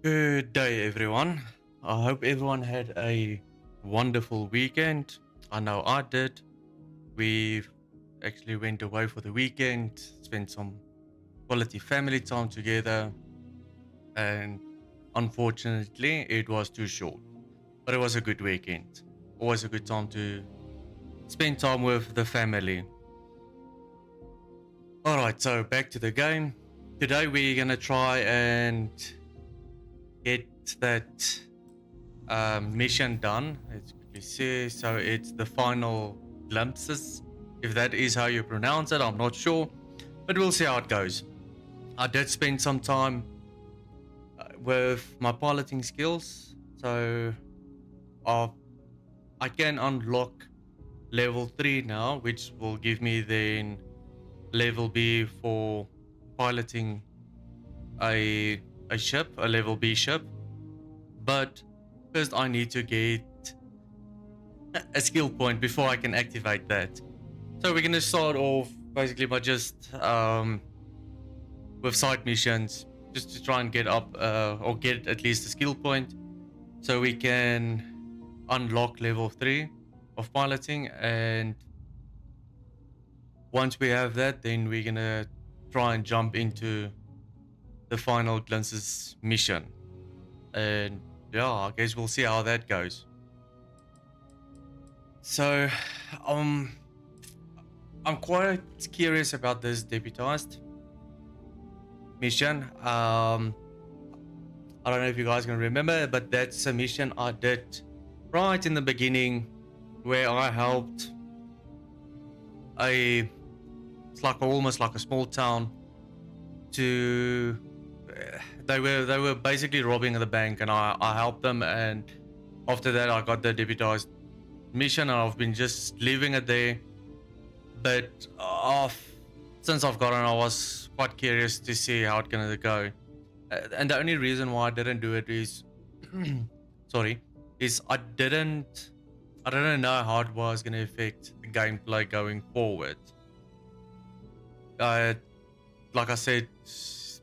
Good day, everyone. I hope everyone had a wonderful weekend. I know I did. We actually went away for the weekend, spent some quality family time together, and unfortunately, it was too short. But it was a good weekend. Always a good time to spend time with the family. Alright, so back to the game. Today, we're gonna try and get that mission done. Let's quickly see. So it's the final glimpses. If that is how you pronounce it, I'm not sure, but we'll see how it goes. I did spend some time with my piloting skills, so I can unlock level 3 now, which will give me then level B for piloting a ship, a level B ship. But first I need to get a skill point before I can activate that. So we're gonna start off basically by just with side missions, just to try and get up or get at least a skill point, so we can unlock level 3 of piloting. And once we have that, then we're gonna try and jump into the final glimpses mission. And yeah, I guess we'll see how that goes. So, I'm quite curious about this deputized mission. I don't know if you guys can remember, but that's a mission I did right in the beginning, where I helped it's like almost like a small town to. They were basically robbing the bank, and I helped them. And after that, I got the deputized mission, and I've been just leaving it there. But since I've gotten, I was quite curious to see how it's gonna go. And the only reason why I didn't do it is, sorry, is I didn't know how it was gonna affect the gameplay going forward. Like I said,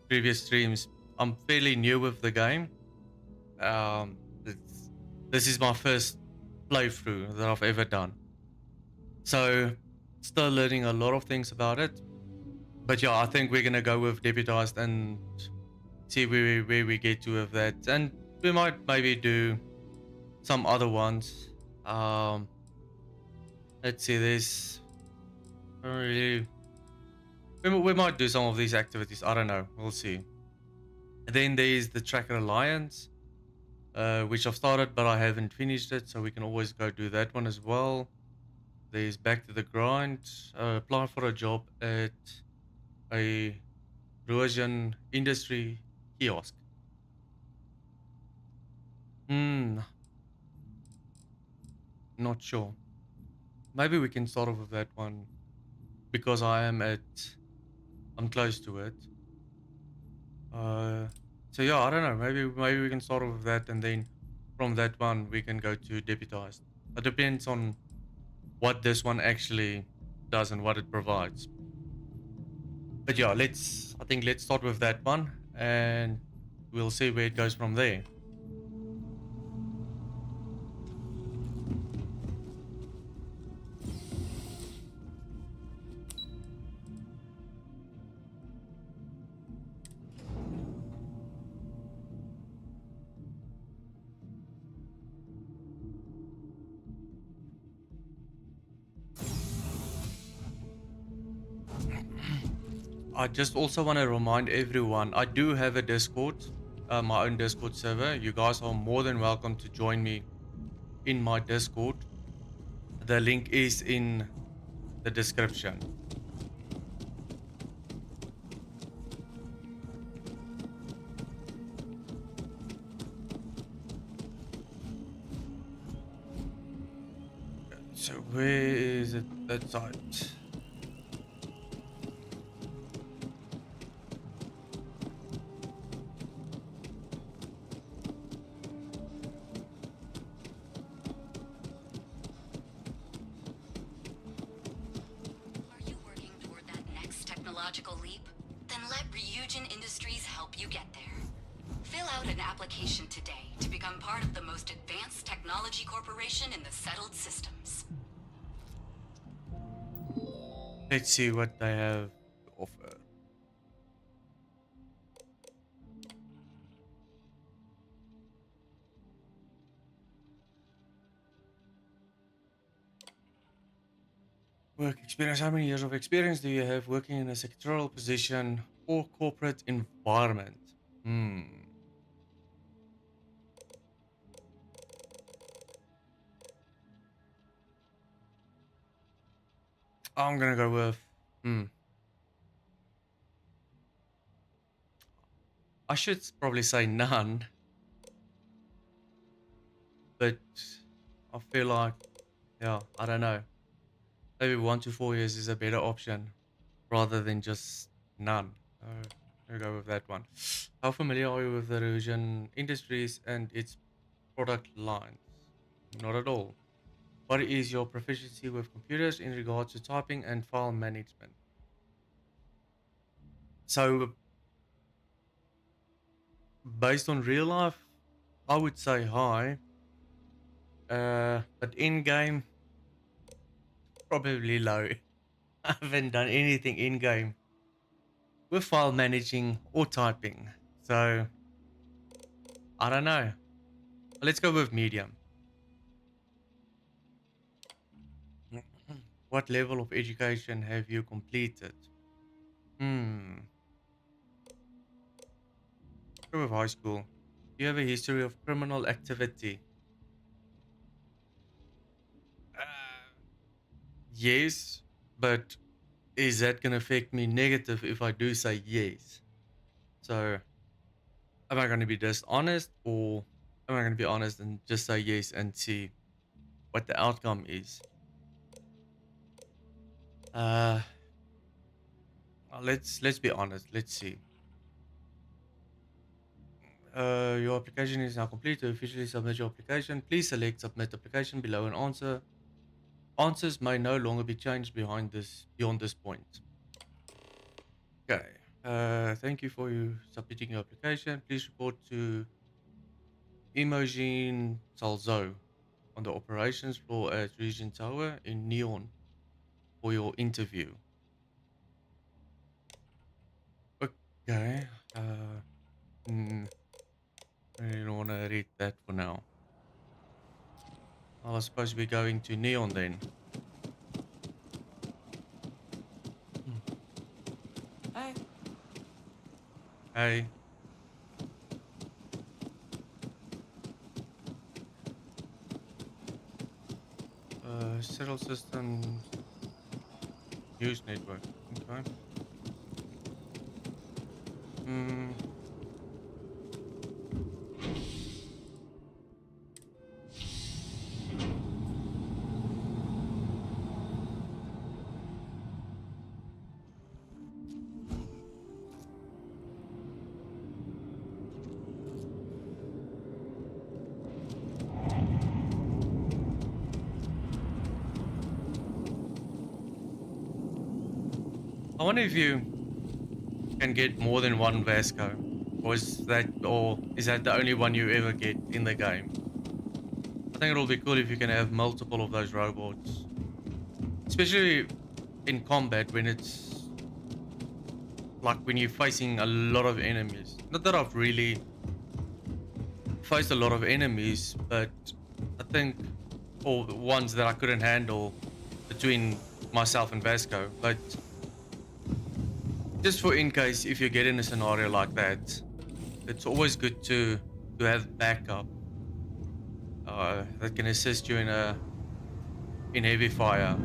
previous streams, I'm fairly new with the game. This is my first playthrough that I've ever done, so still learning a lot of things about it. But yeah, I think we're gonna go with deputized and see where we get to with that, and we might maybe do some other ones. Let's see, there's really, we might do some of these activities. I don't know, we'll see. And then there's the Tracker Alliance, which I've started but I haven't finished it, so we can always go do that one as well. There's Back to the Grind, apply for a job at a Russian industry kiosk. Not sure. Maybe we can start off with that one, because I'm close to it. So yeah, I don't know. Maybe we can start off with that, and then from that one we can go to deputized. It depends on what this one actually does and what it provides. But yeah, let's start with that one, and we'll see where it goes from there. I just also want to remind everyone, I do have a Discord, my own Discord server. You guys are more than welcome to join me in my Discord. The link is in the description. So where is it? That site. Leap? Then let Ryujin Industries help you get there. Fill out an application today to become part of the most advanced technology corporation in the settled systems. Let's see what they have to offer. Work experience. How many years of experience do you have working in a sectoral position or corporate environment? I'm gonna go with I should probably say none, but I feel like, yeah, I don't know. Maybe 1 to 4 years is a better option rather than just none. I'll go with that one. How familiar are you with the Eurasian industries and its product lines? Not at all. What is your proficiency with computers in regards to typing and file management? So, based on real life, I would say high. But in game, probably low. I haven't done anything in game with file managing or typing. So, I don't know. Let's go with medium. What level of education have you completed? Go with high school. Do you have a history of criminal activity? Yes, but is that going to affect me negative if I do say yes? So, am I going to be dishonest or am I going to be honest and just say yes and see what the outcome is? Uh, let's be honest. Let's see. Your application is now complete. To officially submit your application, please select submit application below and answer. Answers may no longer be changed beyond this point. Okay. Thank you for you submitting your application. Please report to Imogen Salzo on the operations floor at Regent Tower in Neon for your interview. Okay. I don't want to read that for now. I was supposed to be going to Neon then. Hey. Hey. Settle systems. Use network. Okay. I wonder if you can get more than one Vasco, or is that the only one you ever get in the game? I think it'll be cool if you can have multiple of those robots, especially in combat when it's like when you're facing a lot of enemies. Not that I've really faced a lot of enemies, but I think or the ones that I couldn't handle between myself and Vasco, but just for in case if you get in a scenario like that, it's always good to have backup that can assist you in heavy fire.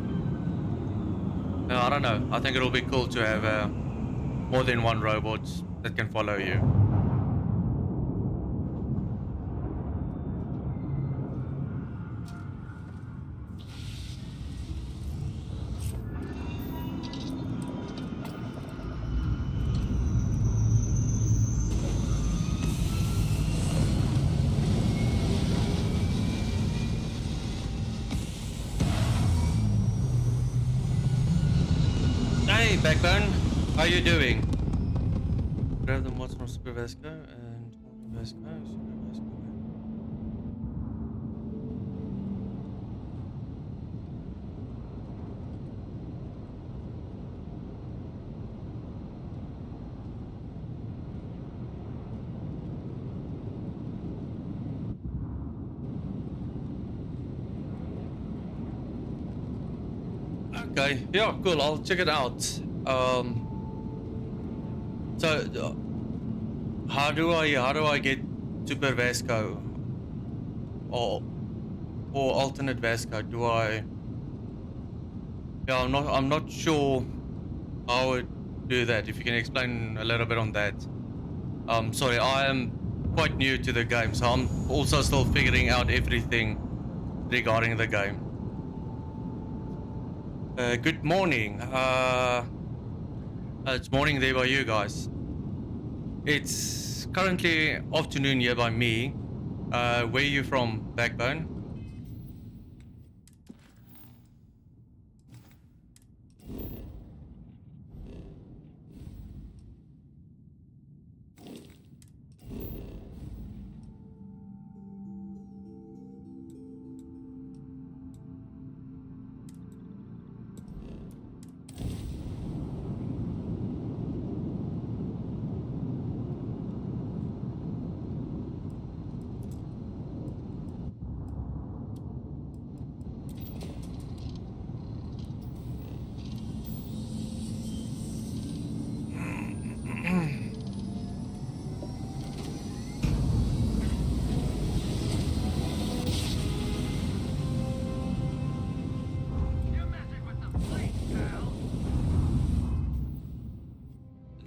I don't know. I think it'll be cool to have more than one robot that can follow you. Hey, Backbone, how you doing? Grab the mods from Super Vasco and Okay, yeah, cool. I'll check it out. So how do I get Super Vasco or alternate Vasco? Do I? Yeah, I'm not sure how I would do that. If you can explain a little bit on that. Sorry, I am quite new to the game, so I'm also still figuring out everything regarding the game. Good morning. It's morning there by you guys. It's currently afternoon here by me. Where are you from, Backbone?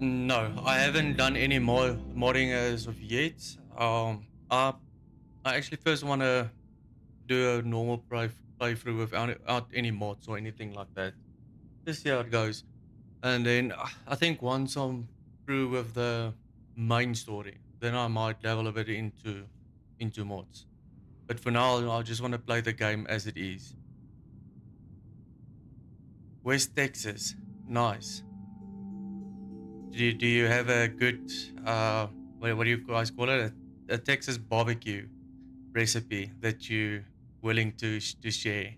No, I haven't done any more modding as of yet. I actually first want to do a normal playthrough without any mods or anything like that. Just see how it goes, and then I think once I'm through with the main story, then I might dabble a bit into mods. But for now, I just want to play the game as it is. West Texas, nice. Do you have a good what do you guys call it? A Texas barbecue recipe that you willing to share?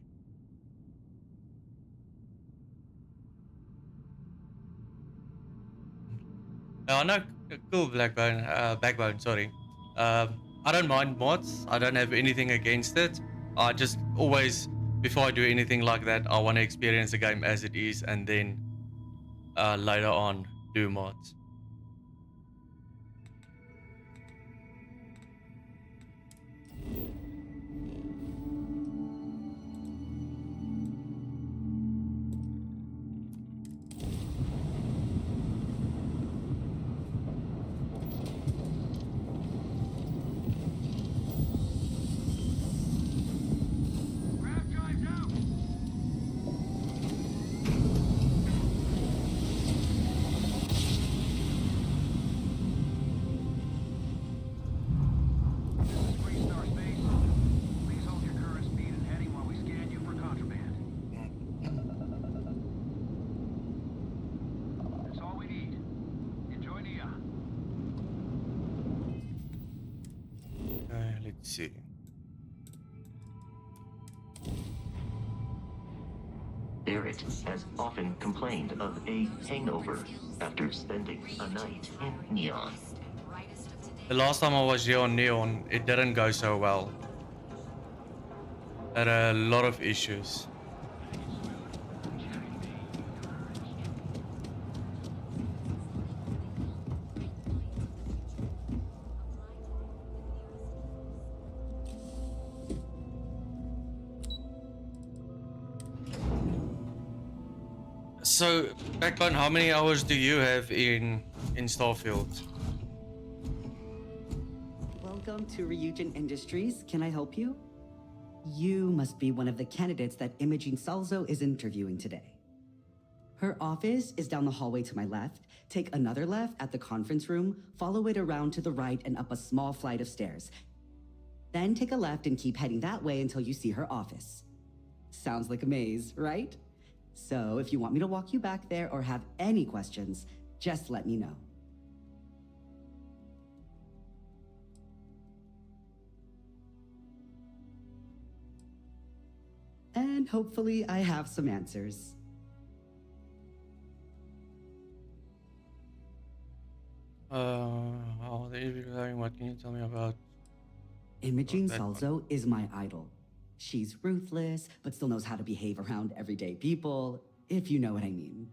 Oh no, cool backbone. Sorry, I don't mind mods. I don't have anything against it. I just always before I do anything like that, I want to experience the game as it is, and then later on do mods. Let's see. Barrett has often complained of a hangover after spending a night in Neon. The last time I was here on Neon, it didn't go so well. Had a lot of issues. So, Backbone, how many hours do you have in Starfield? Welcome to Ryujin Industries. Can I help you? You must be one of the candidates that Imogene Salzo is interviewing today. Her office is down the hallway to my left. Take another left at the conference room, follow it around to the right and up a small flight of stairs. Then take a left and keep heading that way until you see her office. Sounds like a maze, right? So if you want me to walk you back there or have any questions, just let me know. and hopefully I have some answers. How the interview going? What can you tell me about Imogene that one? Salzo is my idol. She's ruthless, but still knows how to behave around everyday people, if you know what I mean.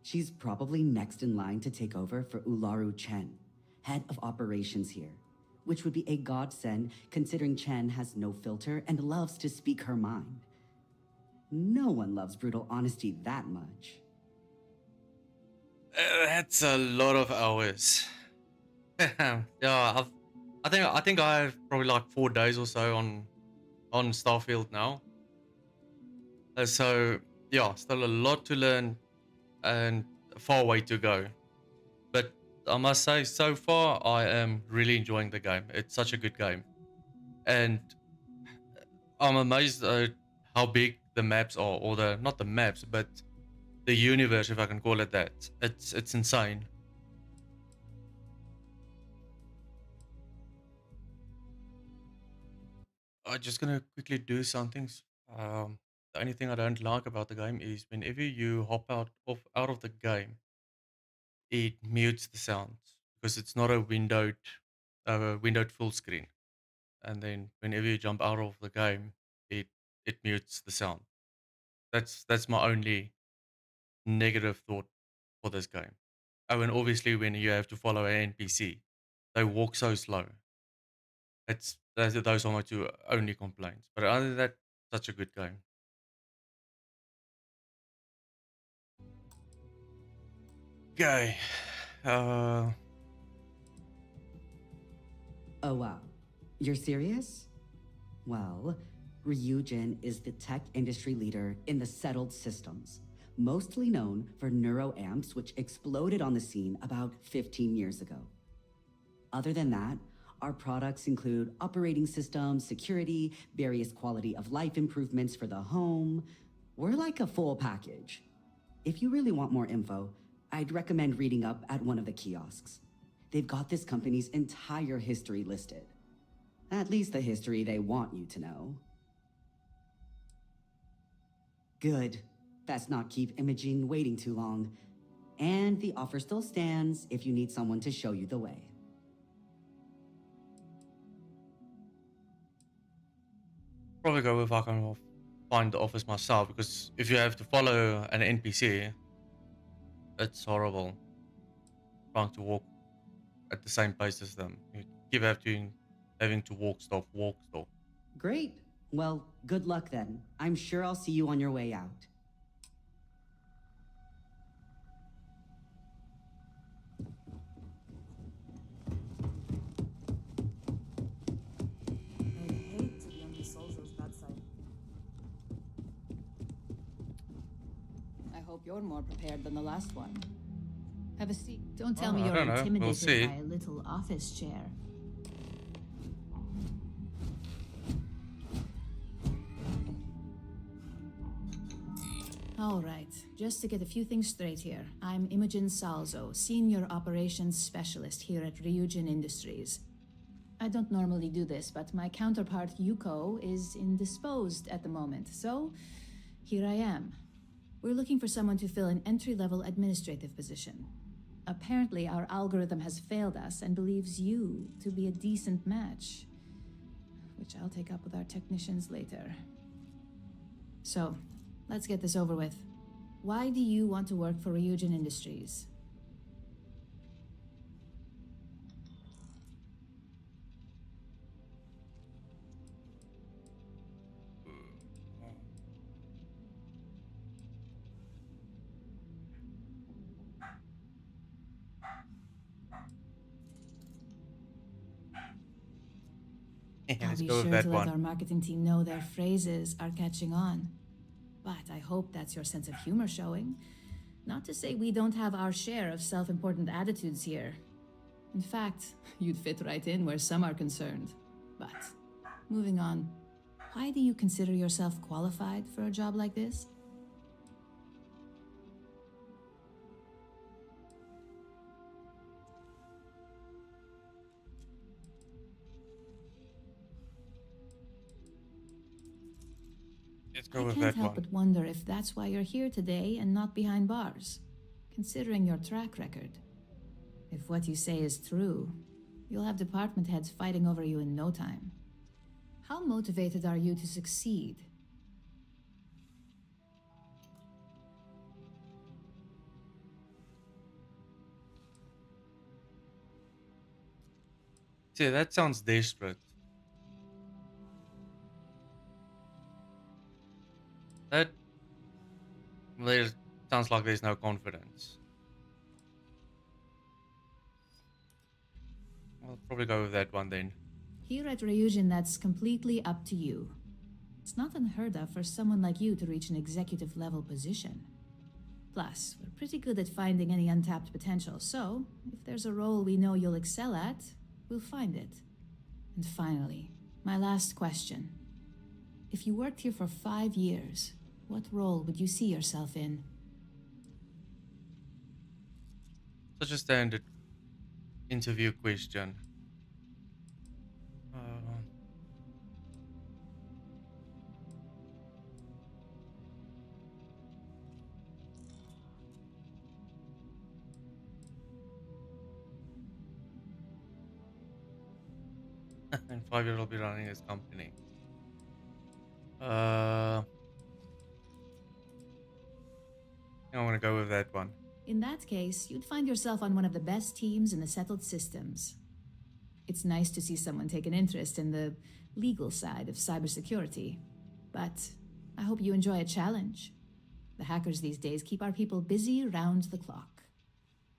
She's probably next in line to take over for Ularu Chen, head of operations here, which would be a godsend considering Chen has no filter and loves to speak her mind. No one loves brutal honesty that much. That's a lot of hours. Yeah, I think I have probably like 4 days or so on Starfield now. So yeah, still a lot to learn and a far way to go. But I must say, so far I am really enjoying the game. It's such a good game, and I'm amazed at how big the maps are, or the not the maps, but the universe, if I can call it that. It's insane. I'm just gonna quickly do something. The only thing I don't like about the game is whenever you hop out of the game, it mutes the sound because it's not a windowed full screen. And then whenever you jump out of the game, it mutes the sound. That's my only negative thought for this game. Oh, and obviously when you have to follow an NPC, they walk so slow. Those are my two only complaints. But other than that, such a good game. Okay. Uh, Oh wow, you're serious? Well, Ryujin is the tech industry leader in the settled systems, mostly known for neuroamps which exploded on the scene about 15 years ago. Other than that, our products include operating systems, security, various quality of life improvements for the home. We're like a full package. If you really want more info, I'd recommend reading up at one of the kiosks. They've got this company's entire history listed. At least the history they want you to know. Good. Best not keep Imogene waiting too long. And the offer still stands if you need someone to show you the way. probably go if I can find the office myself, because if you have to follow an NPC, it's horrible trying to walk at the same pace as them. You keep having to walk, stop, walk, stop. Great. Well, good luck then. I'm sure I'll see you on your way out. I'd hate to be on the Solzo's bad side. I hope you're more prepared than the last one. Have a seat. Don't tell Oh, me I you're don't know. We'll intimidated see. by a little office chair. All right, just to get a few things straight here. I'm Imogen Salzo, Senior Operations Specialist here at Ryujin Industries. I don't normally do this, but my counterpart Yuko is indisposed at the moment, so here I am. We're looking for someone to fill an entry-level administrative position. Apparently, our algorithm has failed us and believes you to be a decent match, which I'll take up with our technicians later. So, let's get this over with. Why do you want to work for Ryujin Industries? I'll Let's be go with sure that to let one. our marketing team know their phrases are catching on. But I hope that's your sense of humor showing. Not to say we don't have our share of self-important attitudes here. In fact, you'd fit right in where some are concerned. But, moving on, why do you consider yourself qualified for a job like this? go I with can't that help one. but wonder if that's why you're here today and not behind bars, considering your track record. If what you say is true, you'll have department heads fighting over you in no time. How motivated are you to succeed? See, that sounds desperate. That there sounds like there's no confidence. I'll probably go with that one then. Here at Ryujin, that's completely up to you. It's not unheard of for someone like you to reach an executive level position. Plus, we're pretty good at finding any untapped potential, so if there's a role we know you'll excel at, we'll find it. And finally, my last question. If you worked here for 5 years, what role would you see yourself in? Such a standard interview question. In 5 years, I'll be running this company. I'm gonna go with that one. In that case, you'd find yourself on one of the best teams in the settled systems. It's nice to see someone take an interest in the legal side of cybersecurity, but I hope you enjoy a challenge. The hackers these days keep our people busy round the clock.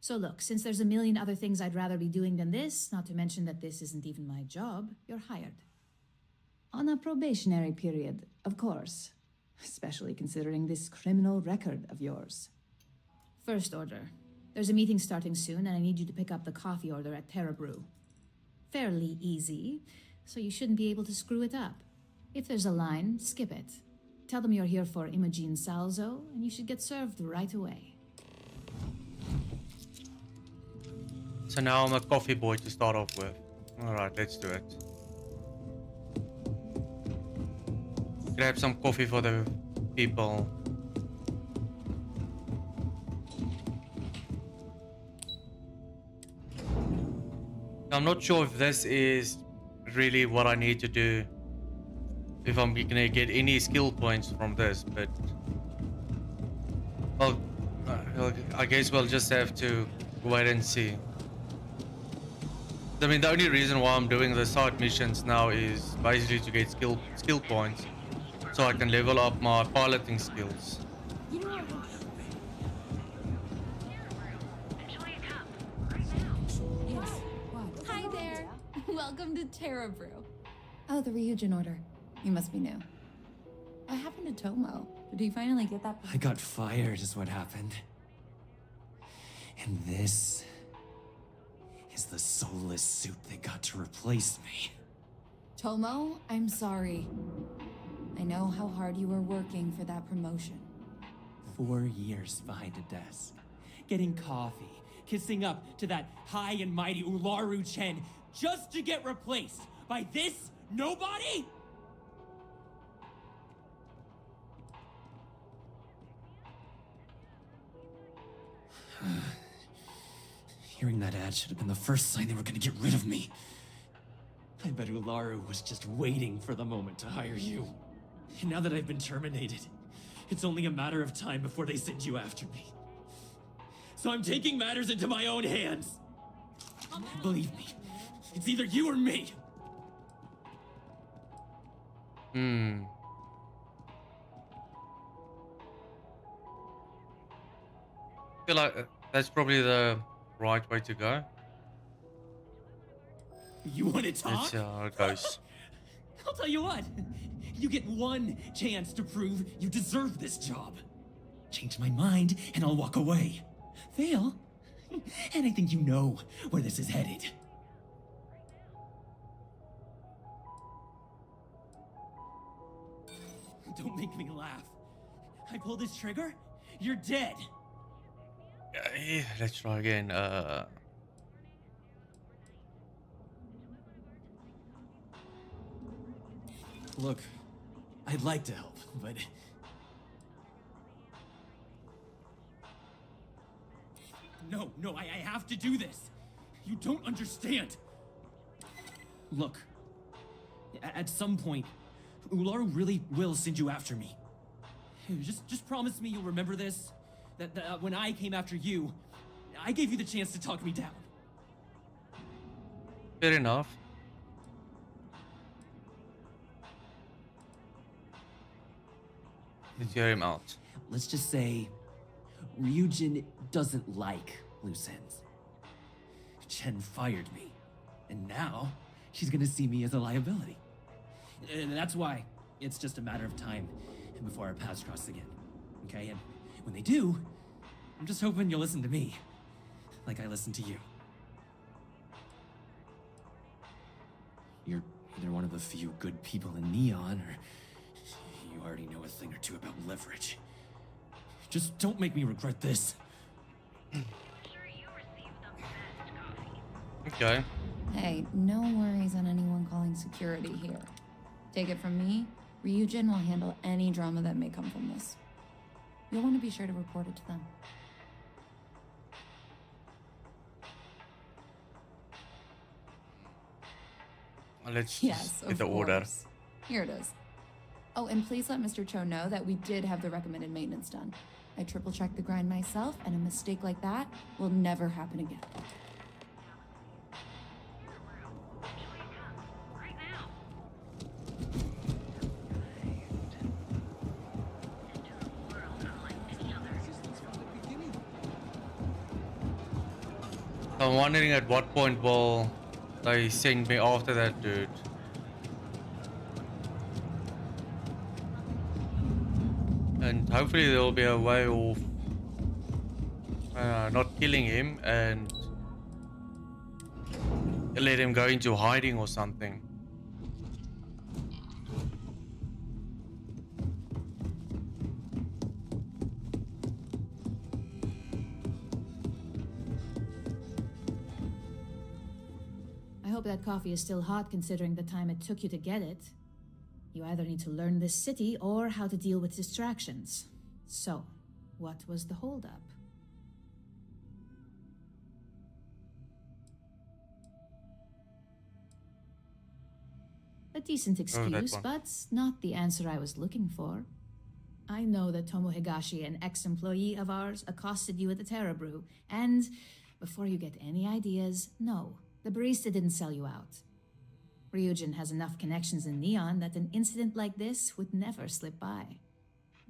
So look, since there's a million other things I'd rather be doing than this, not to mention that this isn't even my job, you're hired. On a probationary period, of course. Especially considering this criminal record of yours. First order. There's a meeting starting soon, and I need you to pick up the coffee order at Terra Brew. Fairly easy, so you shouldn't be able to screw it up. If there's a line, skip it. Tell them you're here for Imogen Salzo, and you should get served right away. So now I'm a coffee boy to start off with. Alright, let's do it. Grab some coffee for the people. I'm not sure if this is really what I need to do, if I'm gonna get any skill points from this, but well, I guess we'll just have to wait and see. I mean, the only reason why I'm doing the side missions now is basically to get skill points, so I can level up my piloting skills. Hi there. Welcome to Terra Brew. Oh, the Ryujin order. You must be new. What happened to Tomo? Did he finally get that? I got fired is what happened. And this is the soulless suit they got to replace me. Tomo, I'm sorry. I know how hard you were working for that promotion. 4 years behind a desk, getting coffee, kissing up to that high and mighty Ularu Chen, just to get replaced by this nobody? Hearing that ad should have been the first sign they were gonna get rid of me. I bet Ularu was just waiting for the moment to hire you. And now that I've been terminated, it's only a matter of time before they send you after me. So I'm taking matters into my own hands. Believe me, it's either you or me. I feel like that's probably the right way to go. You want to talk? Let's see how it goes. I'll tell you what. You get one chance to prove you deserve this job. Change my mind, and I'll walk away. Fail, and I think you know where this is headed. Don't make me laugh. I pull this trigger, you're dead. Yeah, let's try again. Look, I'd like to help, but... No, I have to do this. You don't understand. Look, at some point, Ularu really will send you after me. Just promise me you'll remember this. That when I came after you, I gave you the chance to talk me down. Fair enough. Let's hear him out. Let's just say, Ryujin doesn't like loose ends. Chen fired me, and now she's gonna see me as a liability. And that's why it's just a matter of time before our paths cross again. Okay, and when they do, I'm just hoping you'll listen to me, like I listen to you. You're either one of the few good people in Neon, or you already know a thing or two about leverage. Just don't make me regret this. Okay. Hey, no worries on anyone calling security here. Take it from me, Ryujin will handle any drama that may come from this. You'll want to be sure to report it to them. Let's Yes, get of the order. course. Here it is. Oh, and please let Mr. Cho know that we did have the recommended maintenance done. I triple-checked the grind myself, and a mistake like that will never happen again. I'm wondering at what point will they send me after that dude. And hopefully there will be a way of not killing him and let him go into hiding or something. I hope that coffee is still hot considering the time it took you to get it. You either need to learn this city or how to deal with distractions. So, what was the holdup? A decent excuse, one. but not the answer I was looking for. I know that Tomo Higashi, an ex-employee of ours, accosted you at the Terra Brew, and before you get any ideas, no, the barista didn't sell you out. Ryujin has enough connections in Neon that an incident like this would never slip by.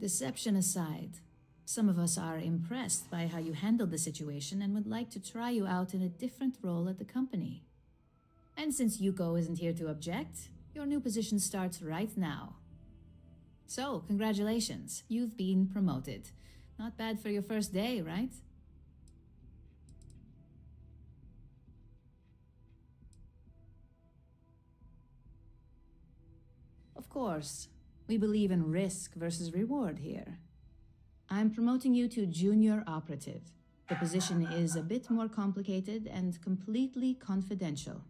Deception aside, some of us are impressed by how you handled the situation and would like to try you out in a different role at the company. And since Yuko isn't here to object, your new position starts right now. So, congratulations, you've been promoted. Not bad for your first day, right? Of course, we believe in risk versus reward here. I'm promoting you to junior operative. The position is a bit more complicated and completely confidential.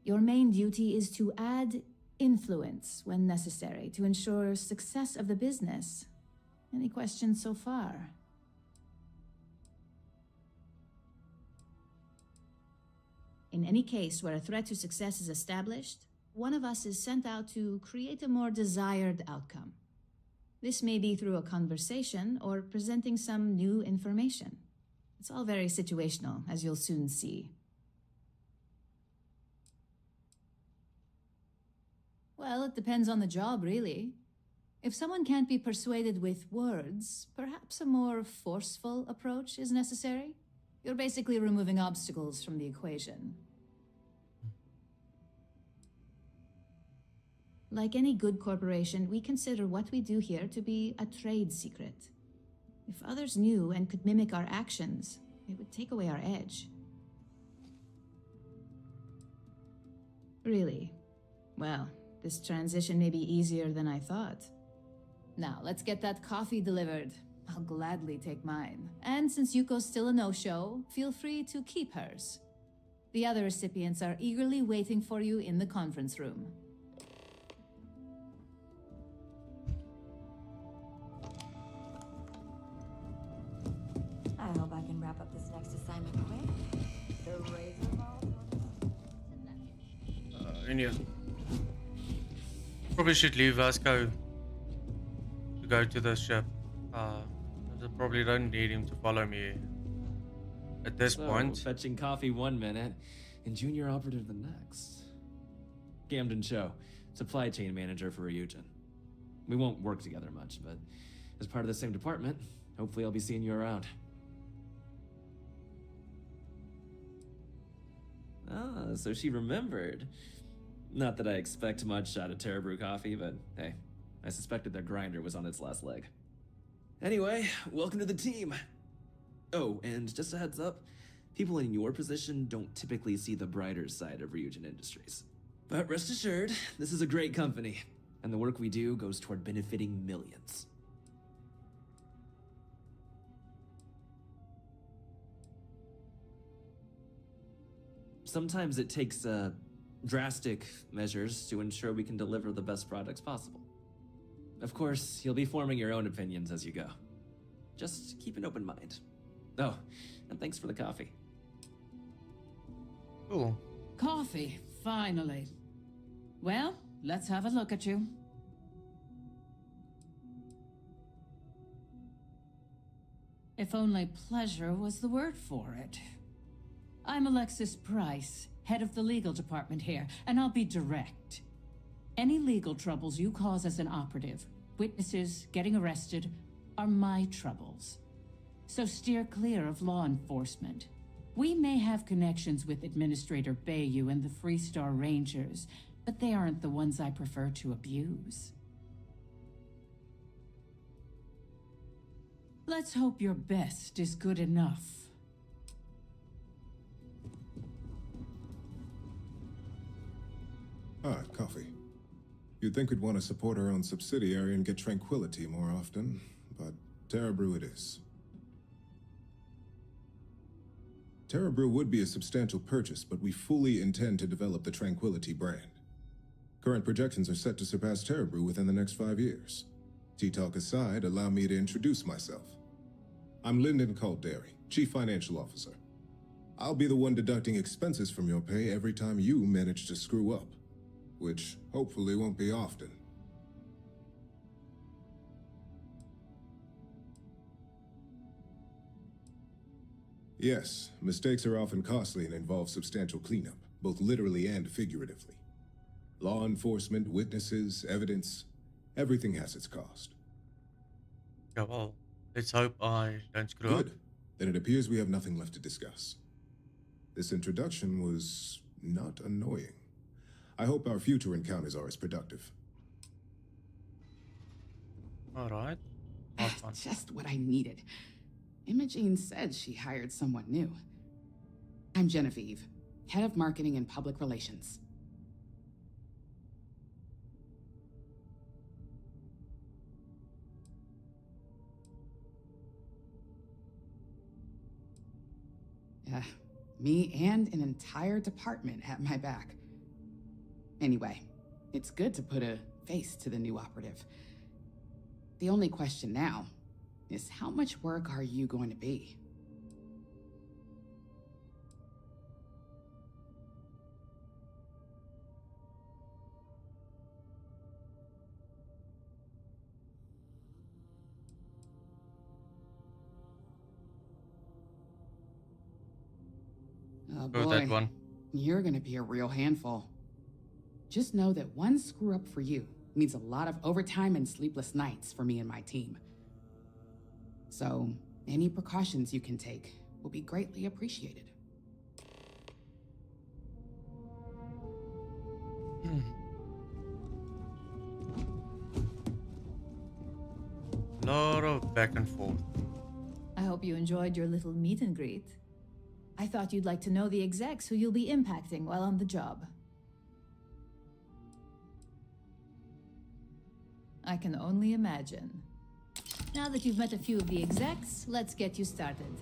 Your main duty is to add influence when necessary to ensure success of the business. Any questions so far? In any case where a threat to success is established, one of us is sent out to create a more desired outcome. This may be through a conversation or presenting some new information. It's all very situational, as you'll soon see. Well, it depends on the job, really. If someone can't be persuaded with words, perhaps a more forceful approach is necessary. You're basically removing obstacles from the equation. Like any good corporation, we consider what we do here to be a trade secret. If others knew and could mimic our actions, it would take away our edge. Really? Well, this transition may be easier than I thought. Now, let's get that coffee delivered. I'll gladly take mine. And since Yuko's still a no-show, feel free to keep hers. The other recipients are eagerly waiting for you in the conference room. wrap up this next assignment quick. The razor ball. In here. Probably should leave Vasco to go to the ship. I probably don't need him to follow me at this point. Fetching coffee 1 minute and junior operative the next. Camden Cho, supply chain manager for Ryujin. We won't work together much, but as part of the same department, hopefully I'll be seeing you around. Ah, so she remembered. Not that I expect much out of Terra Brew Coffee, but hey, I suspected their grinder was on its last leg. Anyway, welcome to the team. Oh, and just a heads up, people in your position don't typically see the brighter side of Ryujin Industries. But rest assured, this is a great company, and the work we do goes toward benefiting millions. Sometimes it takes drastic measures to ensure we can deliver the best products possible. Of course, you'll be forming your own opinions as you go. Just keep an open mind. Oh, and thanks for the coffee. Cool. Coffee, finally. Well, let's have a look at you. If only pleasure was the word for it. I'm Alexis Price, head of the legal department here, and I'll be direct. Any legal troubles you cause as an operative, witnesses, getting arrested, are my troubles. So steer clear of law enforcement. We may have connections with Administrator Bayou and the Freestar Rangers, but they aren't the ones I prefer to abuse. Let's hope your best is good enough. Ah, coffee. You'd think we'd want to support our own subsidiary and get tranquility more often, but Terra Brew it is. Terra Brew would be a substantial purchase, but we fully intend to develop the Tranquility brand. Current projections are set to surpass Terra Brew within the next 5 years. Tea-talk aside, allow me to introduce myself. I'm Lyndon Calderi, Chief Financial Officer. I'll be the one deducting expenses from your pay every time you manage to screw up, which hopefully won't be often. Yes, mistakes are often costly and involve substantial cleanup, both literally and figuratively. Law enforcement, witnesses, evidence, everything has its cost. Yeah, well, let's hope I don't screw up. Good. Then it appears we have nothing left to discuss. This introduction was not annoying. I hope our future encounters are as productive. Alright. Last one. Just what I needed. Imogene said she hired someone new. I'm Genevieve, head of marketing and public relations. Me and an entire department at my back. Anyway, it's good to put a face to the new operative. The only question now is how much work are you going to be? Oh Go with that boy, one. you're gonna be a real handful. Just know that one screw up for you means a lot of overtime and sleepless nights for me and my team. So, any precautions you can take will be greatly appreciated. Lot of back and forth. I hope you enjoyed your little meet and greet. I thought you'd like to know the execs who you'll be impacting while on the job. I can only imagine. Now that you've met a few of the execs, let's get you started.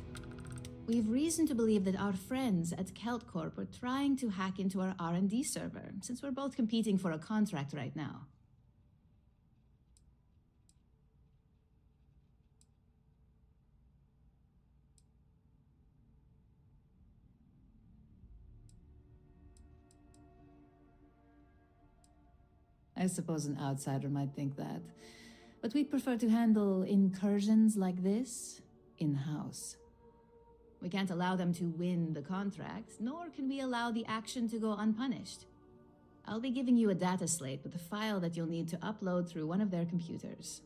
We've reason to believe that our friends at Kelt Corp are trying to hack into our R&D server, since we're both competing for a contract right now. I suppose an outsider might think that. But we prefer to handle incursions like this in-house. We can't allow them to win the contract, nor can we allow the action to go unpunished. I'll be giving you a data slate with a file that you'll need to upload through one of their computers.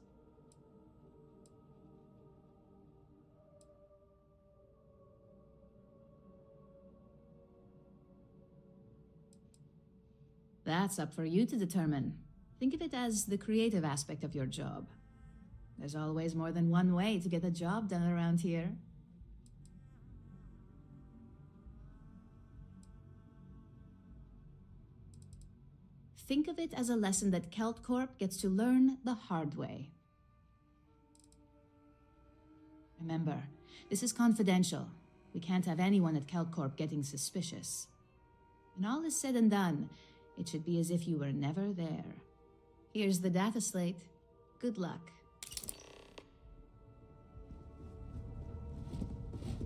That's up for you to determine. Think of it as the creative aspect of your job. There's always more than one way to get a job done around here. Think of it as a lesson that Kelt Corp gets to learn the hard way. Remember, this is confidential. We can't have anyone at Kelt Corp getting suspicious. When all is said and done, it should be as if you were never there. Here's the data slate. Good luck.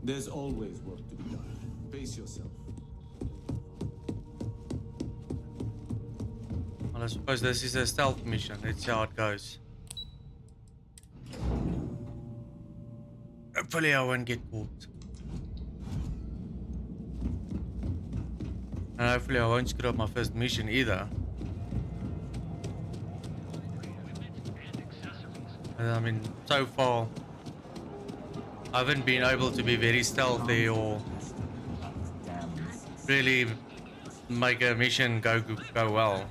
There's always work to be done. Pace yourself. Well, I suppose this is a stealth mission. Let's see how it goes. Hopefully I won't get caught. And hopefully I won't screw up my first mission either. And I mean, so far I haven't been able to be very stealthy or really make a mission go well.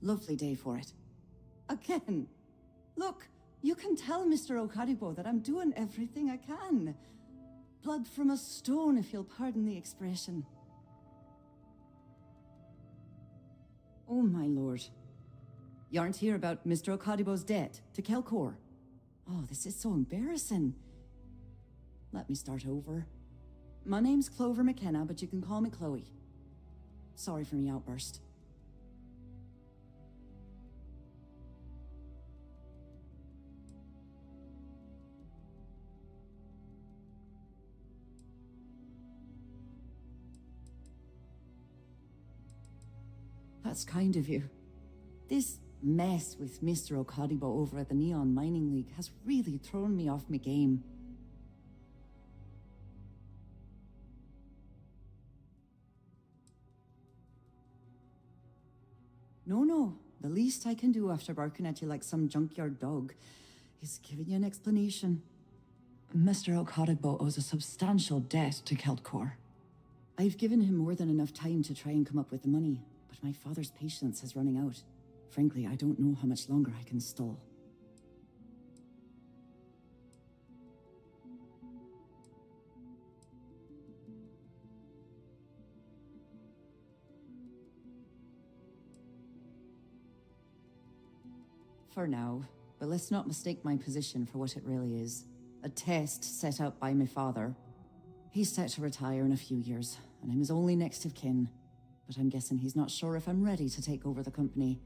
Lovely day for it. Again. Look, you can tell Mr. Okaribo that I'm doing everything I can. Blood from a stone, if you'll pardon the expression. Oh, my lord. You aren't here about Mr. Okaribo's debt to Kelkor. Oh, this is so embarrassing. Let me start over. My name's Clover McKenna, but you can call me Chloe. Sorry for me outburst. That's kind of you. This mess with Mr. Okadibo over at the Neon Mining League has really thrown me off my game. No. The least I can do after barking at you like some junkyard dog is giving you an explanation. Mr. Okadibo owes a substantial debt to Keltcor. I've given him more than enough time to try and come up with the money. But my father's patience is running out. Frankly, I don't know how much longer I can stall. For now, but let's not mistake my position for what it really is. A test set up by my father. He's set to retire in a few years, and I'm his only next of kin. But I'm guessing he's not sure if I'm ready to take over the company.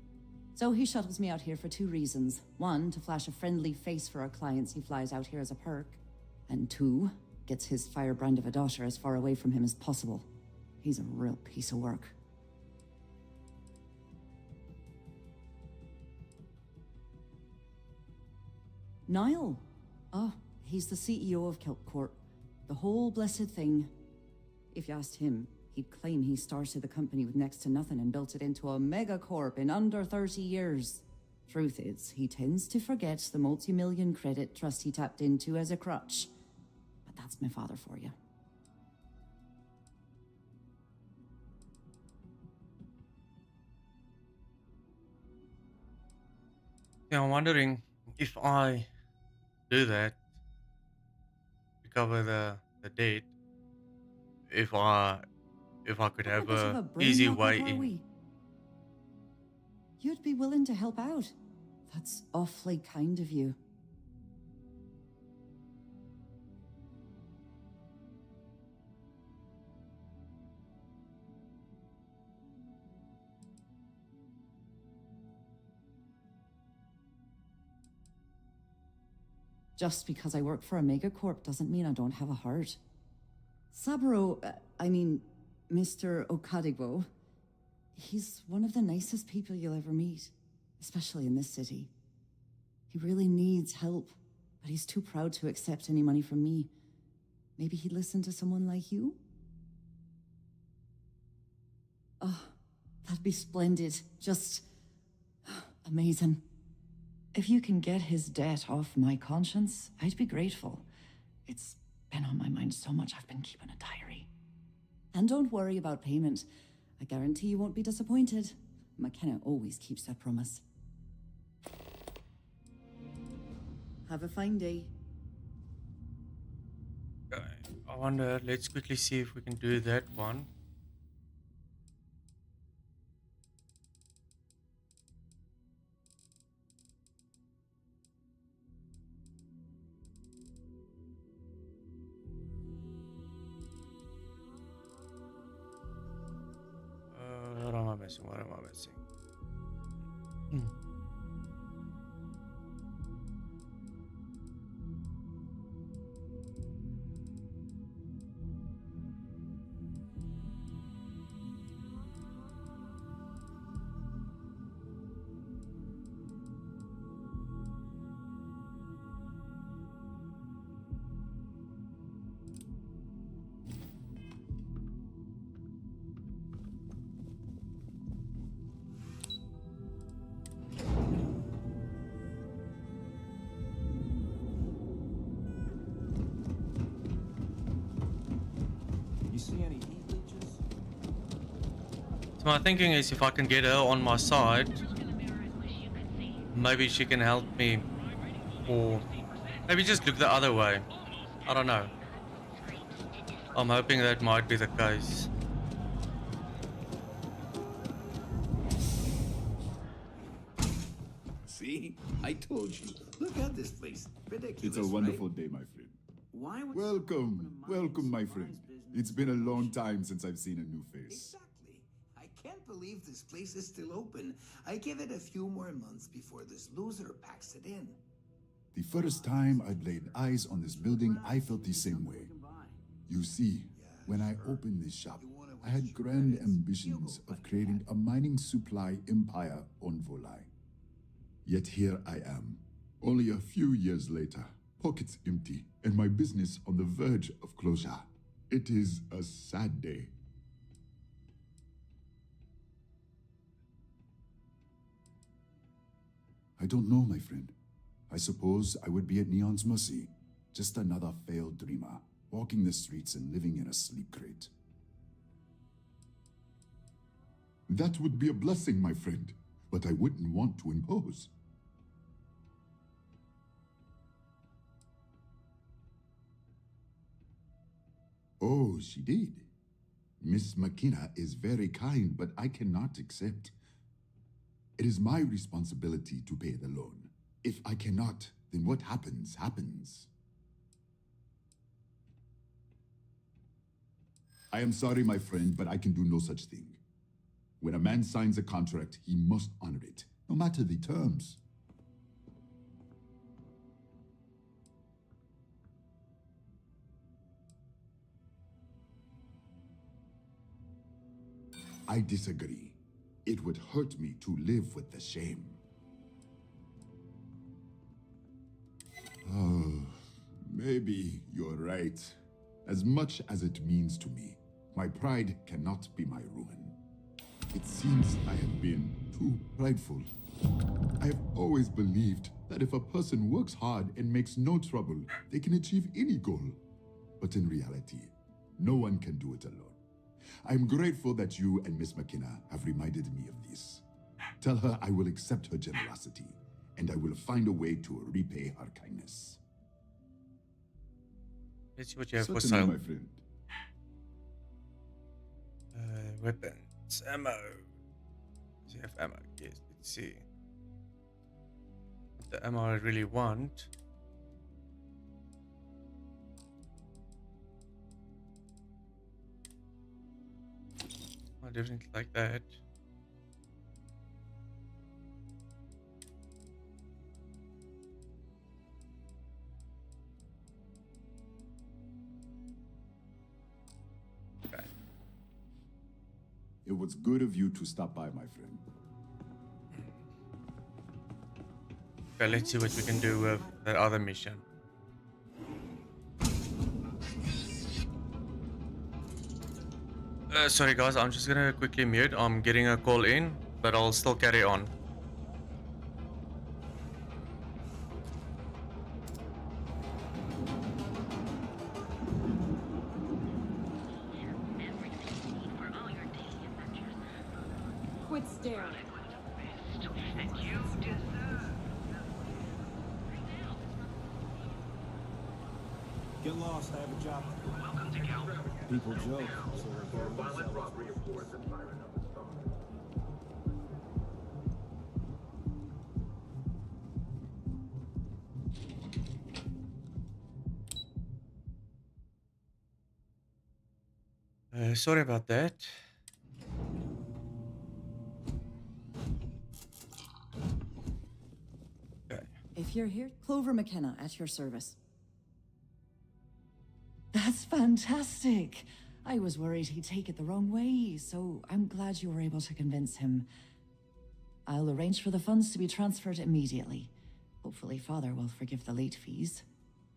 So he shuttles me out here for two reasons. One, to flash a friendly face for our clients he flies out here as a perk. And two, gets his firebrand of a daughter as far away from him as possible. He's a real piece of work. Niall? Oh, he's the CEO of Kelp Corp. The whole blessed thing. If you asked him, he'd claim he started the company with next to nothing and built it into a megacorp in under 30 years. Truth is, he tends to forget the multi-million credit trust he tapped into as a crutch. But that's my father for you. Yeah, I'm wondering if I do that to cover the debt, if I could have a easy way in. You'd be willing to help out. That's awfully kind of you. Just because I work for a megacorp doesn't mean I don't have a heart. Mr. Okadigbo, he's one of the nicest people you'll ever meet, especially in this city. He really needs help, but he's too proud to accept any money from me. Maybe he'd listen to someone like you? Oh, that'd be splendid. Just amazing. If you can get his debt off my conscience, I'd be grateful. It's been on my mind so much I've been keeping a diary. And don't worry about payment. I guarantee you won't be disappointed. McKenna always keeps that promise. Have a fine day. Okay, I wonder, let's quickly see if we can do that one. What am I missing? What am I missing? So my thinking is if I can get her on my side, maybe she can help me, or maybe just look the other way. I don't know. I'm hoping that might be the case. See? I told you. Look at this place. Ridiculous. It's a wonderful day, my friend. Why would Welcome, my friend. It's been a long time since I've seen a new face. Exactly. I can't believe this place is still open. I give it a few more months before this loser packs it in. The first time I'd laid eyes on this building, I felt the same way. You see, when I opened this shop, I had grand ambitions of creating a mining supply empire on Volai. Yet here I am, only a few years later, pockets empty, and my business on the verge of closure. It is a sad day. I don't know, my friend. I suppose I would be at Neon's mercy. Just another failed dreamer, walking the streets and living in a sleep crate. That would be a blessing, my friend, but I wouldn't want to impose. Oh, she did. Miss McKenna is very kind, but I cannot accept. It is my responsibility to pay the loan. If I cannot, then what happens, happens. I am sorry, my friend, but I can do no such thing. When a man signs a contract, he must honor it, no matter the terms. I disagree. It would hurt me to live with the shame. Oh, maybe you're right. As much as it means to me, my pride cannot be my ruin. It seems I have been too prideful. I have always believed that if a person works hard and makes no trouble, they can achieve any goal. But in reality, no one can do it alone. I am grateful that you and Miss McKenna have reminded me of this. Tell her I will accept her generosity, and I will find a way to repay her kindness. Let's see what you have for Certainly, sale. my friend. Weapons, ammo. Does he have ammo? Yes, let's see. The ammo I really want. I definitely like that. was good of you to stop by, my friend. Okay, let's see what we can do with that other mission. Sorry guys, I'm just gonna quickly mute. I'm getting a call in, but I'll still carry on. Quit staring. Get lost, I have a job. Welcome to Cal. People joke. For violent robbery of boards and firing up the star. Sorry about that. Okay. If you're here, Clover McKenna at your service. That's fantastic. I was worried he'd take it the wrong way, so I'm glad you were able to convince him. I'll arrange for the funds to be transferred immediately. Hopefully Father will forgive the late fees.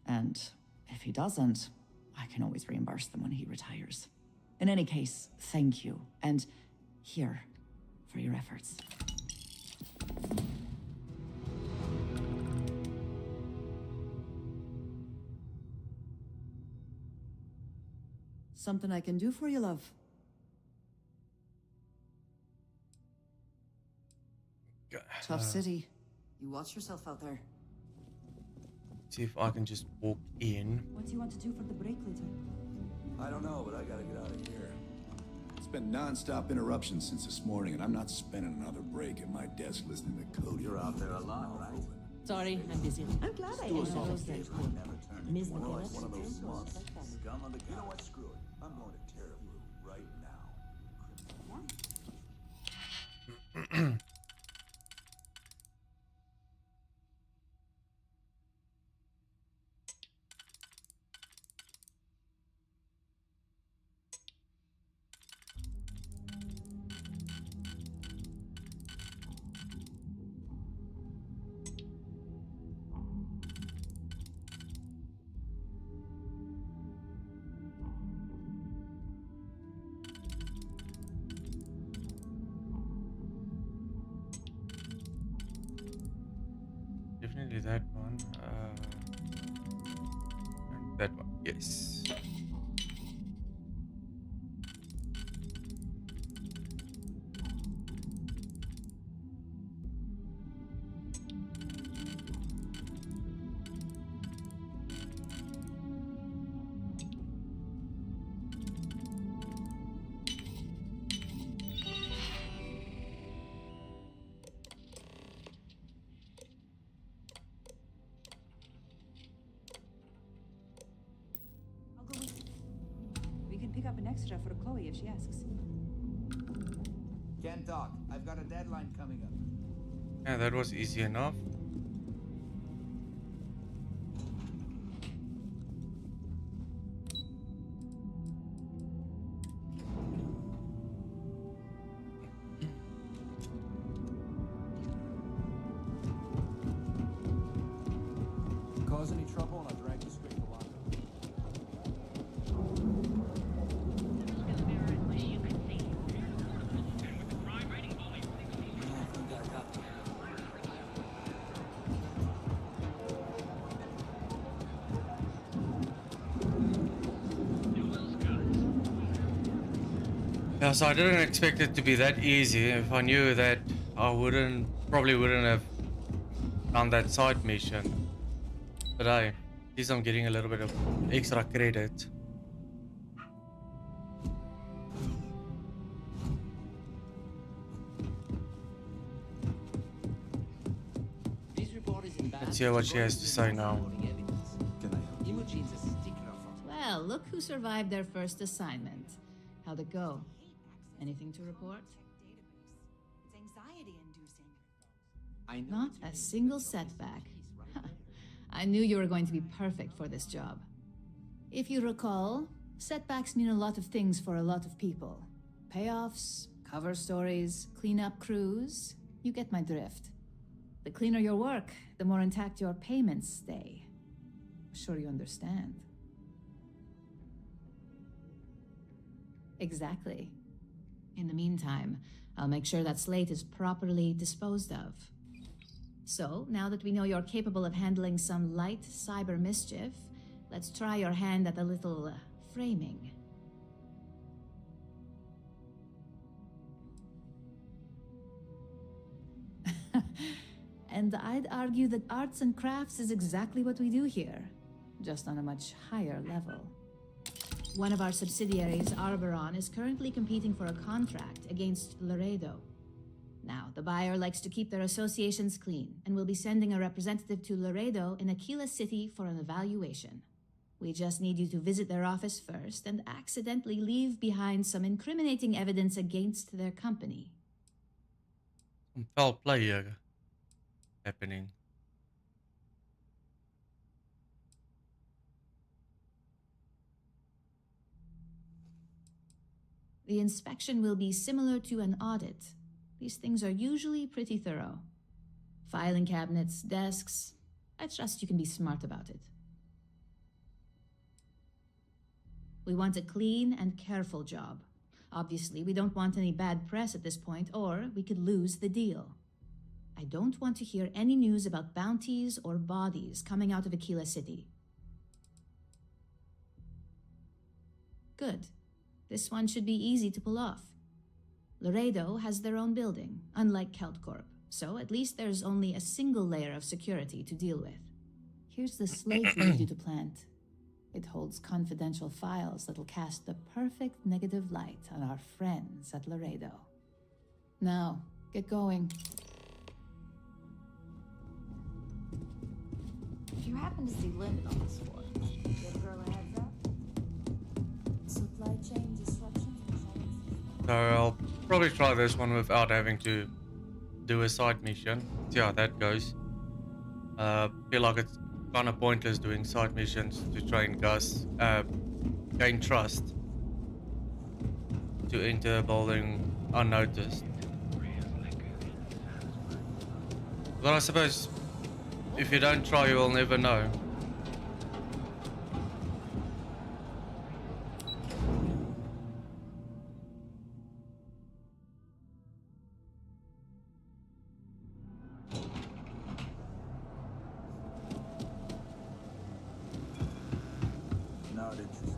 And if he doesn't, I can always reimburse them when he retires. In any case, thank you. And here, for your efforts. Something I can do for you, love? Tough city. You watch yourself out there. See if I can just walk in. What do you want to do for the break later? I don't know, but I gotta get out of here. It's been non-stop interruptions since this morning, and I'm not spending another break at my desk listening to Cody. You're out there a lot, right? Sorry, I'm busy. I'm glad I Stuart am. saw Those the days. case would never turn. Ms. One McGinnis? of those slugs. Scum on the You know what? Screw it. I'm going to Terrabrew right now. Definitely that one. And that one. Yes. Pick up an extra for Chloe if she asks. Can't talk. I've got a deadline coming up. Yeah, that was easy enough. Cause any trouble and I'll drag you straight to locker. Yeah, so I didn't expect it to be that easy. If I knew that, I probably wouldn't have done that side mission. But at least I'm getting a little bit of extra credit. Let's hear what she has to say now. Well, look who survived their first assignment. How'd it go? Anything to report? It's anxiety-inducing. Not a single setback. I knew you were going to be perfect for this job. If you recall, setbacks mean a lot of things for a lot of people. Payoffs, Cover stories, cleanup crews. You get my drift. The cleaner your work, the more intact your payments stay. Sure you understand. Exactly. In the meantime, I'll make sure that slate is properly disposed of. So, now that we know you're capable of handling some light cyber mischief, let's try your hand at a little framing. And I'd argue that arts and crafts is exactly what we do here, just on a much higher level. One of our subsidiaries, Arboron, is currently competing for a contract against Laredo. Now, the buyer likes to keep their associations clean, and will be sending a representative to Laredo in Aquila City for an evaluation. We just need you to visit their office first and accidentally leave behind some incriminating evidence against their company. Some foul play here happening. The inspection will be similar to an audit. These things are usually pretty thorough. Filing cabinets, desks. I trust you can be smart about it. We want a clean and careful job. Obviously, we don't want any bad press at this point, or we could lose the deal. I don't want to hear any news about bounties or bodies coming out of Aquila City. Good. This one should be easy to pull off. Laredo has their own building, unlike CeltCorp, so at least there's only a single layer of security to deal with. Here's the slate we need you to plant. It holds confidential files that'll cast the perfect negative light on our friends at Laredo. Now, get going. If you happen to see Lyndon on this floor, give the girl a heads up. Supply chain disruptions. So I'll probably try this one without having to do a side mission. See how that goes. Feel like it's kind of pointless doing side missions to try and gain trust to enter a building unnoticed. But I suppose if you don't try, you will never know. Not interested.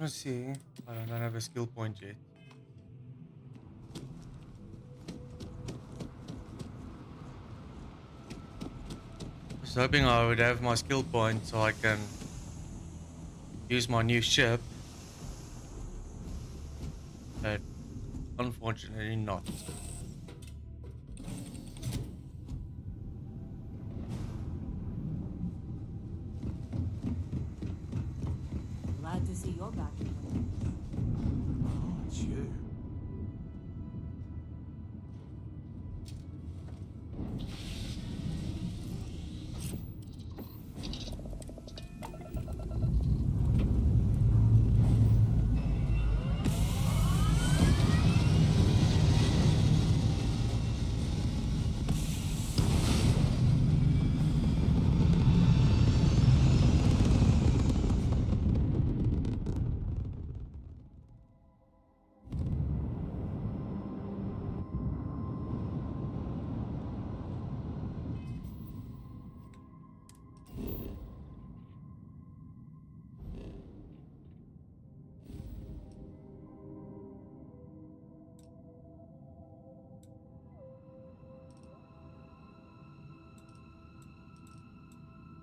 Let's see. I don't have a skill point yet. I was hoping I would have my skill point so I can use my new ship. But unfortunately not. Glad to see you're back. Oh, it's you.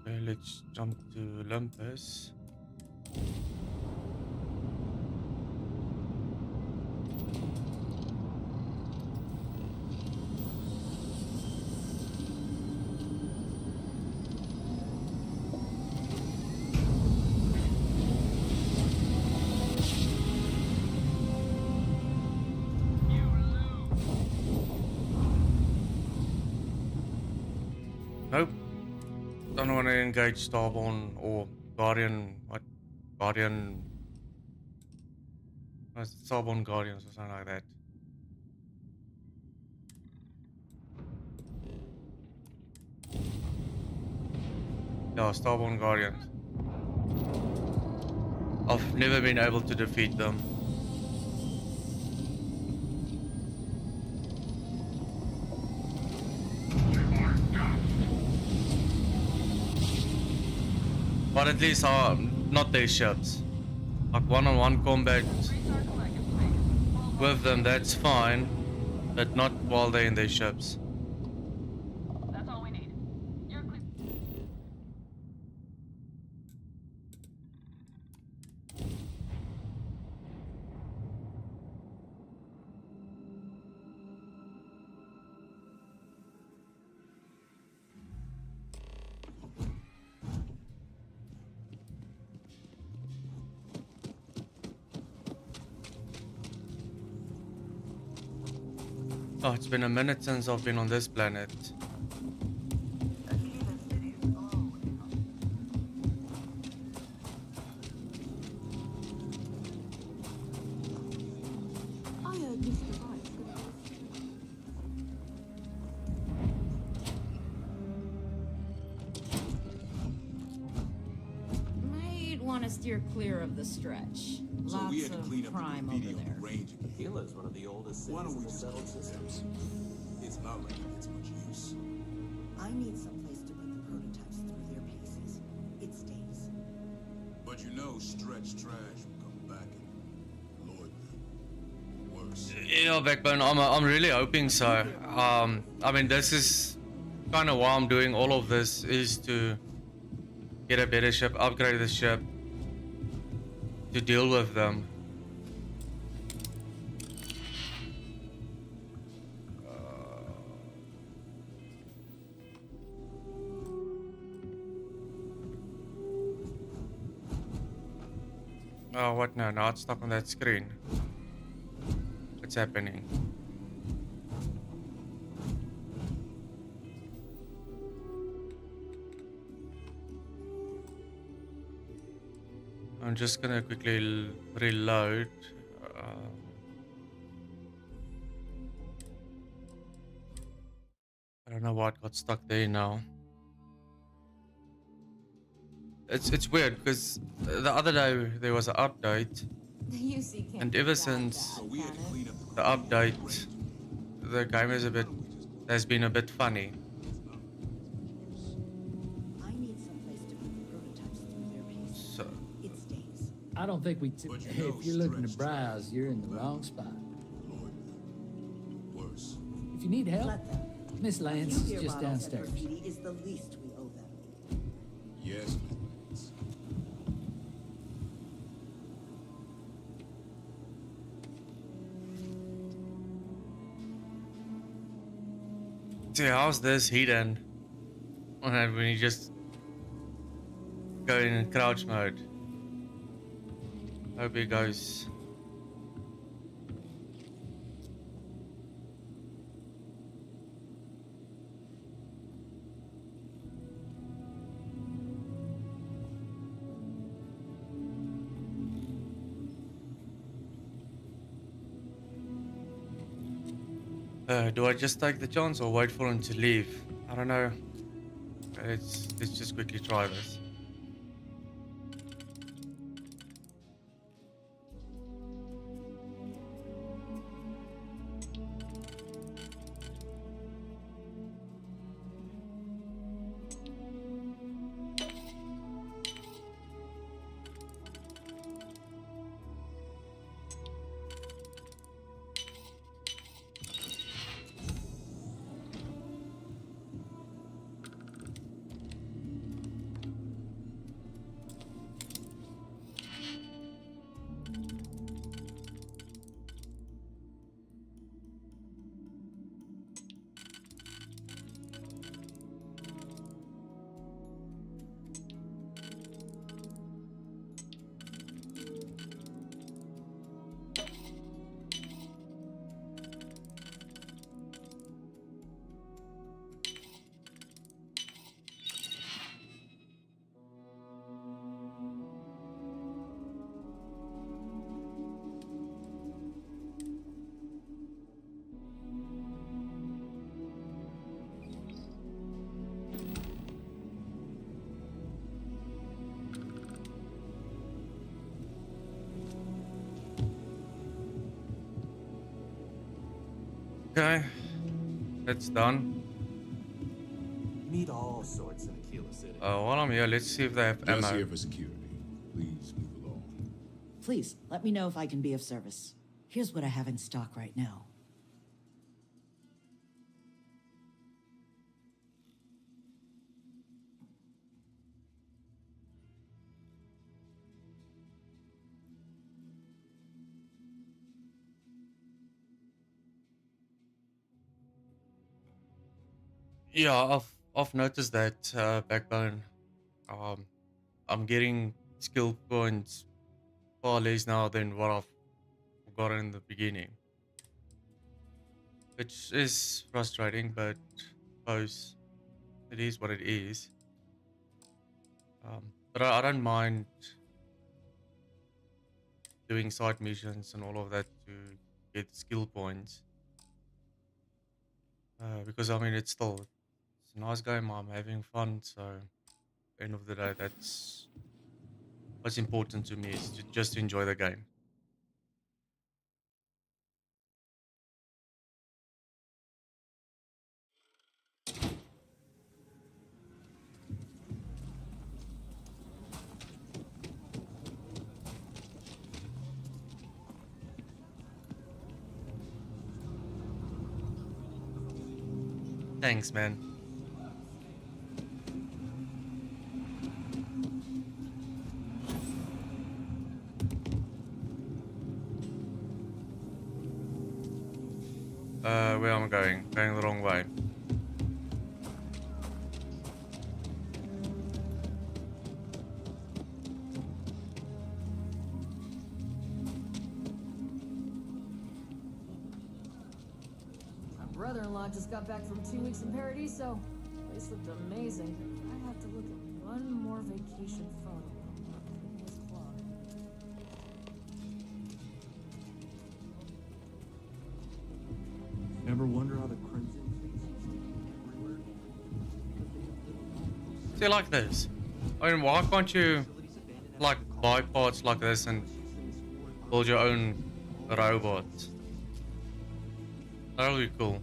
Okay, let's jump to Olympus. Nope. Don't want to engage Starborn or Guardian. What? Guardian. No, it's Starborn Guardians or something like that. Yeah, Starborn Guardians. I've never been able to defeat them. But at least not their ships. Like one-on-one combat with them, that's fine. But not while they're in their ships. That's all we need. You're clear. Oh, it's been a minute since I've been on this planet. Might want to steer clear of the stretch. So Lots we had to of clean up crime the over graffiti on there. the range. Tequila's one of the oldest Why cities don't in we the just settled keep it systems. It's not like it gets much use. I need someplace to put the prototypes through their paces. It stays. But you know, stretch trash will come back and Lord, worse. Yeah, Backbone, I'm really hoping so. I mean, this is kind of why I'm doing all of this, is to get a better ship, upgrade the ship, to deal with them. Oh, what now? Now it's stuck on that screen. What's happening? I'm just gonna quickly reload. I don't know what got stuck there now. It's weird because the other day there was an update, The UC can't and be ever that since bad, can it? the update, the game has been a bit funny. I need someplace to put the prototypes through their paces. So It stays. I don't think we. If you're looking to browse, you're in the wrong spot. Worse. If you need help, Let them. Miss A Lance few is beer just bottles and downstairs. graffiti is the least we owe them. Yes. See, how's this hidden when you just go in crouch mode? Hope it goes. Do I just take the chance or wait for him to leave? I don't know. Let's just quickly try this. Okay, that's done. Meet all sorts in Aquila City. While I'm here, let's see if they have Just ammo. here for security. Please move along. Please, let me know if I can be of service. Here's what I have in stock right now. Yeah, I've noticed that Backbone. I'm getting skill points far less now than what I've got in the beginning, which is frustrating, but suppose it is what it is. But I don't mind doing side missions and all of that to get skill points. Because I mean, it's a nice game. I'm having fun. So, end of the day, that's what's important to me is to just enjoy the game. Thanks, man. Where am I going? Going the wrong way. My brother-in-law just got back from 2 weeks in Paradiso. The place looked amazing. I have to look at one more vacation photo. In his clock. Ever wonder how the Crimson everywhere? See, like this. I mean, why can't you like buy parts like this and build your own robots? That'll be cool.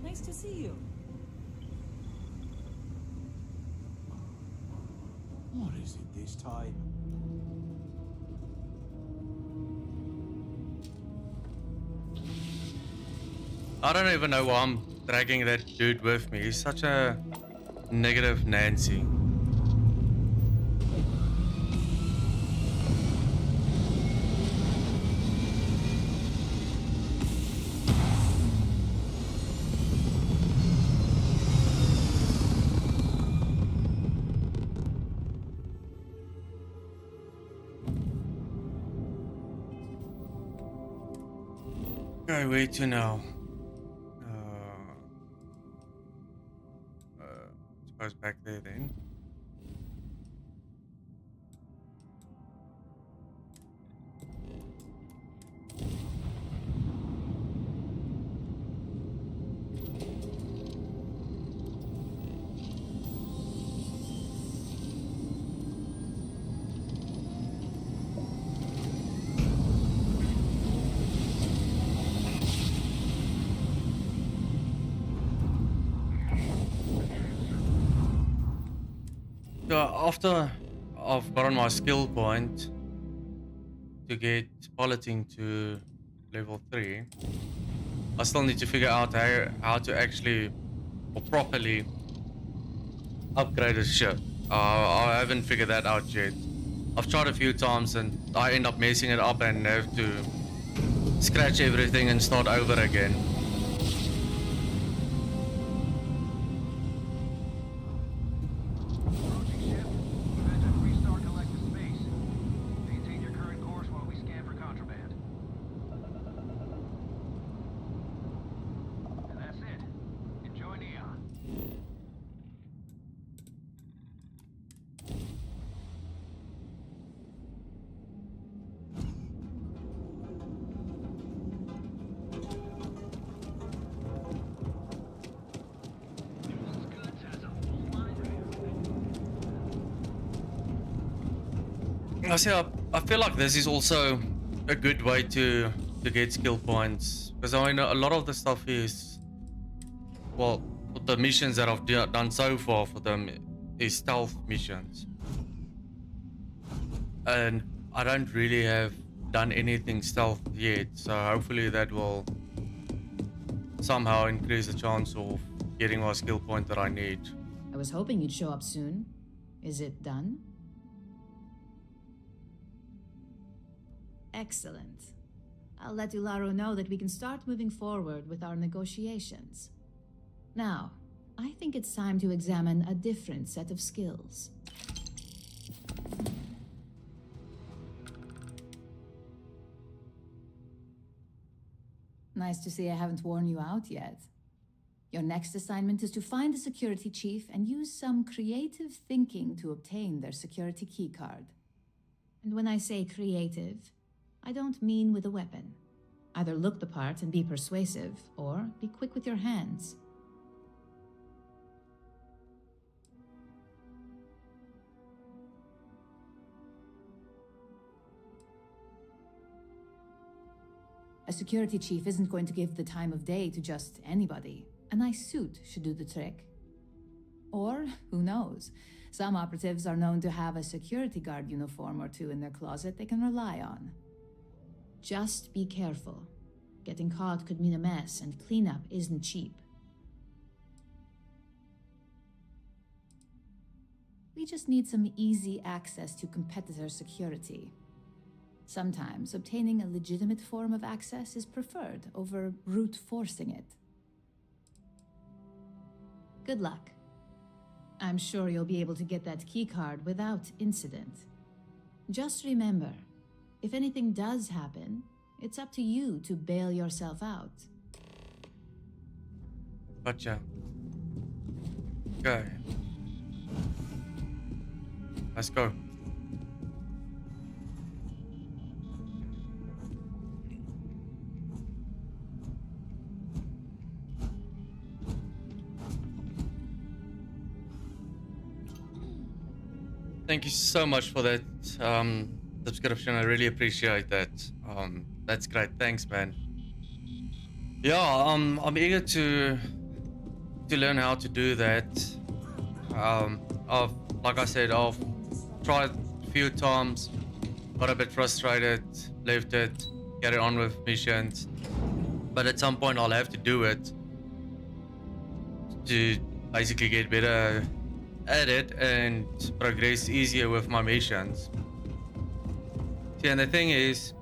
Nice to see you. What is it this time? I don't even know why I'm dragging that dude with me. He's such a negative Nancy. Okay, where to now? Suppose back there then. So after I've gotten my skill point to get piloting to level 3, I still need to figure out how to actually or properly upgrade a ship. I haven't figured that out yet. I've tried a few times and I end up messing it up and have to scratch everything and start over again. I feel like this is also a good way to get skill points, because I know a lot of the stuff is, well, the missions that I've done so far for them is stealth missions, and I don't really have done anything stealth yet, so hopefully that will somehow increase the chance of getting my skill point that I need. I was hoping you'd show up soon. Is it done? Excellent. I'll let Ularu know that we can start moving forward with our negotiations. Now, I think it's time to examine a different set of skills. Nice to see I haven't worn you out yet. Your next assignment is to find the security chief and use some creative thinking to obtain their security keycard. And when I say creative, I don't mean with a weapon. Either look the part and be persuasive, or be quick with your hands. A security chief isn't going to give the time of day to just anybody. A nice suit should do the trick. Or, who knows, some operatives are known to have a security guard uniform or two in their closet they can rely on. Just be careful. Getting caught could mean a mess, and cleanup isn't cheap. We just need some easy access to competitor security. Sometimes obtaining a legitimate form of access is preferred over brute forcing it. Good luck. I'm sure you'll be able to get that keycard without incident. Just remember, if anything does happen, it's up to you to bail yourself out. Gotcha. Okay. Let's go. Thank you so much for that subscription. I really appreciate that. That's great. Thanks, man. Yeah, I'm eager to learn how to do that. Like I said, I've tried a few times, got a bit frustrated, left it, carried on with missions. But at some point, I'll have to do it to basically get better at it and progress easier with my missions. See, and the thing is,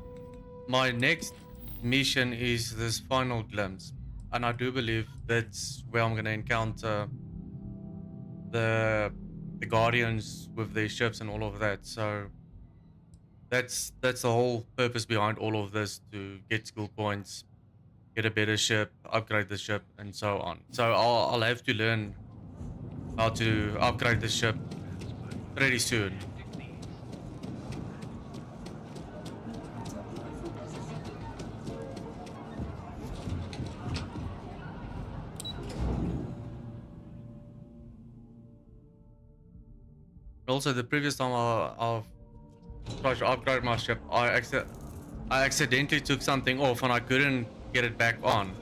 my next mission is this final glimpse, and I do believe that's where I'm gonna encounter the Guardians with their ships and all of that. So that's the whole purpose behind all of this, to get skill points, get a better ship, upgrade the ship, and so on. So I'll have to learn how to upgrade the ship pretty soon. Also, the previous time I've tried to upgrade my ship, I accidentally took something off and I couldn't get it back on.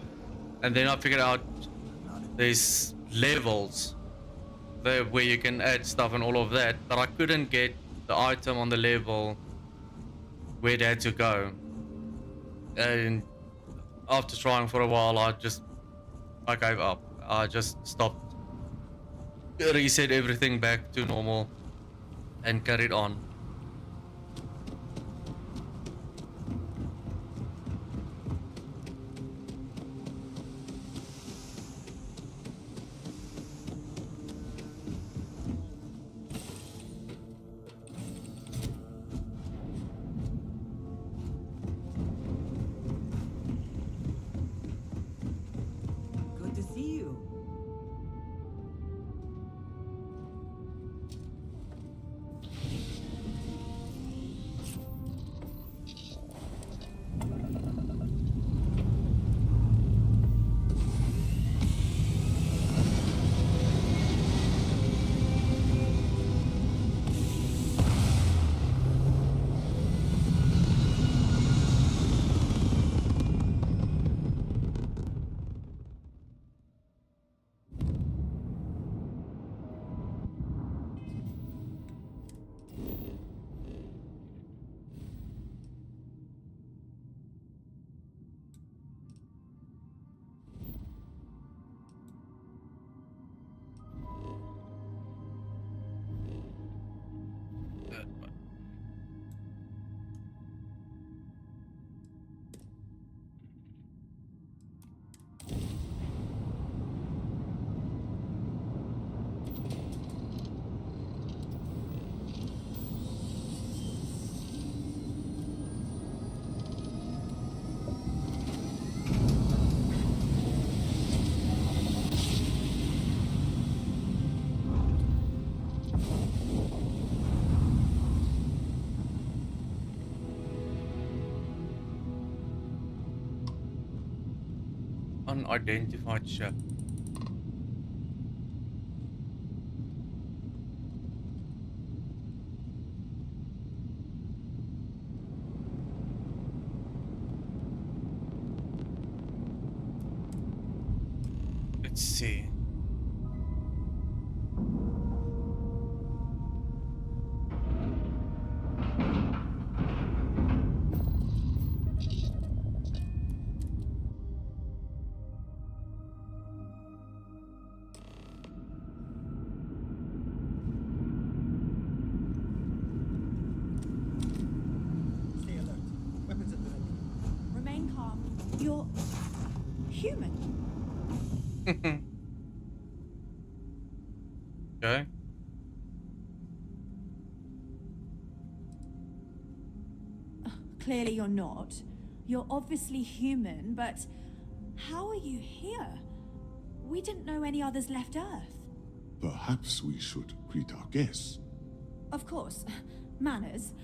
And then I figured out there's levels there where you can add stuff and all of that, but I couldn't get the item on the level where it had to go. And after trying for a while, I gave up. I just stopped, reset everything back to normal, and carried on. Good to see you. Unidentified ship. Let's see. Stay alert. Weapons at the ready. Remain calm. You're human. Okay. Clearly you're not. You're obviously human, but how are you here? We didn't know any others left Earth. Perhaps we should greet our guests. Of course. Manners.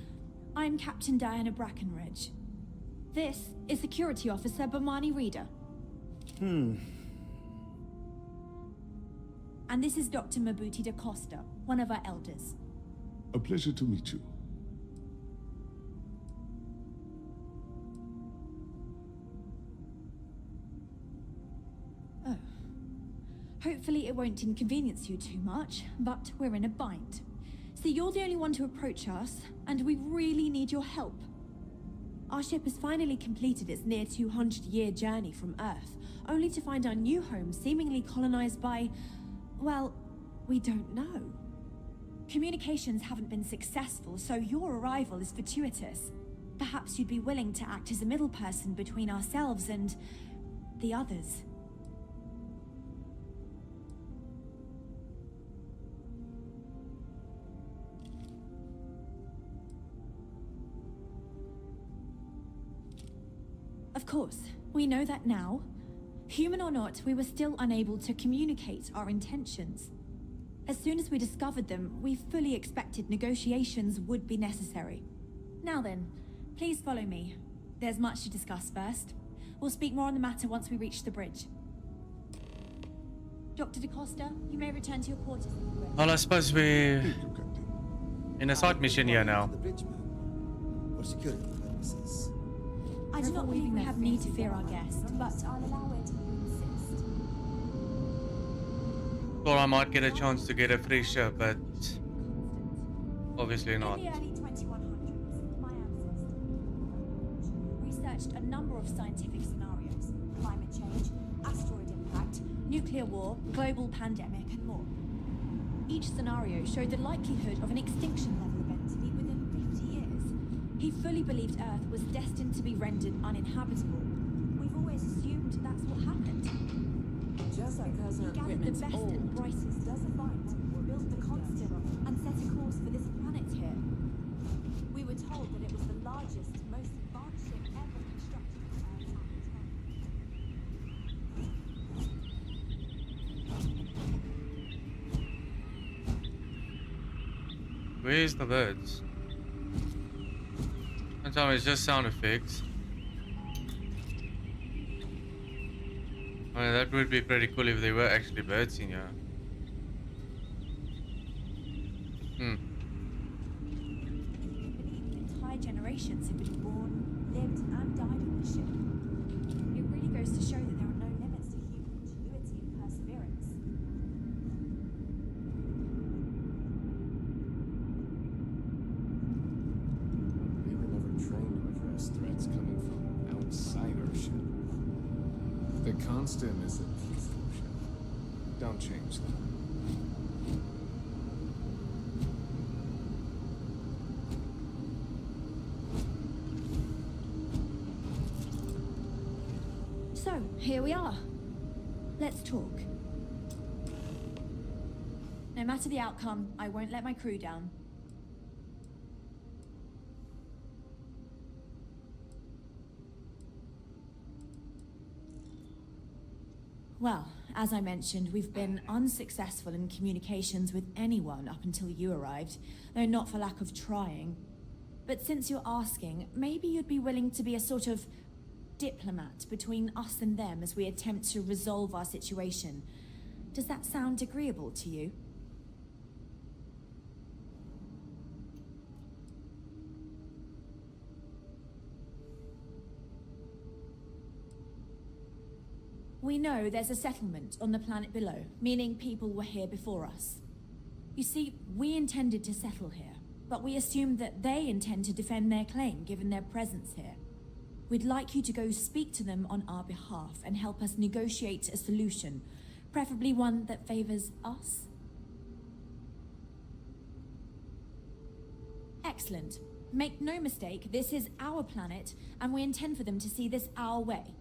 I'm Captain Diana Brackenridge. This is Security Officer Bomani Reader. And this is Dr. Mabuti da Costa, one of our elders. A pleasure to meet you. Oh. Hopefully it won't inconvenience you too much, but we're in a bind. See, you're the only one to approach us, and we really need your help. Our ship has finally completed its near 200-year journey from Earth, only to find our new home seemingly colonized by, well, we don't know. Communications haven't been successful, so your arrival is fortuitous. Perhaps you'd be willing to act as a middle person between ourselves and the others. Of course, we know that now. Human or not, we were still unable to communicate our intentions. As soon as we discovered them, we fully expected negotiations would be necessary. Now then, please follow me. There's much to discuss first. We'll speak more on the matter once we reach the bridge. Dr. da Costa, you may return to your quarters. Well, I suppose we're in a side mission here now. For security purposes. I do not believe we have need to fear our guest, but I'll allow it if you insist. Thought I might get a chance to get a free ship, but obviously not. In the early 2100s, my ancestor researched a number of scientific scenarios: climate change, asteroid impact, nuclear war, global pandemic, and more. Each scenario showed the likelihood of an extinction level event to be within 50 years. He fully believed Earth was destined to be rendered uninhabitable. We've always assumed that's what happened. Just because He our gathered the equipment's best old and brightest doesn't find, built the constant, and set a course for this planet here. We were told that it was the largest, most advanced ship ever constructed on Earth at the time. Where's the birds? Don't tell me it's just sound effects. I mean, that would be pretty cool if there were actually birds in here. Entire generations have been born, lived, and died on the ship. It really goes to show that there are no limits to human ingenuity and perseverance. We were never trained to address threats coming from outside our ship. The Constant is a peaceful ship. Don't change that. So, here we are. Let's talk. No matter the outcome, I won't let my crew down. Well, as I mentioned, we've been unsuccessful in communications with anyone up until you arrived, though not for lack of trying. But since you're asking, maybe you'd be willing to be a sort of diplomat between us and them as we attempt to resolve our situation. Does that sound agreeable to you? We know there's a settlement on the planet below, meaning people were here before us. You see, we intended to settle here, but we assumed that they intend to defend their claim given their presence here. We'd like you to go speak to them on our behalf and help us negotiate a solution, preferably one that favors us. Excellent. Make no mistake, this is our planet, and we intend for them to see this our way.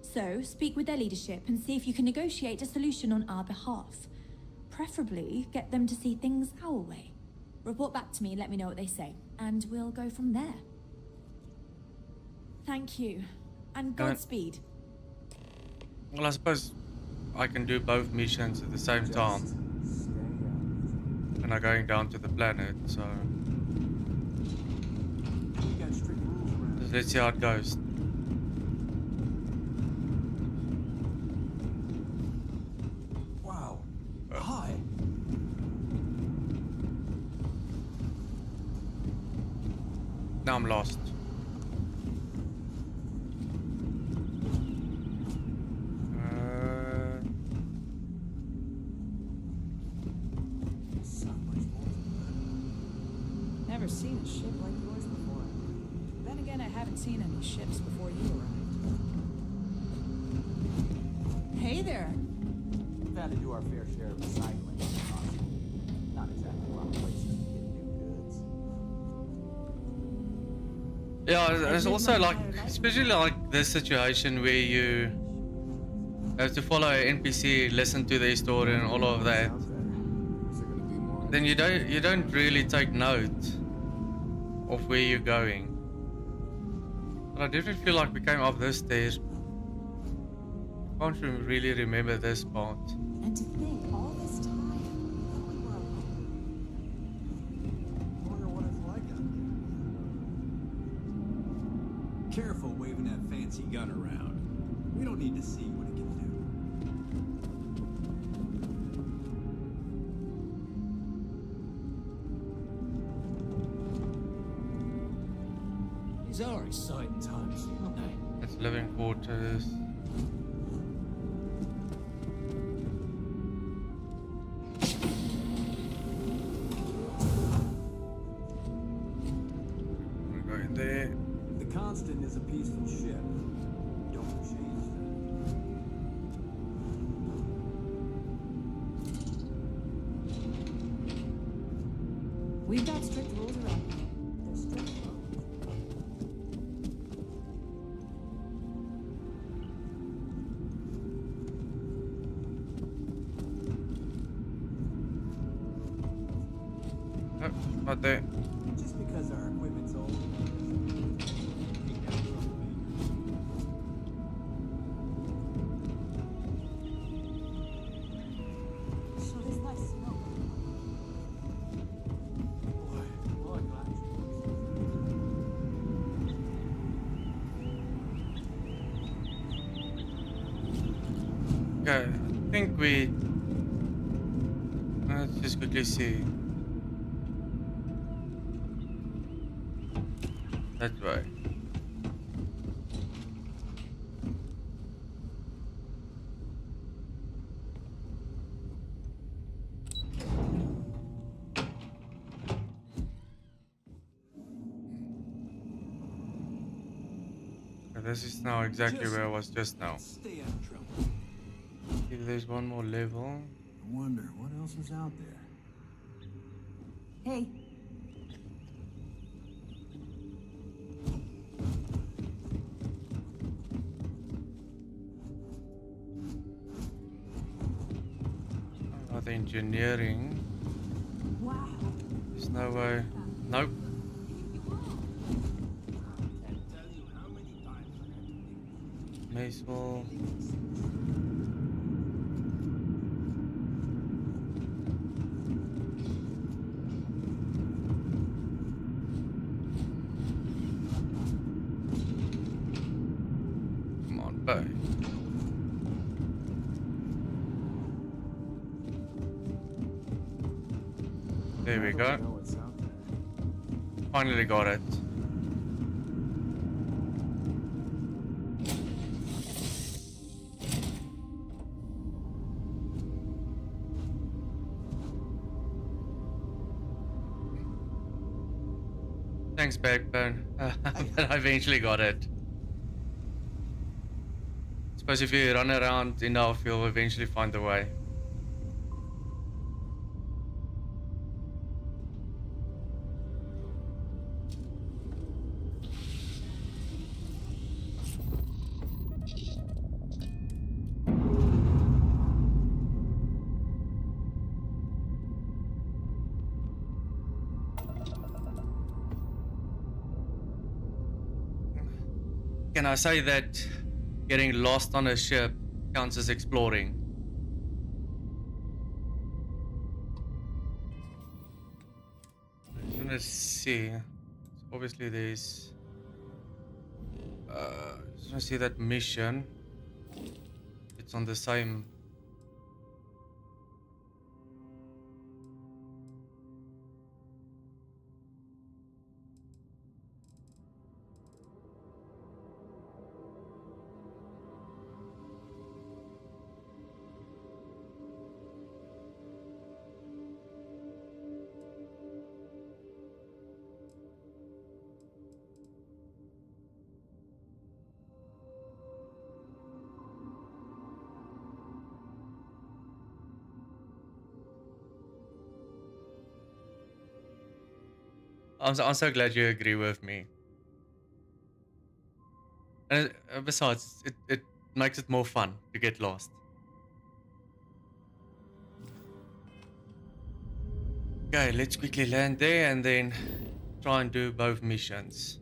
So, speak with their leadership and see if you can negotiate a solution on our behalf. Preferably, get them to see things our way. Report back to me, let me know what they say, and we'll go from there. Thank you, and Godspeed. Well, I suppose I can do both missions at the same time. And I'm going down to the planet, so... let's see how it goes. Hi. Now I'm lost. Never seen a ship like yours before. Then again, I haven't seen any ships before you arrived. Hey there. We've had to do our fair share of recycling. Not exactly a lot of places to get new goods. Yeah, there's also like, especially like this situation where you have to follow an NPC, listen to their story and all of that. Then you don't really take note of where you're going. But I definitely feel like we came up this stairs. I can't really remember this part. And to think, all this time, we were alone. Wonder what it's like out there. Careful waving that fancy gun around. We don't need to see what it can do. These are exciting times, aren't they? It's living quarters. The Constant is a peaceful ship. Don't change that. We've got strict rules around here. They're strict. Not there. Just because our equipment's old. So this nice snow. Boy, Okay, I think we... let's just quickly see. That's right. Okay, this is now exactly where I was just now. Stay out of trouble. If there's one more level. I wonder what else is out there. Hey. The engineering. Wow. There's no way. Nope. Macewell. There we Now that go. know what's out there. Finally got it. Thanks, Backbone. But I eventually got it. Suppose if you run around enough, you'll eventually find the way. Can I say that getting lost on a ship counts as exploring? I'm gonna see. So obviously there's just wanna see that mission. It's on the same. I'm so glad you agree with me. And besides, it makes it more fun to get lost. Okay, let's quickly land there and then try and do both missions.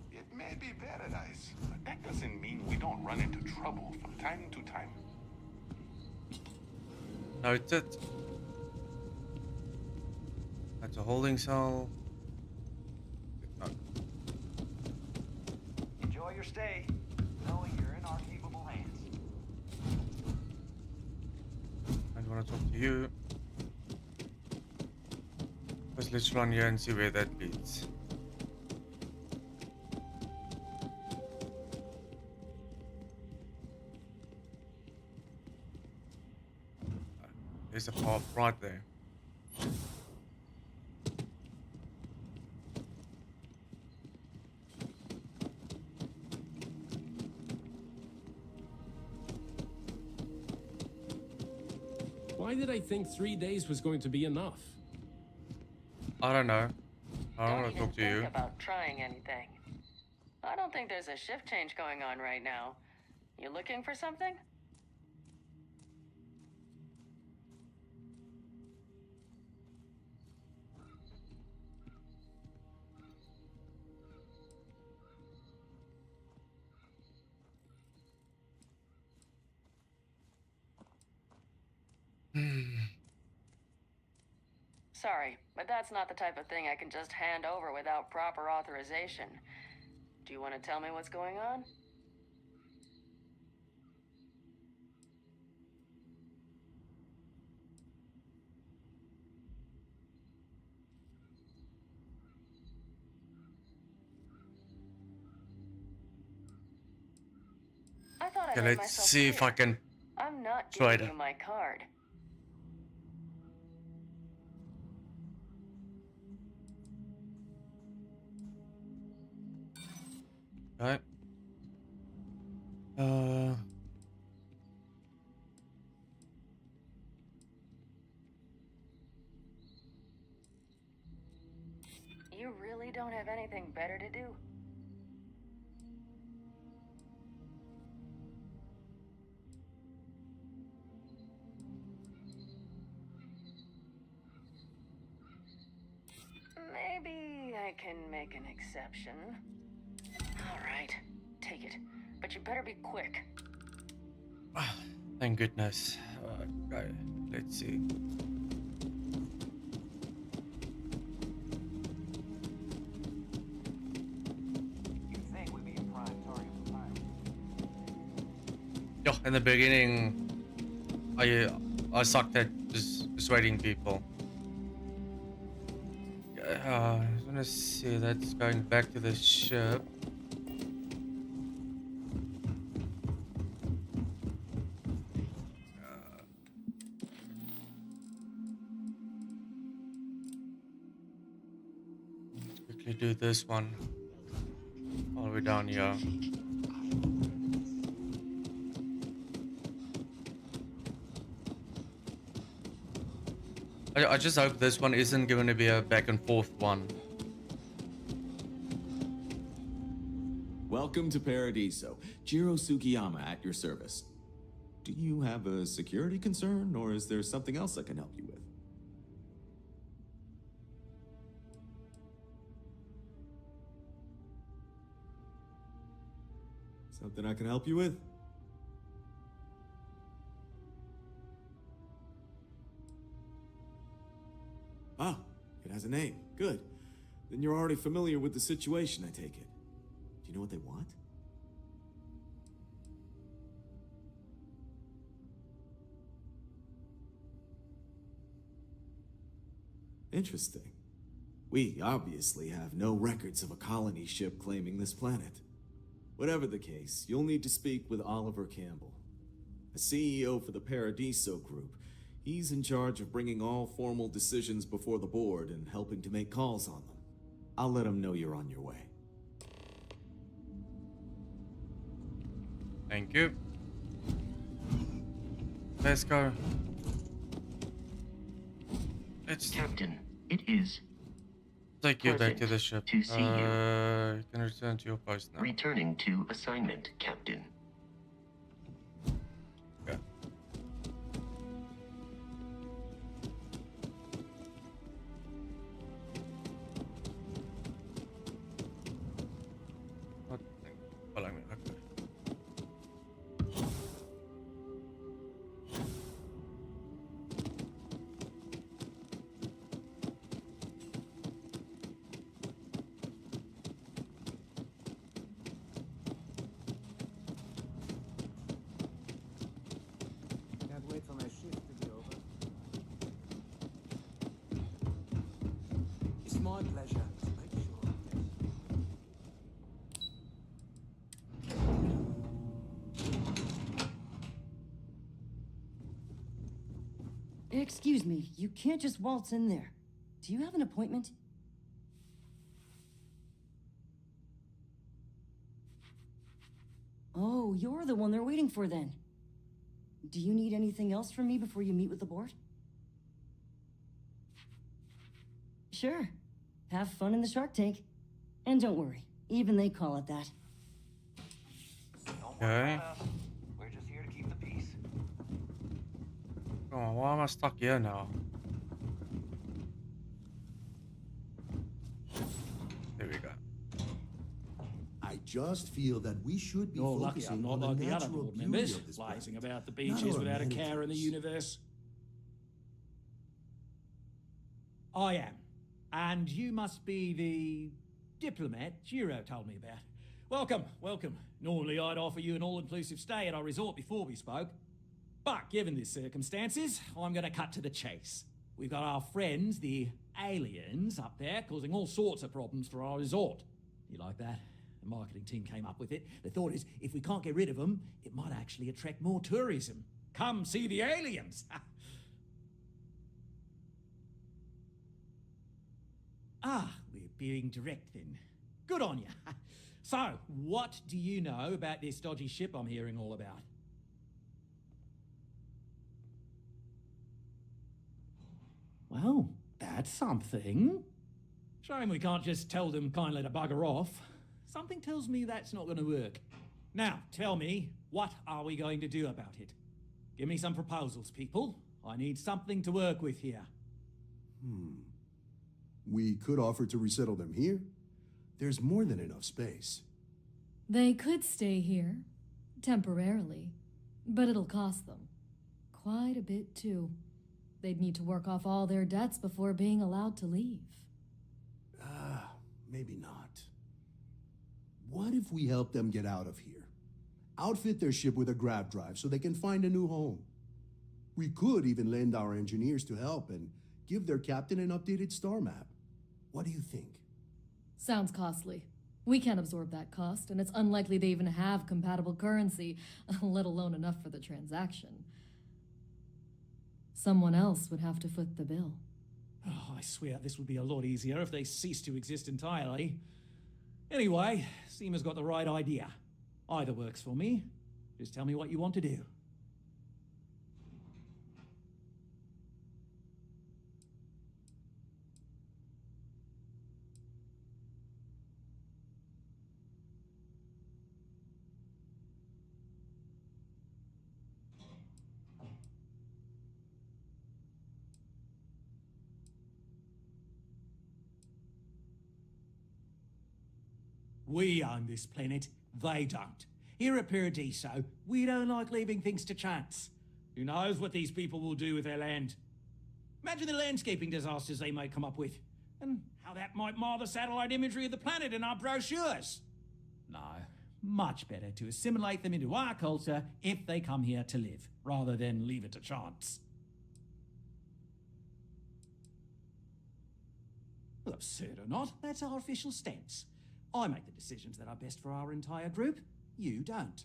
It may be paradise, but that doesn't mean we don't run into trouble from time to time. Noted. That's a holding cell. Enjoy your stay, knowing you're in our capable hands. I want to talk to you. First, let's run here and see where that leads. There's a path right there. Why did I think 3 days was going to be enough? I don't know. I don't want to even talk to think you. about trying anything. I don't think there's a shift change going on right now. You looking for something? Sorry, but that's not the type of thing I can just hand over without proper authorization. Do you want to tell me what's going on? I thought I Okay, made let's myself see if I clear. can I'm not try giving to. you my card. Okay. don't have anything better to do. Maybe I can make an exception. All right, take it. But you better be quick. Thank goodness. Okay, let's see. You think we'd be a prime target for pirates? Yo, in the beginning, I sucked at just persuading people. I want to see that's going back to the ship. Let's quickly do this one while we're down here. I just hope this one isn't going to be a back and forth one. Welcome to Paradiso. Jiro Sugiyama at your service. Do you have a security concern, or is there something else I can help you with? Something I can help you with? Ah, it has a name. Good. Then you're already familiar with the situation, I take it. Do you know what they want? Interesting. We obviously have no records of a colony ship claiming this planet. Whatever the case, you'll need to speak with Oliver Campbell, a CEO for the Paradiso Group. He's in charge of bringing all formal decisions before the board and helping to make calls on them. I'll let him know you're on your way. Thank you. Let's go. Captain, it is. Take you back to the ship. To see you. You can return to your post now. Returning to assignment, Captain. Okay. What thing? Follow me. Okay. Can't wait for my shift to be over. It's my pleasure to make sure. Excuse me, you can't just waltz in there. Do you have an appointment? Oh, you're the one they're waiting for then. Do you need anything else from me before you meet with the board? Sure. Have fun in the Shark Tank. And don't worry, even they call it that. Okay. We're just here to keep the peace. Oh, why am I stuck here now? There we go. I just feel that we should be You're lucky focusing I'm on not like the the other natural board beauty members, of this lazing planet, about the not beaches our without a care in the amenities. universe. I am. And you must be the diplomat Jiro told me about. Welcome, welcome. Normally I'd offer you an all-inclusive stay at our resort before we spoke. But given the circumstances, I'm going to cut to the chase. We've got our friends, the aliens, up there causing all sorts of problems for our resort. You like that? The marketing team came up with it. The thought is, if we can't get rid of them, it might actually attract more tourism. Come see the aliens! Ah, we're being direct then. Good on you. So, what do you know about this dodgy ship I'm hearing all about? Well, that's something. Shame we can't just tell them kindly to bugger off. Something tells me that's not going to work. Now, tell me, what are we going to do about it? Give me some proposals, people. I need something to work with here. We could offer to resettle them here. There's more than enough space. They could stay here, temporarily, but it'll cost them. Quite a bit, too. They'd need to work off all their debts before being allowed to leave. Maybe not. What if we help them get out of here? Outfit their ship with a grav drive so they can find a new home. We could even lend our engineers to help and give their captain an updated star map. What do you think? Sounds costly. We can't absorb that cost, and it's unlikely they even have compatible currency, let alone enough for the transaction. Someone else would have to foot the bill. Oh, I swear this would be a lot easier if they ceased to exist entirely. Anyway, Seema's got the right idea. Either works for me. Just tell me what you want to do. We own this planet, they don't. Here at Paradiso, we don't like leaving things to chance. Who knows what these people will do with their land? Imagine the landscaping disasters they may come up with, and how that might mar the satellite imagery of the planet in our brochures. No, much better to assimilate them into our culture if they come here to live, rather than leave it to chance. Well, absurd or not, that's our official stance. I make the decisions that are best for our entire group. You don't.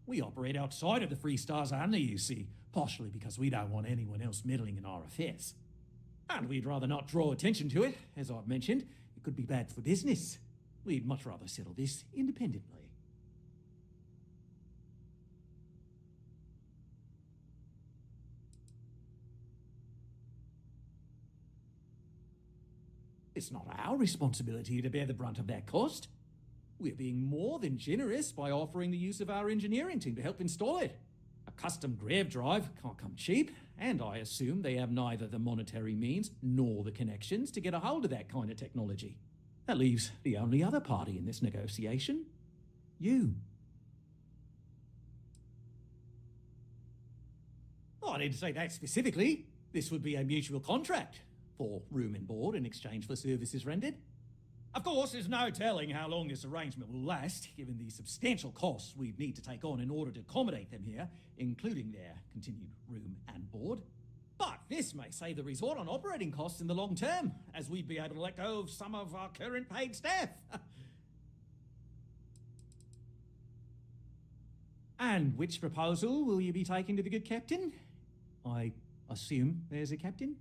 We operate outside of the Free Stars only, you see, partially because we don't want anyone else meddling in our affairs. And we'd rather not draw attention to it. As I've mentioned, it could be bad for business. We'd much rather settle this independently. It's not our responsibility to bear the brunt of that cost. We're being more than generous by offering the use of our engineering team to help install it. A custom grav drive can't come cheap, and I assume they have neither the monetary means nor the connections to get a hold of that kind of technology. That leaves the only other party in this negotiation. You. Oh, I didn't say that specifically. This would be a mutual contract for room and board in exchange for services rendered. Of course, there's no telling how long this arrangement will last, given the substantial costs we'd need to take on in order to accommodate them here, including their continued room and board. But this may save the resort on operating costs in the long term, as we'd be able to let go of some of our current paid staff. And which proposal will you be taking to the good captain? I assume there's a captain?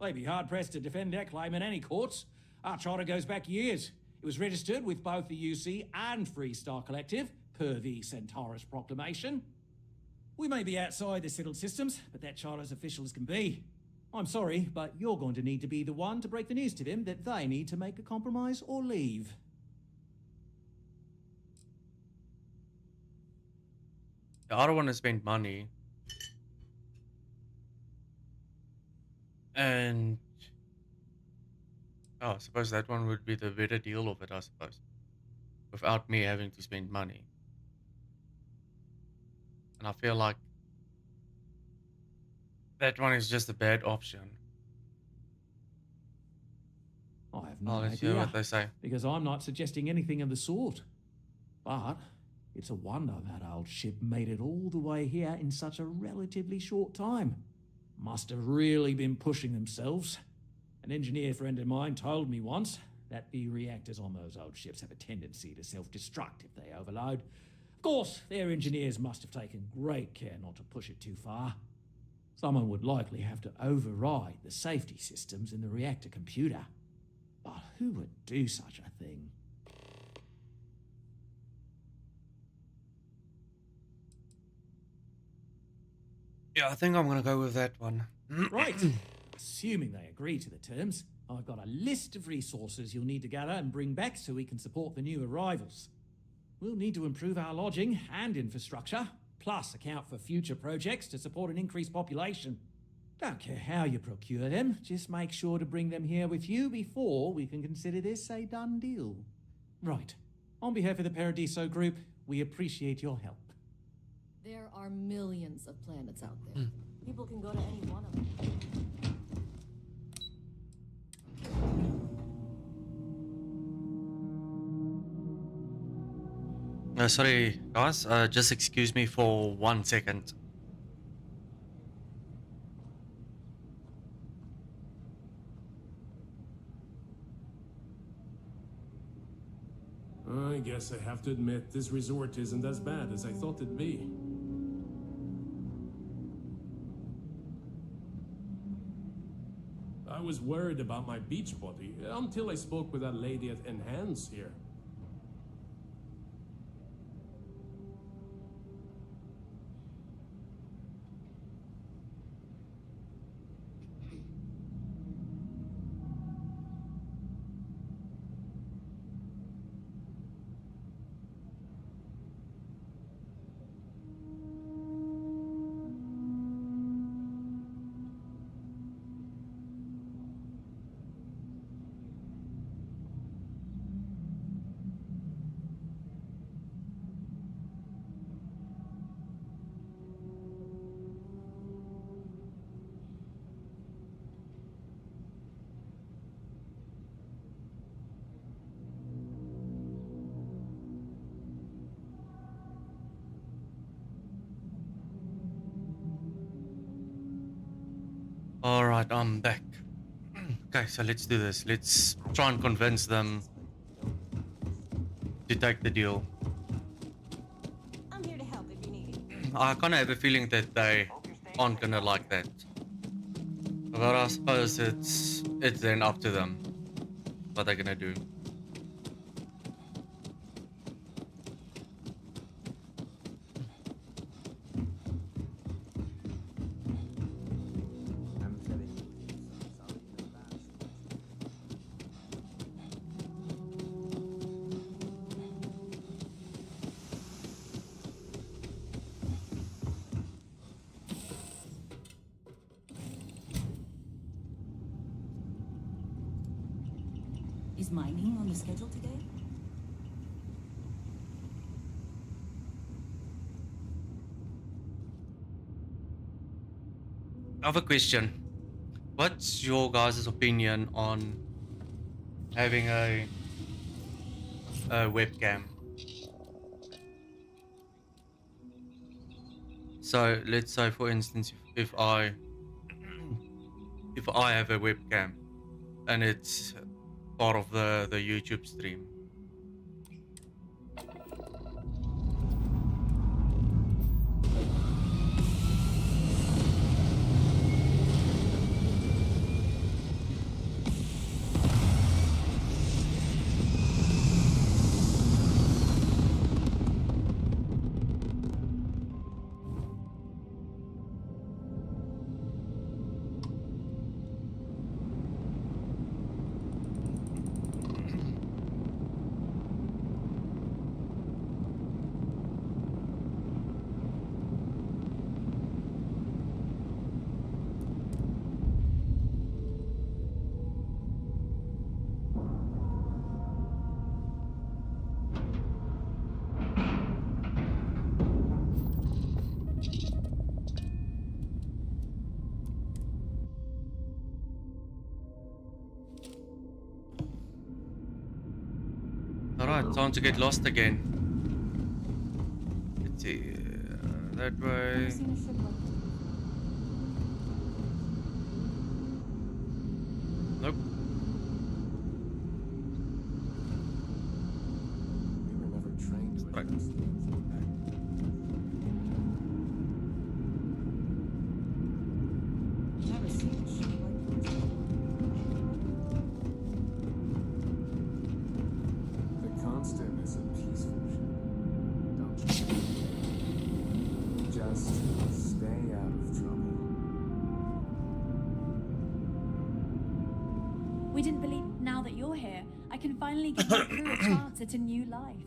They'd be hard-pressed to defend their claim in any courts. Our charter goes back years. It was registered with both the UC and Free Star Collective, per the Centaurus Proclamation. We may be outside the settled systems, but that charter's official as can be. I'm sorry, but you're going to need to be the one to break the news to them that they need to make a compromise or leave. I don't want to spend money. And I suppose that one would be the better deal of it, I suppose. Without me having to spend money. And I feel like that one is just a bad option. I have no Let's idea hear what they say. because I'm not suggesting anything of the sort. But it's a wonder that old ship made it all the way here in such a relatively short time. Must have really been pushing themselves. An engineer friend of mine told me once that the reactors on those old ships have a tendency to self-destruct if they overload. Of course, their engineers must have taken great care not to push it too far. Someone would likely have to override the safety systems in the reactor computer. But who would do such a thing? Yeah, I think I'm gonna go with that one. Right. Assuming they agree to the terms, I've got a list of resources you'll need to gather and bring back so we can support the new arrivals. We'll need to improve our lodging and infrastructure, plus account for future projects to support an increased population. Don't care how you procure them, just make sure to bring them here with you before we can consider this a done deal. Right. On behalf of the Paradiso Group, we appreciate your help. There are millions of planets out there. People can go to any one of them. Sorry, guys. Just excuse me for 1 second. I guess I have to admit, this resort isn't as bad as I thought it'd be. I was worried about my beach body until I spoke with that lady at Enhance here. Alright, I'm back. Okay, so let's do this. Let's try and convince them to take the deal. I'm here to help if you need it. I kind of have a feeling that they aren't gonna like that. But I suppose it's then up to them what they're gonna do. Is mining on the schedule today? I have a question. What's your guys' opinion on having a webcam? So let's say, for instance, if I have a webcam and it's part of the YouTube stream. Alright, time to get lost again. Let's see, that way. Nope. Just stay out of trouble. We didn't believe now that you're here, I can finally give my crew a chance at a new life.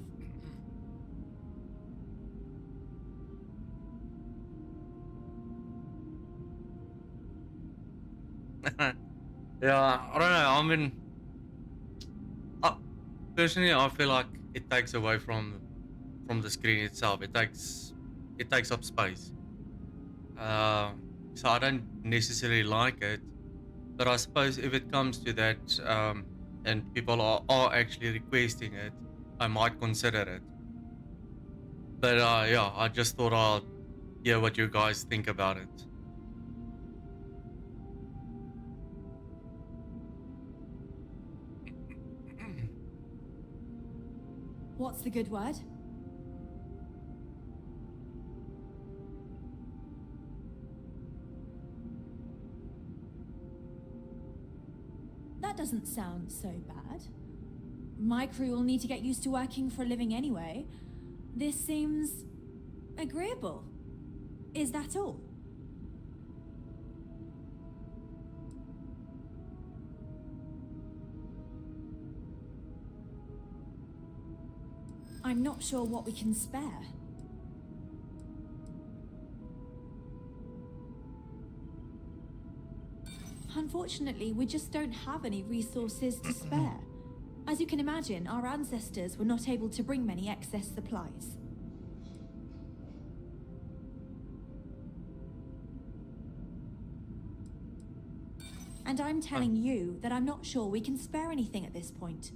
Yeah, I don't know. I mean, personally, I feel like it takes away from the screen itself. It takes up space. So I don't necessarily like it. But I suppose if it comes to that, and people are actually requesting it, I might consider it. But yeah, I just thought I'd hear what you guys think about it. What's the good word? That doesn't sound so bad. My crew will need to get used to working for a living anyway. This seems agreeable. Is that all? I'm not sure what we can spare. Unfortunately, we just don't have any resources to spare. As you can imagine, our ancestors were not able to bring many excess supplies. And I'm telling you that I'm not sure we can spare anything at this point.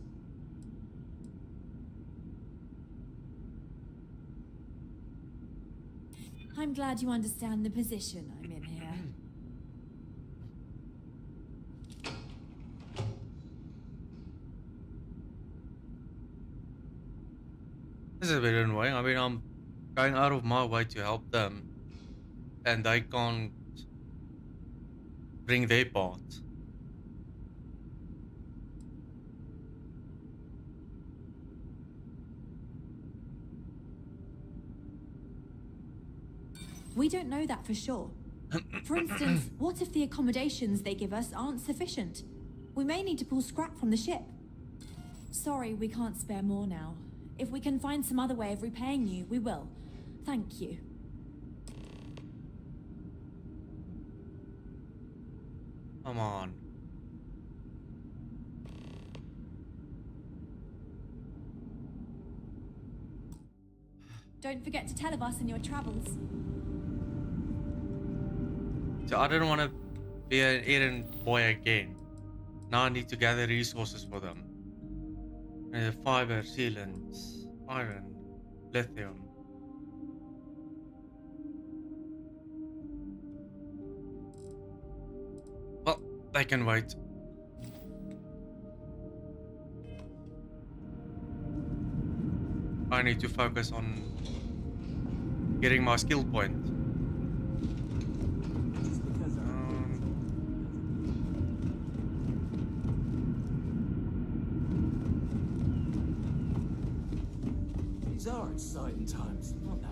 I'm glad you understand the position I'm in here. This is a bit annoying. I mean, I'm going out of my way to help them, and they can't bring their part. We don't know that for sure. For instance, what if the accommodations they give us aren't sufficient? We may need to pull scrap from the ship. Sorry, we can't spare more now. If we can find some other way of repaying you, we will. Thank you. Come on. Don't forget to tell of us in your travels. So I don't want to be an errand boy again. Now I need to gather resources for them. Fiber, sealants, iron, lithium. Well, they can wait. I need to focus on getting my skill point. These are exciting times, aren't they?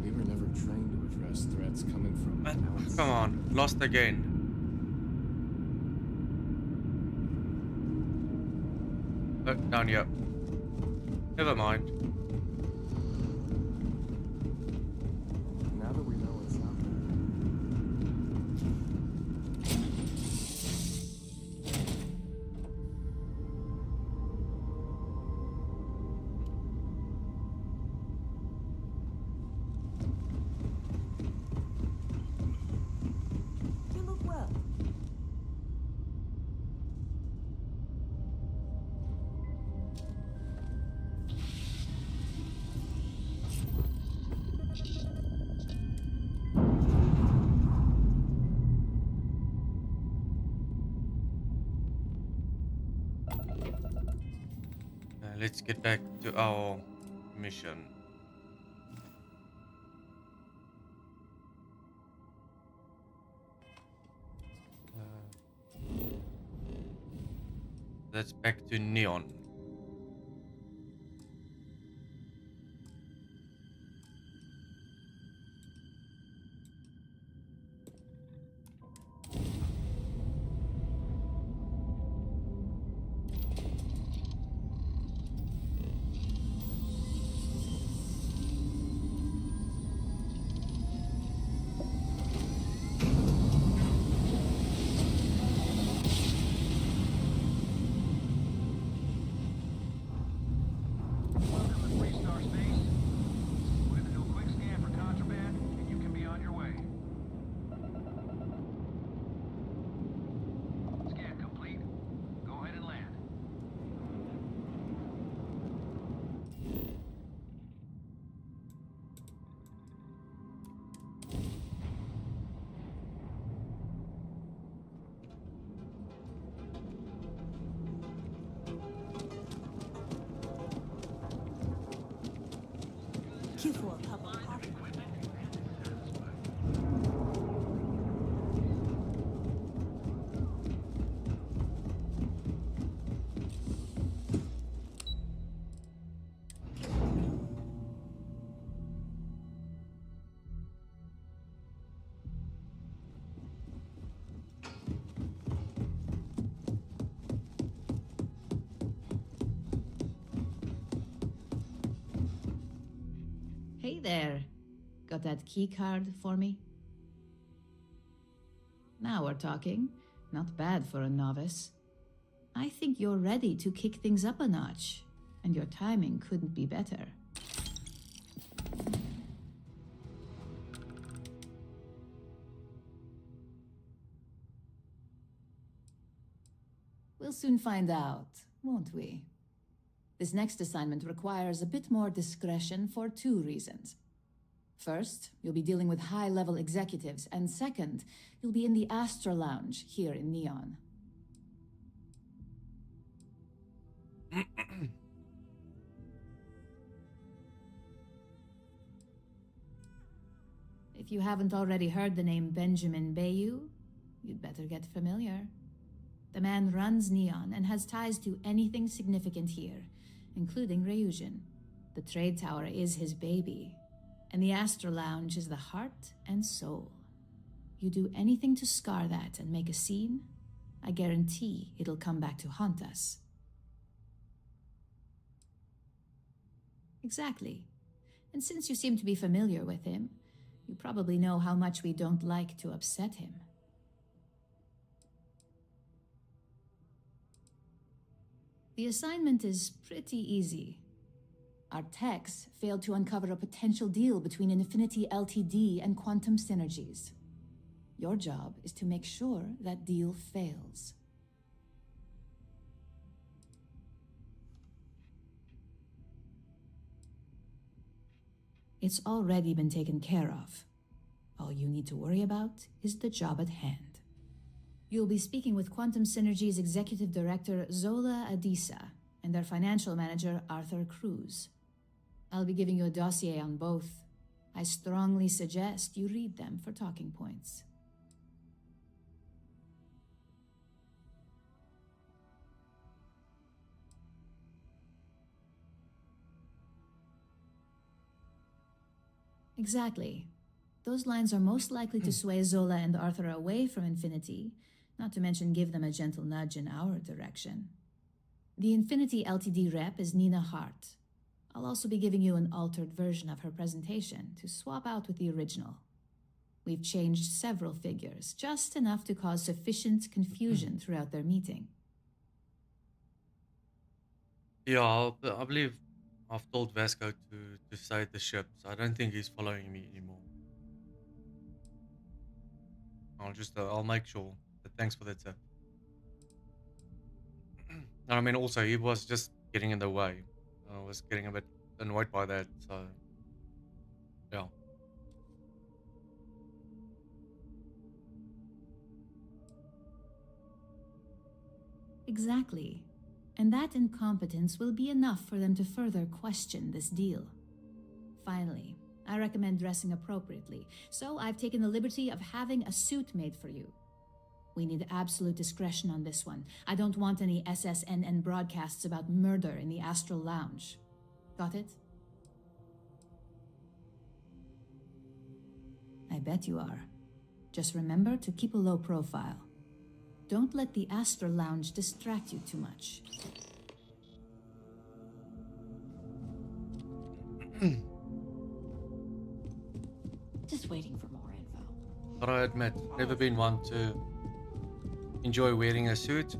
We were never trained to address threats coming from outside. Come on, lost again. Oh, down here. Never mind. Now that we know what's out You look well. Let's get back to our mission. That's back to Neon. space. We're gonna do a quick scan for contraband, and you can be on your way. Scan complete. Go ahead and land. Q4 public property. Hey there. Got that key card for me? Now we're talking. Not bad for a novice. I think you're ready to kick things up a notch, and your timing couldn't be better. We'll soon find out, won't we? This next assignment requires a bit more discretion for 2 reasons. First, you'll be dealing with high-level executives, and second, you'll be in the Astra Lounge here in Neon. If you haven't already heard the name Benjamin Bayou, you'd better get familiar. The man runs Neon and has ties to anything significant here, including Ryujin. The trade tower is his baby, and the Astra Lounge is the heart and soul. You do anything to scar that and make a scene, I guarantee it'll come back to haunt us. Exactly. And since you seem to be familiar with him, you probably know how much we don't like to upset him. The assignment is pretty easy. Our techs failed to uncover a potential deal between Infinity Ltd. And Quantum Synergies. Your job is to make sure that deal fails. It's already been taken care of. All you need to worry about is the job at hand. You'll be speaking with Quantum Synergy's Executive Director Zola Adisa and their Financial Manager Arthur Cruz. I'll be giving you a dossier on both. I strongly suggest you read them for talking points. Exactly. Those lines are most likely to sway Zola and Arthur away from Infinity, not to mention give them a gentle nudge in our direction. The Infinity Ltd. Rep is Nina Hart. I'll also be giving you an altered version of her presentation to swap out with the original. We've changed several figures, just enough to cause sufficient confusion throughout their meeting. Yeah, I believe I've told Vasco to save the ship, so I don't think he's following me anymore. I'll make sure. But thanks for the tip. I mean, also, he was just getting in the way. I was getting a bit annoyed by that, so yeah. Exactly. And that incompetence will be enough for them to further question this deal. Finally, I recommend dressing appropriately, so I've taken the liberty of having a suit made for you. We need absolute discretion on this one. I don't want any SSNN broadcasts about murder in the Astral Lounge. Got it? I bet you are. Just remember to keep a low profile. Don't let the Astral Lounge distract you too much. Just waiting for more info. But I admit, never been one to enjoy wearing a suit.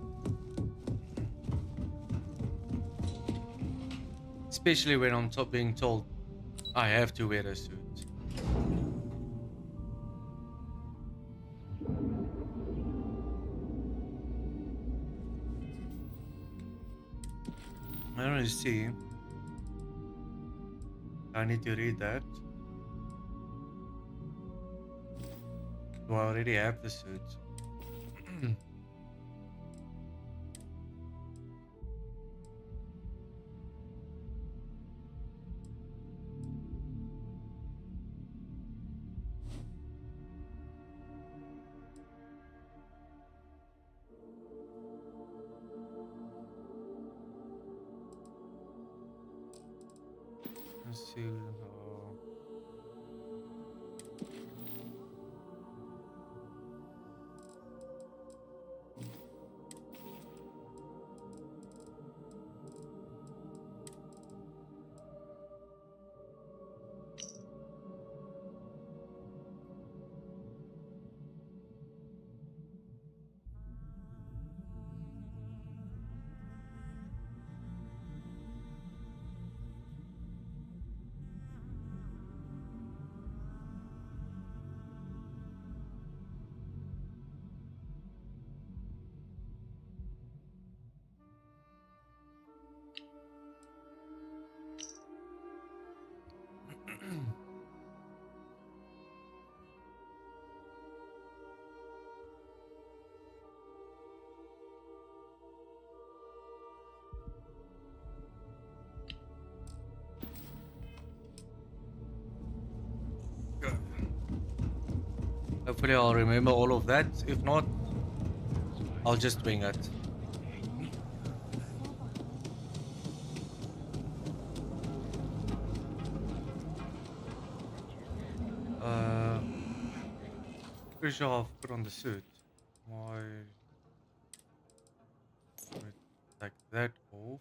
Especially when I'm being told I have to wear a suit. I don't really see. I need to read that. Do I already have the suit? Let's see. Hopefully I'll remember all of that. If not, I'll just wing it. Pretty sure I've put on the suit. Why? Take that off.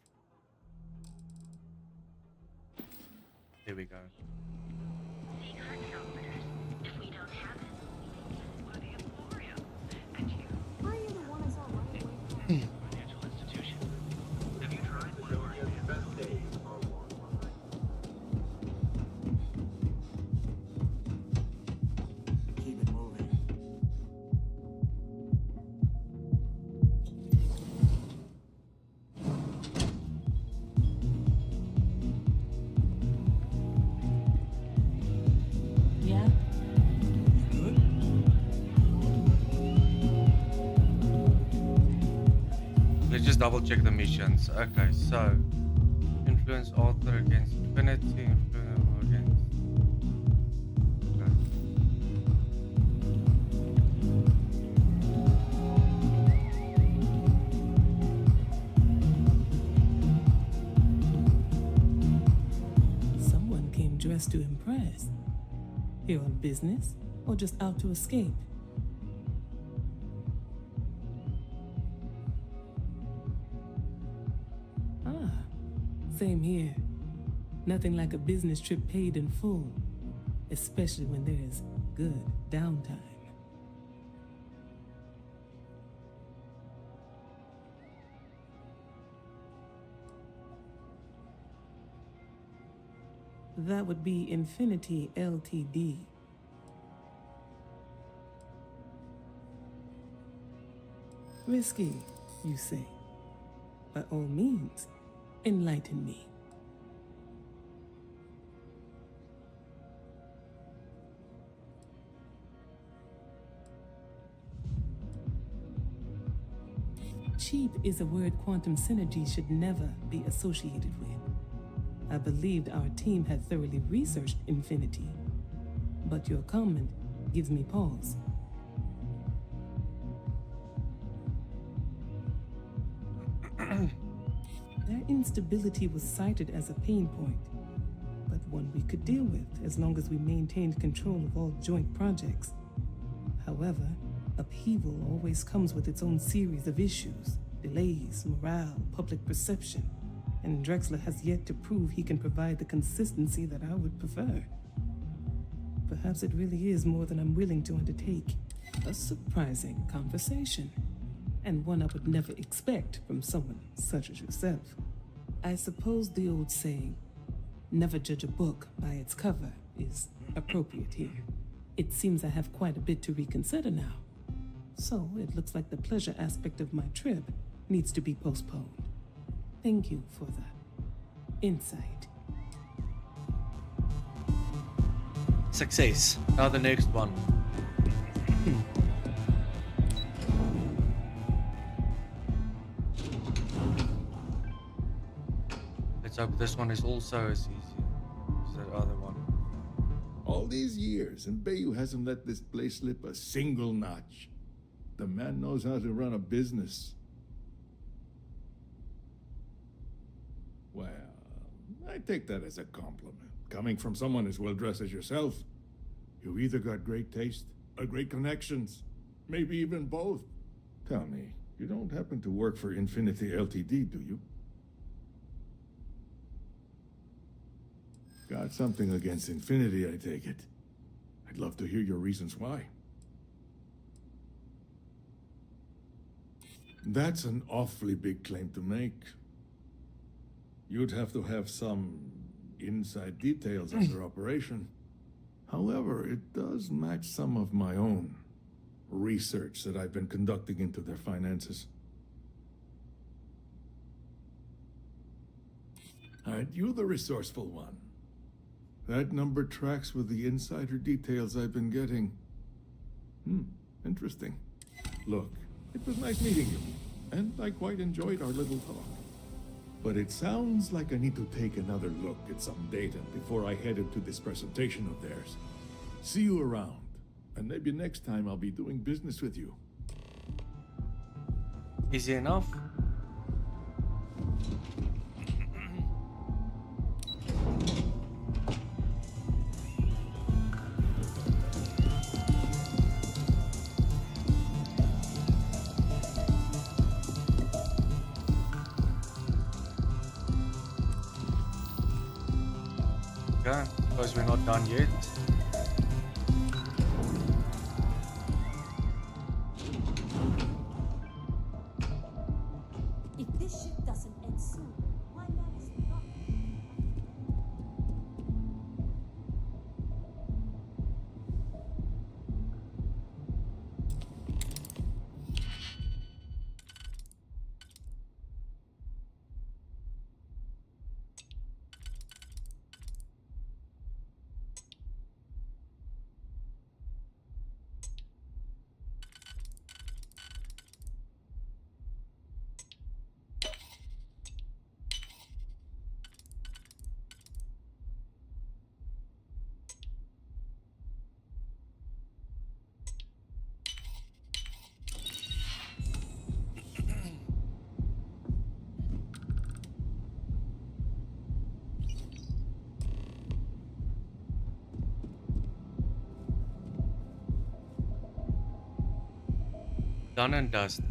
There we go. Double check the missions. Okay, so influence author against infinity, influence against. Okay. Someone came dressed to impress. Here on business or just out to escape? Same here. Nothing like a business trip paid in full, especially when there's good downtime. That would be Infinity Ltd. Risky, you say? By all means. Enlighten me. Cheap is a word quantum synergy should never be associated with. I believed our team had thoroughly researched Infinity, but your comment gives me pause. Their instability was cited as a pain point, but one we could deal with as long as we maintained control of all joint projects. However, upheaval always comes with its own series of issues, delays, morale, public perception, and Drexler has yet to prove he can provide the consistency that I would prefer. Perhaps it really is more than I'm willing to undertake. A surprising conversation. And one I would never expect from someone such as yourself. I suppose the old saying, never judge a book by its cover is appropriate here. It seems I have quite a bit to reconsider now. So it looks like the pleasure aspect of my trip needs to be postponed. Thank you for the insight. Success. Now the next one. Let's hope this one is also as easy as that other one. All these years, and Bayou hasn't let this place slip a single notch. The man knows how to run a business. Well, I take that as a compliment. Coming from someone as well-dressed as yourself, you either got great taste or great connections. Maybe even both. Tell me, you don't happen to work for Infinity Ltd, do you? Got something against Infinity, I take it. I'd love to hear your reasons why. That's an awfully big claim to make. You'd have to have some inside details of their operation. However, it does match some of my own research that I've been conducting into their finances. Aren't you the resourceful one? That number tracks with the insider details I've been getting. Interesting. Look, it was nice meeting you, and I quite enjoyed our little talk. But it sounds like I need to take another look at some data before I head into this presentation of theirs. See you around, and maybe next time I'll be doing business with you. Easy enough. Okay, because we're not done yet. If this ship doesn't end soon, why man is it not? Done and dusted.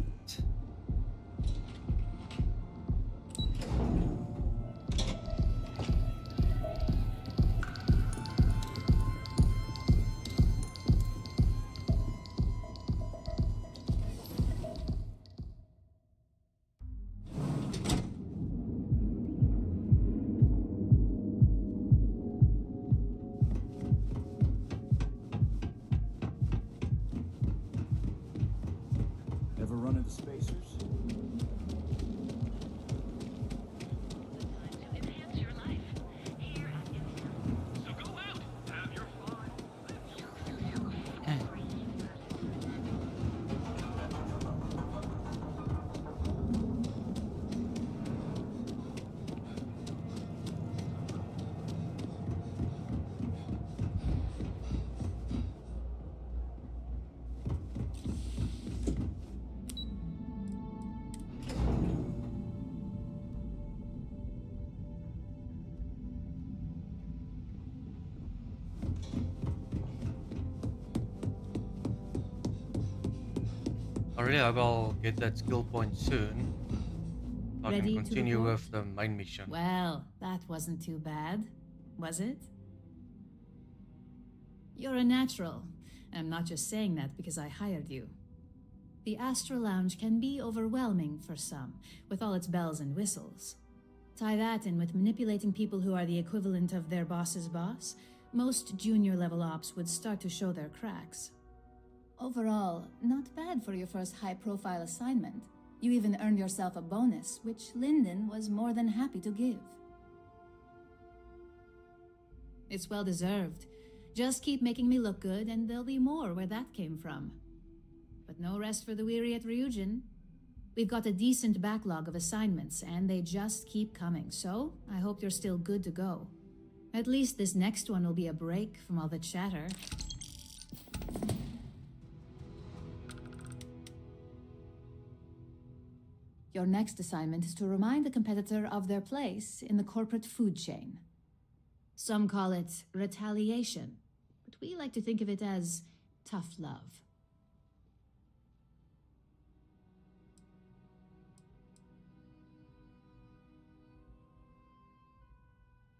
Ever run into spacers? I really hope I'll get that skill point soon. I Ready can to continue report? with the main mission. Well, that wasn't too bad, was it? You're a natural. I'm not just saying that because I hired you. The Astro Lounge can be overwhelming for some, with all its bells and whistles. Tie that in with manipulating people who are the equivalent of their boss's boss, most junior level ops would start to show their cracks. Overall, not bad for your first high-profile assignment. You even earned yourself a bonus, which Lyndon was more than happy to give. It's well deserved. Just keep making me look good, and there'll be more where that came from. But no rest for the weary at Ryujin. We've got a decent backlog of assignments, and they just keep coming, so I hope you're still good to go. At least this next one will be a break from all the chatter. Your next assignment is to remind the competitor of their place in the corporate food chain. Some call it retaliation, but we like to think of it as tough love.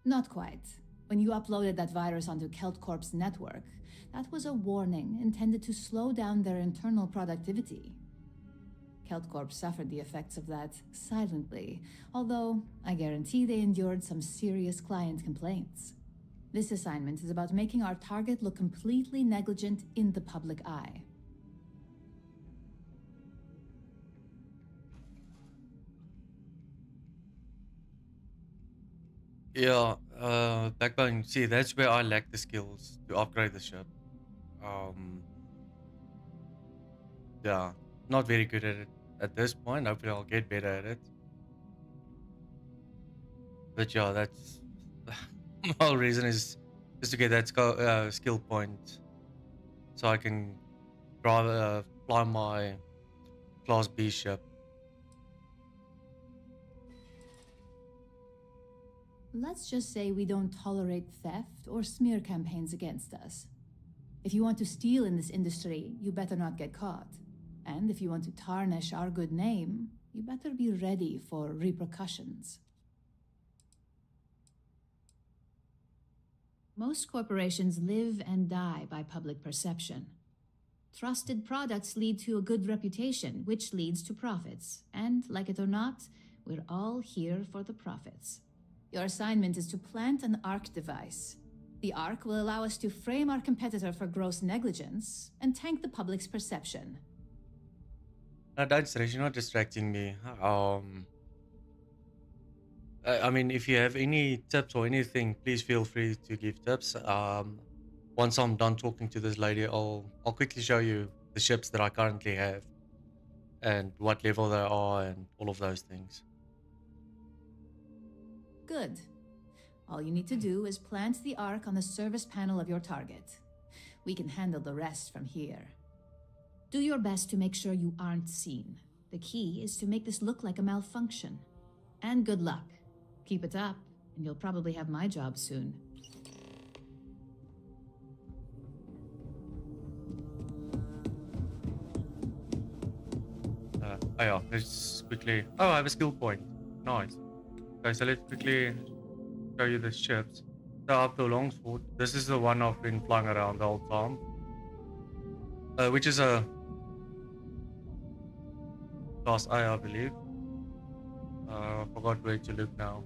Not quite. When you uploaded that virus onto KeltCorp's network, that was a warning intended to slow down their internal productivity. KeltCorp suffered the effects of that silently, although I guarantee they endured some serious client complaints. This assignment is about making our target look completely negligent in the public eye. Yeah, Backbone, see, that's where I lack the skills to upgrade the ship. Yeah, not very good at it at this point. Hopefully I'll get better at it. But yeah, that's the whole reason is just to get that skill point so I can rather fly my Class B ship. Let's just say we don't tolerate theft or smear campaigns against us. If you want to steal in this industry, you better not get caught. And if you want to tarnish our good name, you better be ready for repercussions. Most corporations live and die by public perception. Trusted products lead to a good reputation, which leads to profits. And, like it or not, we're all here for the profits. Your assignment is to plant an ARC device. The ARC will allow us to frame our competitor for gross negligence and tank the public's perception. No, don't stress, you're not distracting me. I mean, if you have any tips or anything, please feel free to give tips. Once I'm done talking to this lady, I'll quickly show you the ships that I currently have and what level they are and all of those things. Good. All you need to do is plant the ARC on the service panel of your target. We can handle the rest from here. Do your best to make sure you aren't seen. The key is to make this look like a malfunction. And good luck. Keep it up, and you'll probably have my job soon. Oh yeah, let's quickly... Oh, I have a skill point. Nice. Okay, so let's quickly show you the ships. So up to Longsword, this is the one I've been flying around the whole time. Which is a Class A, I believe. I forgot where to look now.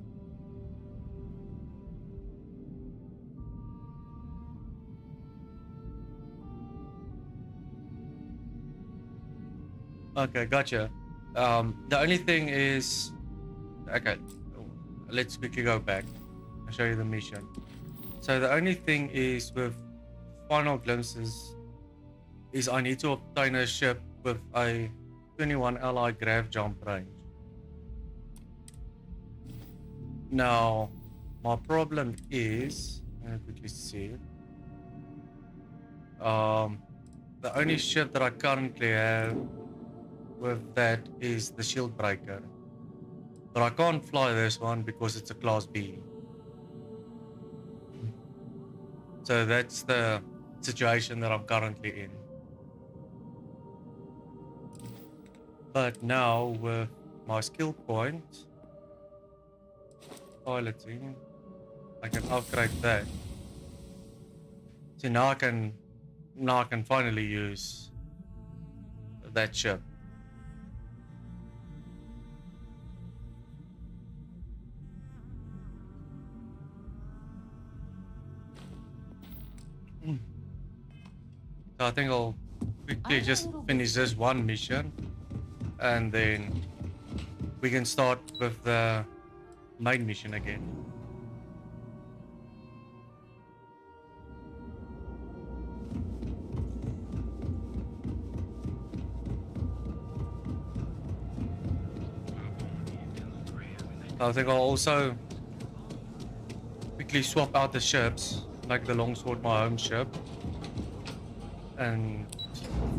Okay, gotcha. The only thing is... Okay, let's quickly go back. I'll show you the mission. So the only thing is with Final Glimpses is I need to obtain a ship with a 21 ally grav jump range. Now, my problem is... Let me quickly see. The only ship that I currently have with that is the Shield Breaker. But I can't fly this one because it's a Class B. So that's the situation that I'm currently in. But now with my skill point, piloting, I can upgrade that. See, now I can finally use that ship. So I think I'll quickly just finish this one mission, and then we can start with the main mission again. I think I'll also quickly swap out the ships, make the longsword my home ship, and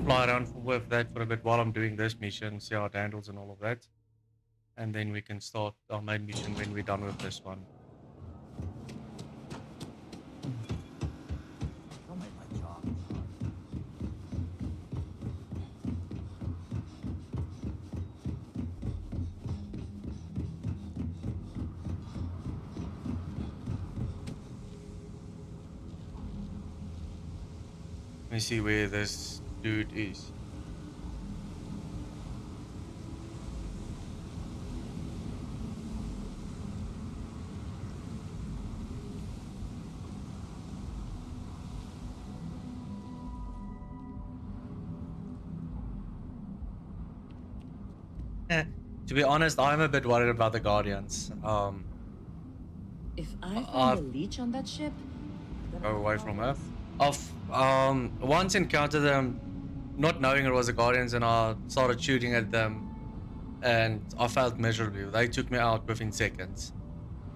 fly around with that for a bit while I'm doing this mission, see how it handles and all of that. And then we can start our main mission when we're done with this one. Let me see where this dude is. To be honest, I'm a bit worried about the Guardians. If I find a leech on that ship, go away from her. I've once encountered them, not knowing it was the Guardians, and I started shooting at them, and I failed miserably. They took me out within seconds,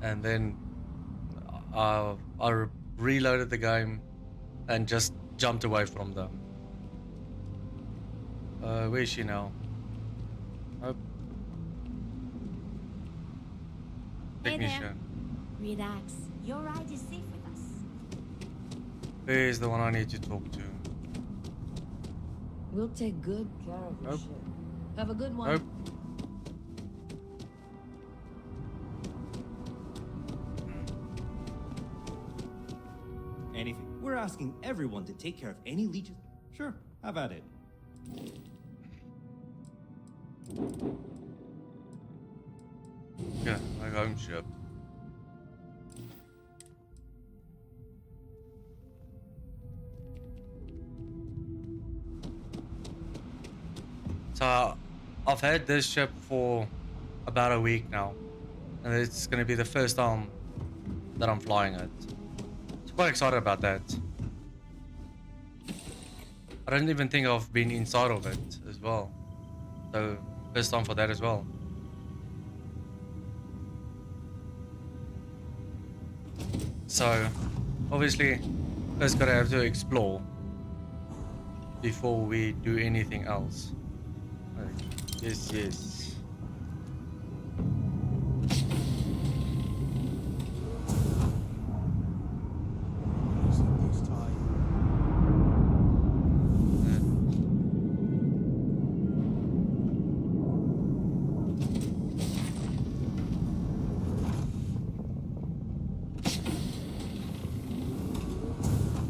and then I reloaded the game and just jumped away from them. Where is she now? Oh. Hey there. Technician. Relax. Your ride is safe with us. Where's the one I need to talk to? we'll take good care of your Nope. ship. Have a good one. Nope. Anything. We're asking everyone to take care of any leeches. Sure, have at it. Yeah, my home ship. So I've had this ship for about a week now, and it's going to be the first time that I'm flying it. So quite excited about that. I don't even think I've been inside of it as well, so first time for that as well. So obviously first gotta have to explore before we do anything else. Yes, yes.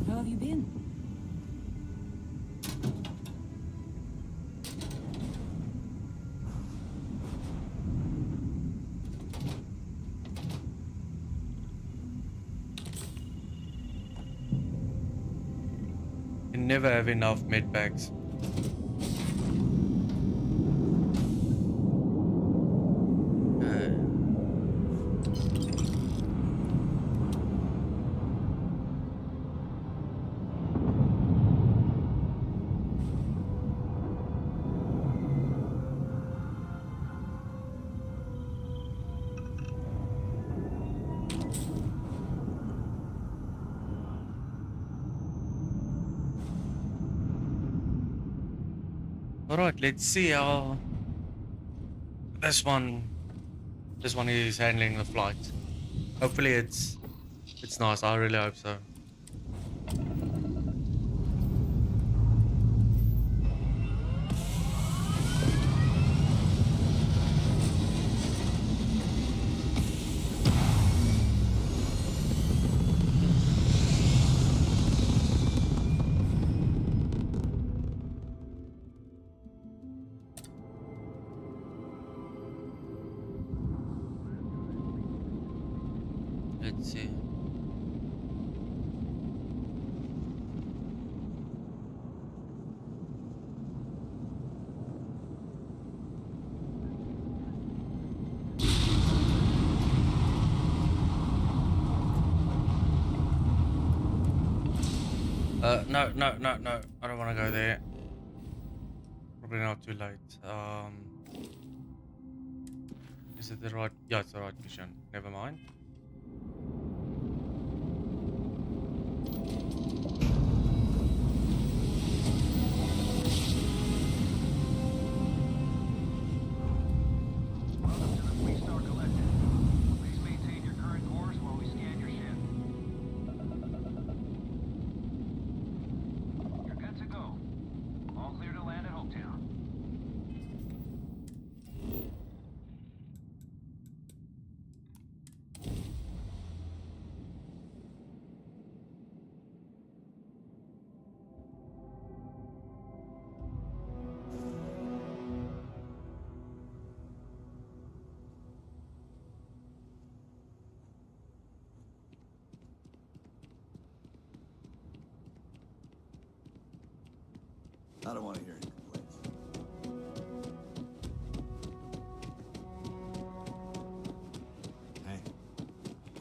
How have you been? You never have enough med packs. Alright, let's see how this one is handling the flight. Hopefully it's nice. I really hope so. Let's see. No, no, no, no. I don't want to go there. Probably not too late. Is it the right? Yeah, it's the right mission. Never mind. Welcome to the Fleet Star Collective. Please maintain your current course while we scan your ship. You're good to go. All clear to land at Hopetown. I don't want to hear any complaints. Hey,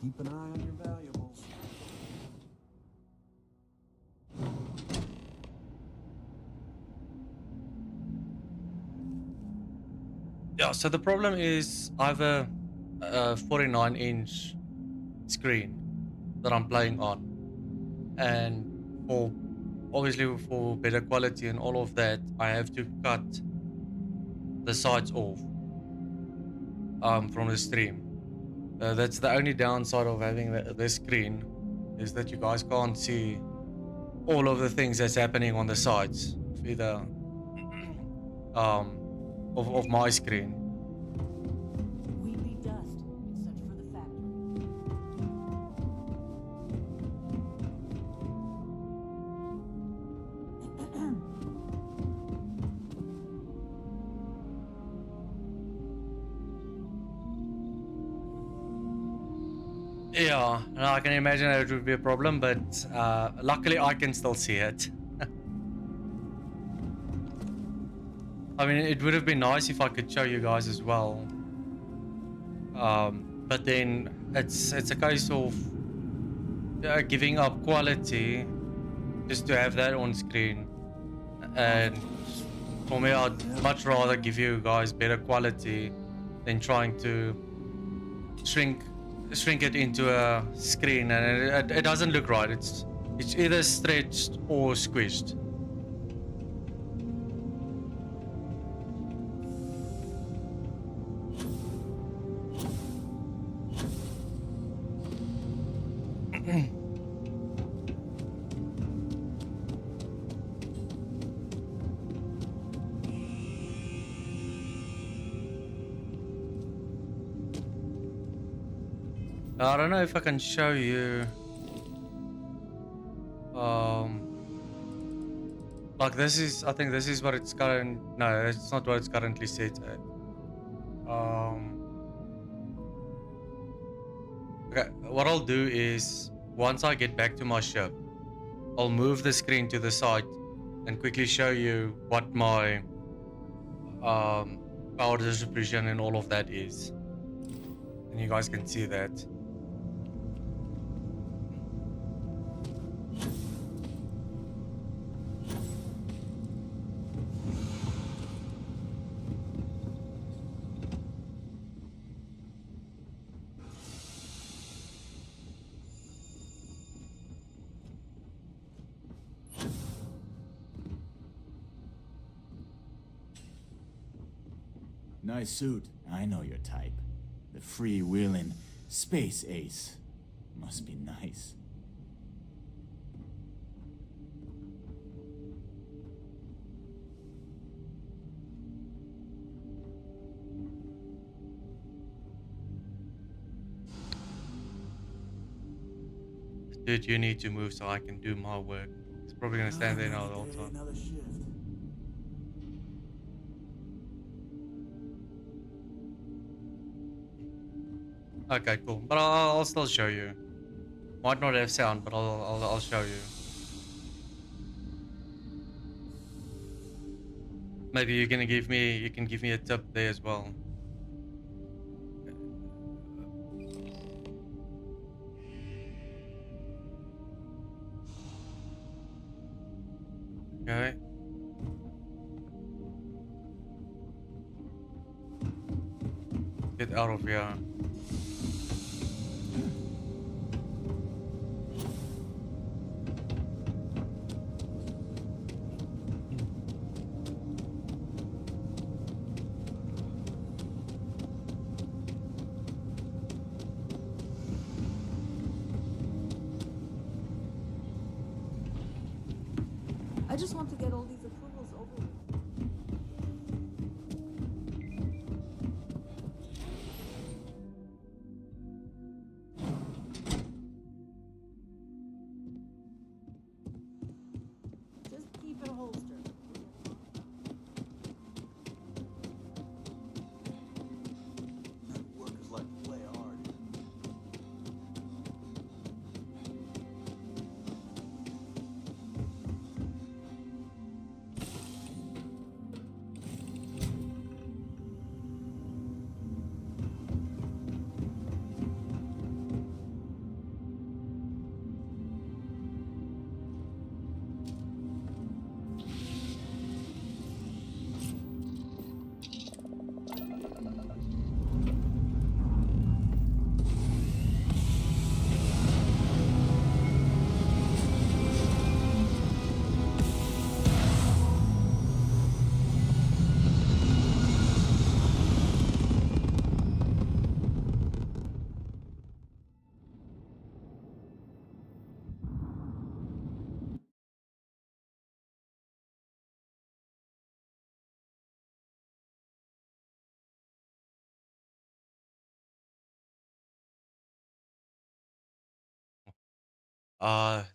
keep an eye on your valuables. Yeah, so the problem is I have a 49-inch screen that I'm playing on, and for obviously for better quality and all of that, I have to cut the sides off from the stream. That's the only downside of having this screen, is that you guys can't see all of the things that's happening on the sides of either of my screen. We leave dust and search for the factory. Yeah, no, I can imagine that it would be a problem, but luckily I can still see it. I mean, it would have been nice if I could show you guys as well. But then it's a case of giving up quality just to have that on screen. And for me, I'd much rather give you guys better quality than trying to shrink it into a screen, and it doesn't look right. It's either stretched or squished. I don't know if I can show you. Like this is, I think this is what it's current. No, it's not what it's currently set at. Okay, what I'll do is once I get back to my ship, I'll move the screen to the side and quickly show you what my power distribution and all of that is, and you guys can see that. Nice suit. I know your type. The free-wheeling space ace. Must be nice. Dude, you need to move so I can do my work. It's probably gonna stand there now the whole time. Another shift. Okay, cool. But I'll still show you. Might not have sound, but I'll show you. Maybe you can give me a tip there as well. Okay. Get out of here. I just want to get all these approvals over with. Just keep it holstered. Workers like to play hard.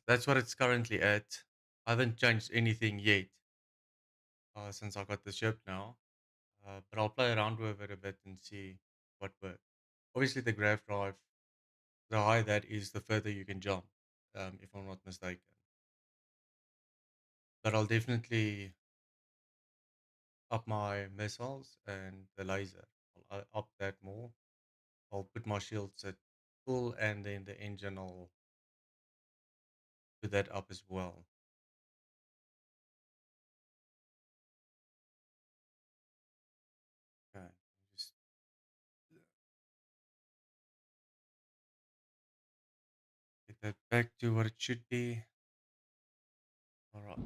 That's what it's currently at. I haven't changed anything yet since I got the ship now. But I'll play around with it a bit and see what works. Obviously, the grav drive, the higher that is, the further you can jump, if I'm not mistaken. But I'll definitely up my missiles and the laser. I'll up that more. I'll put my shields at full, and then the engine I'll put that up as well. Okay, just get that back to what it should be. All right.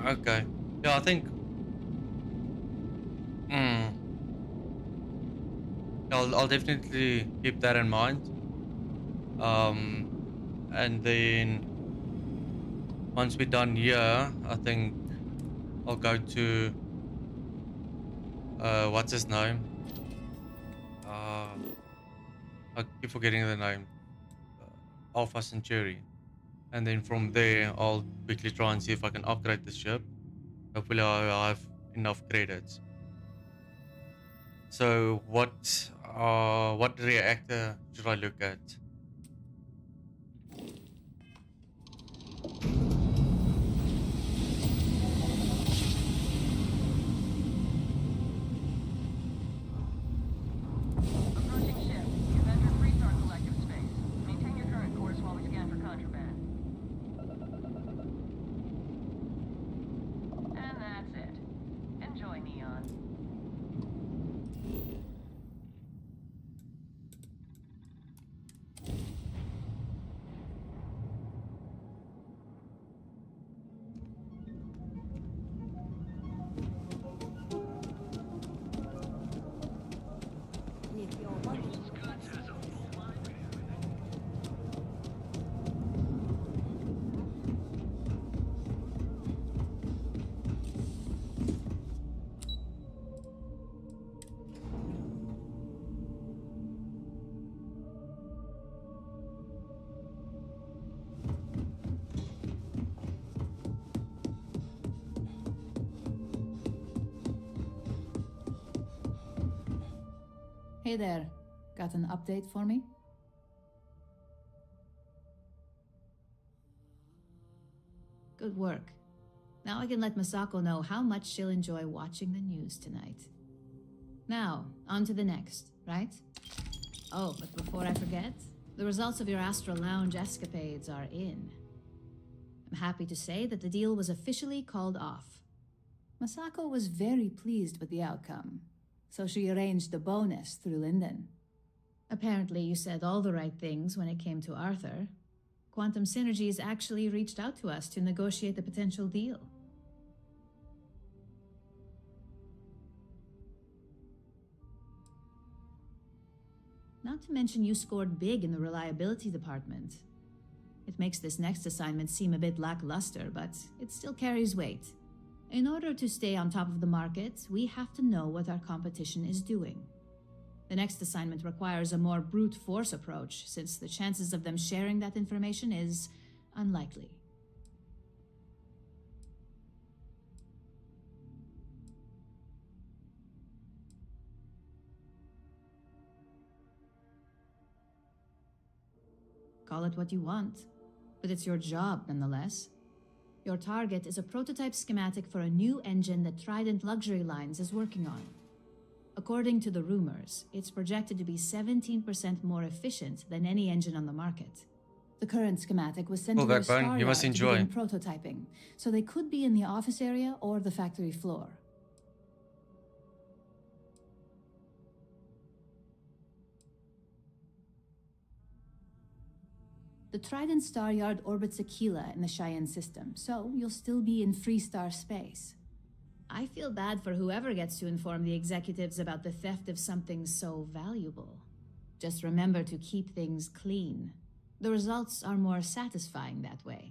Okay. Yeah, I think. Mm, I'll definitely keep that in mind. And then once we're done here, I think I'll go to what's his name? I keep forgetting the name. Alpha Centauri. And then from there, I'll quickly try and see if I can upgrade the ship. Hopefully, I have enough credits. So, what reactor should I look at? Approaching ship. You've entered Freestar Collective space. Maintain your current course while we scan for contraband. And that's it. Enjoy, Neon. If you're wondering, Hey there. Got an update for me? Good work. Now I can let Masako know how much she'll enjoy watching the news tonight. Now, on to the next, right? Oh, but before I forget, the results of your Astral Lounge escapades are in. I'm happy to say that the deal was officially called off. Masako was very pleased with the outcome, so she arranged the bonus through Linden. Apparently you said all the right things when it came to Arthur. Quantum Synergies actually reached out to us to negotiate the potential deal. Not to mention you scored big in the reliability department. It makes this next assignment seem a bit lackluster, but it still carries weight. In order to stay on top of the market, we have to know what our competition is doing. The next assignment requires a more brute force approach, since the chances of them sharing that information is unlikely. Call it what you want, but it's your job nonetheless. Your target is a prototype schematic for a new engine that Trident Luxury Lines is working on. According to the rumors, it's projected to be 17% more efficient than any engine on the market. The current schematic was sent to their Star Yard to begin prototyping, so they could be in the office area or the factory floor. The Trident Star Yard orbits Aquila in the Cheyenne system, so you'll still be in Freestar space. I feel bad for whoever gets to inform the executives about the theft of something so valuable. Just remember to keep things clean. The results are more satisfying that way.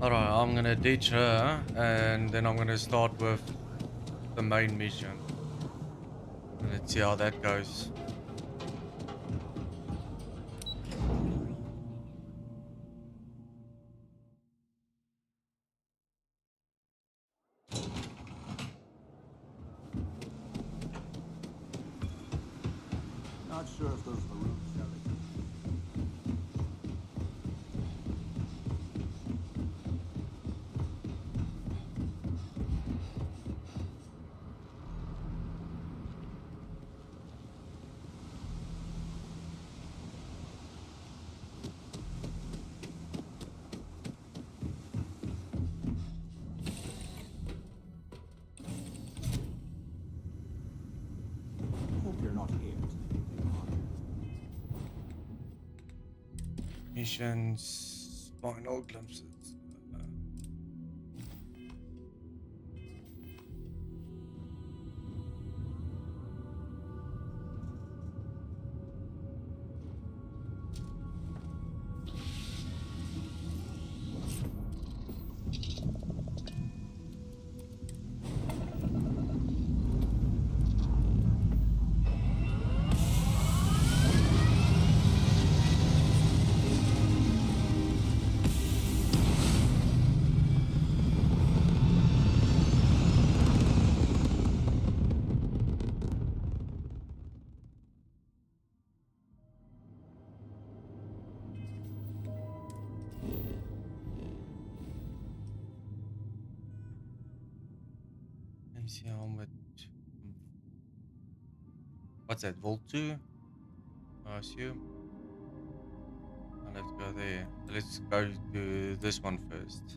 Alright, I'm gonna ditch her and then I'm gonna start with the main mission. And let's see how that goes. Not sure if those are the rooms, Shelly. Hope you're not here to make anything harder. Missions, final glimpses. Let me see how much. What's that? Vault 2? I assume. I'll have to go there. Let's go to this one first.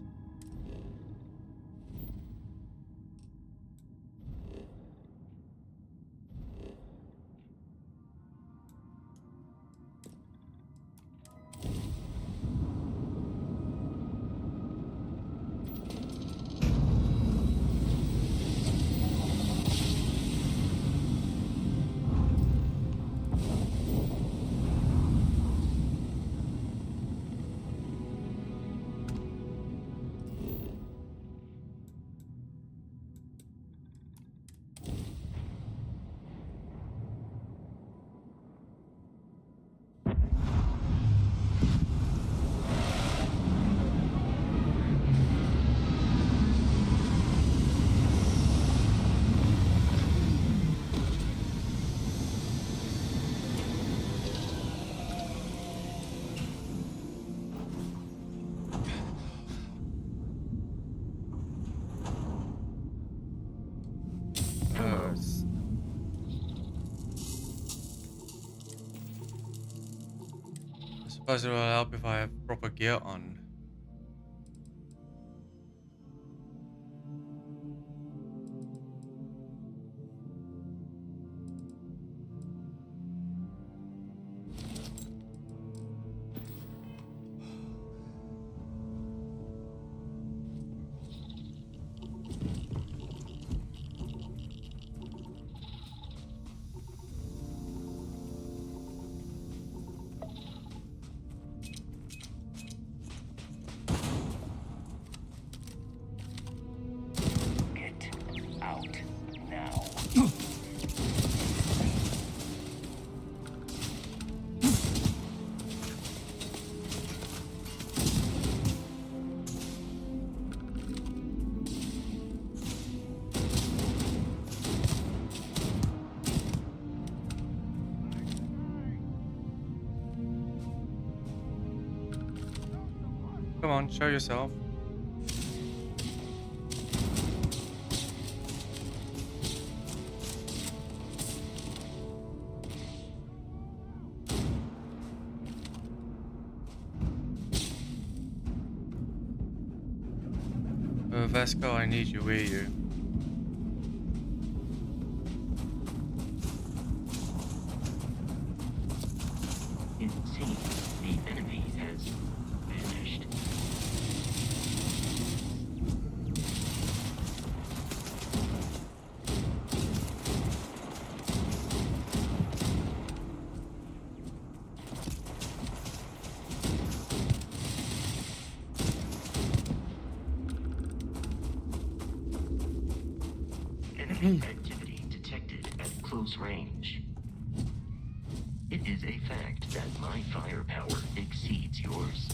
Suppose it will help if I have proper gear on. Come on, show yourself. Vasco, I need you. Where are you? It seems the enemy has vanished. Enemy activity detected at close range. It is a fact that my firepower exceeds yours.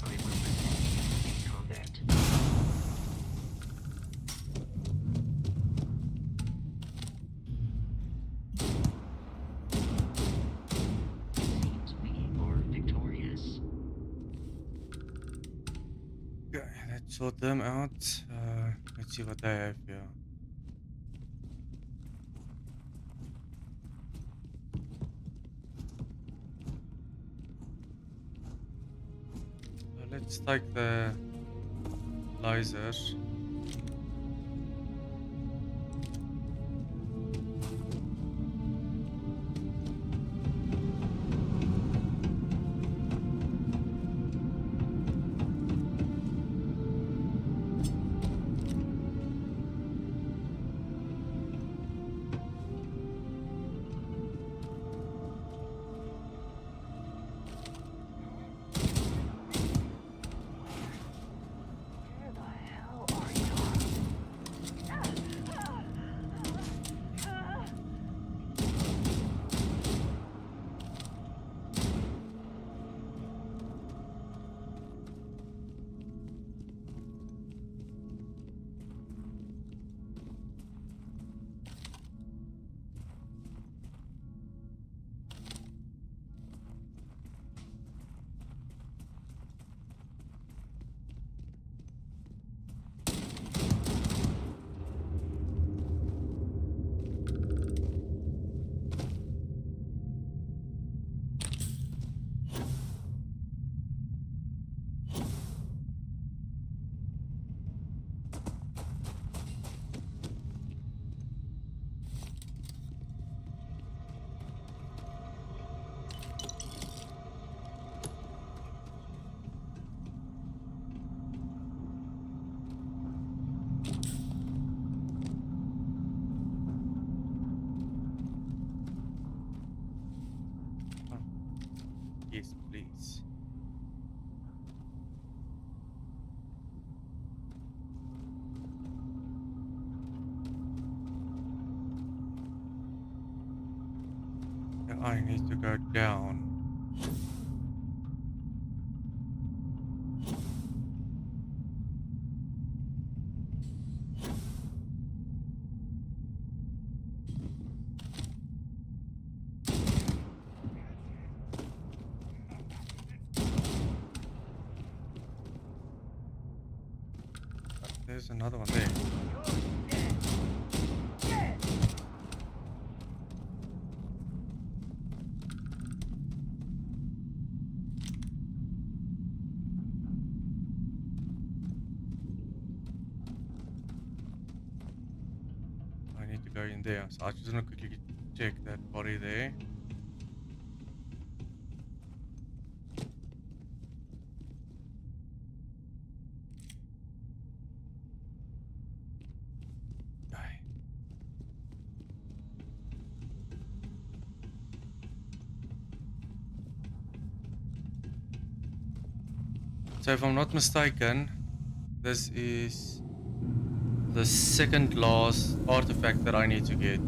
I will assist you in combat. Seems we are victorious. Okay, let's sort them out. Let's see what they have here. Let's take the laser. Yes, please. I need to go down. there's another one there. I need to go in there, so I just want to quickly check that body there. So if I'm not mistaken, this is the second last artifact that I need to get.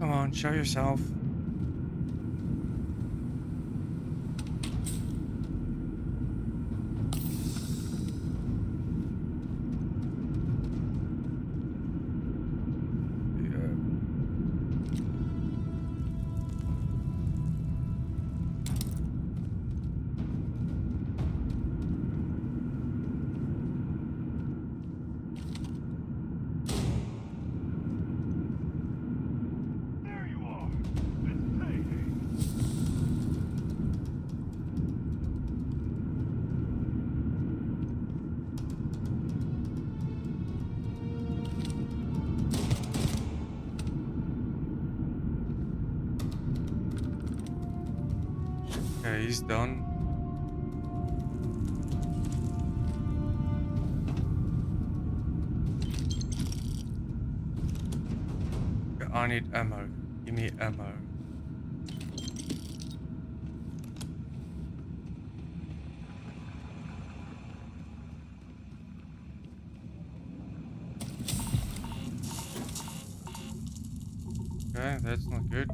Come on, show yourself. Okay, he's done. Okay, I need ammo. Give me ammo. Okay, that's not good.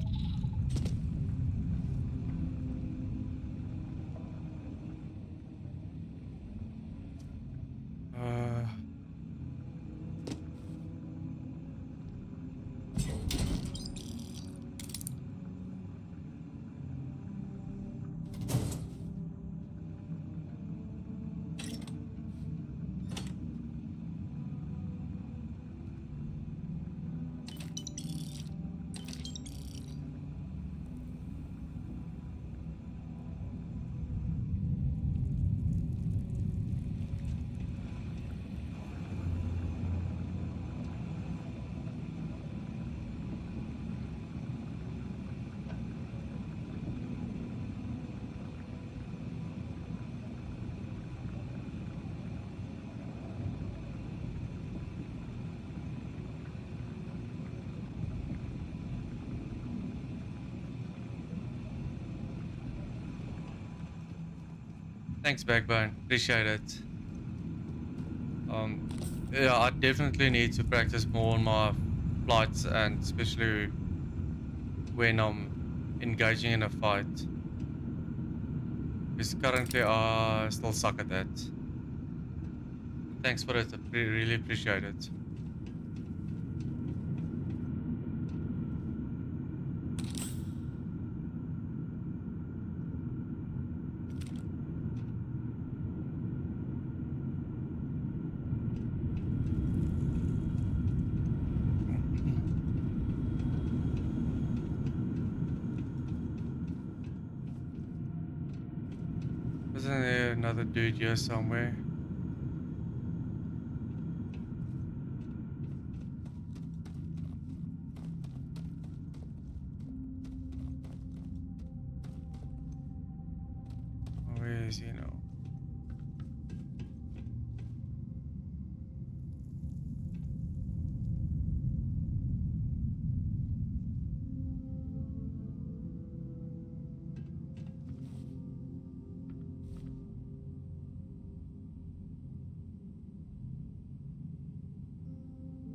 Thanks, Backbone. Appreciate it. Yeah, I definitely need to practice more on my flights, and especially when I'm engaging in a fight. Because currently I still suck at that. Thanks for it, I really appreciate it. Isn't there another dude here somewhere? Where is he now?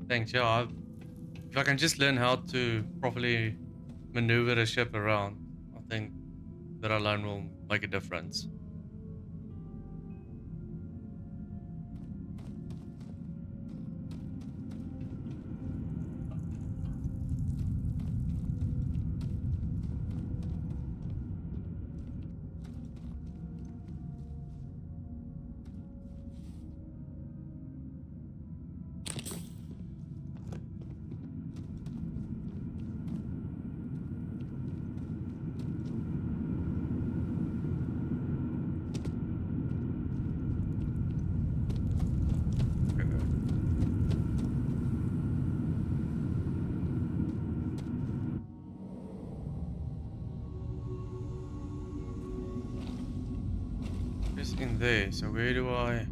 Thanks, yeah. If I can just learn how to properly maneuver a ship around, I think that alone will make a difference. Just in there, so where do I...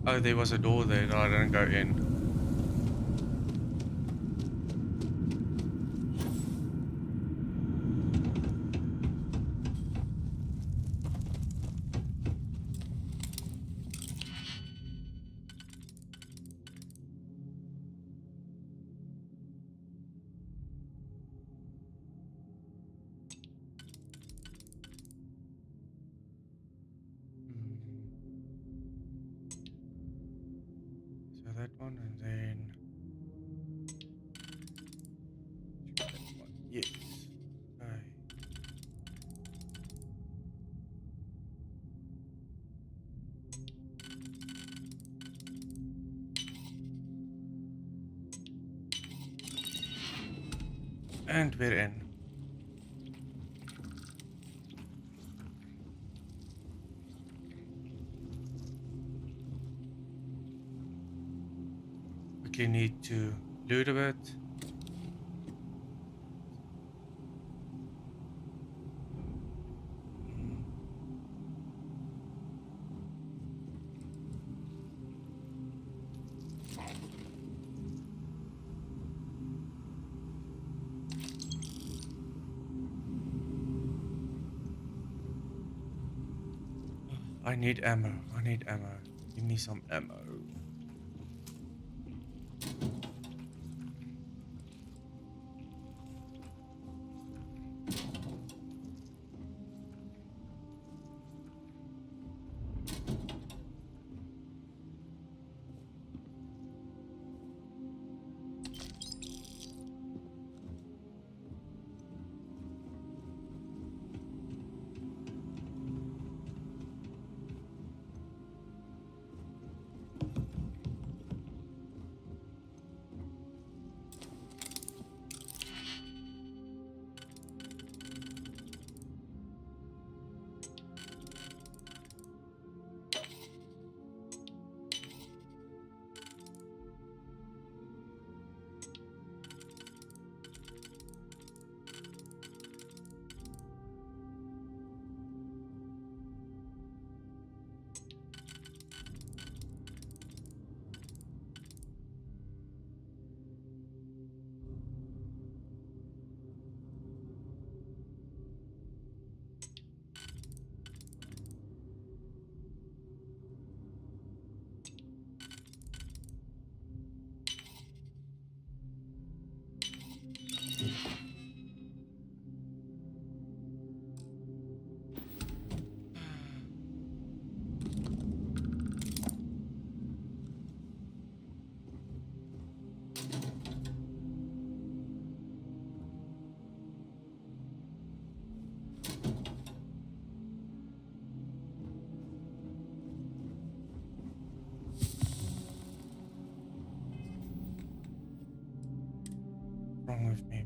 Oh, there was a door there that I didn't go in. So that one, and then... that one. Yes. Okay. And we're in. Quickly need to loot a bit. I need ammo. I need ammo. Give me some ammo.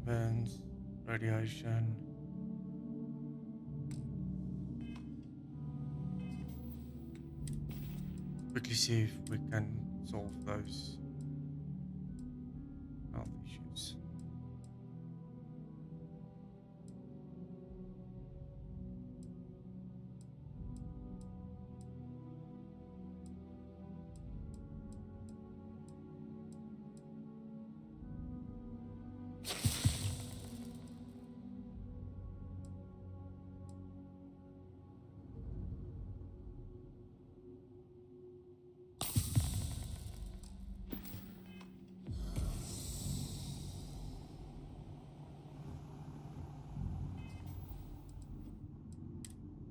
weapons, radiation. Quickly see if we can solve those health issues.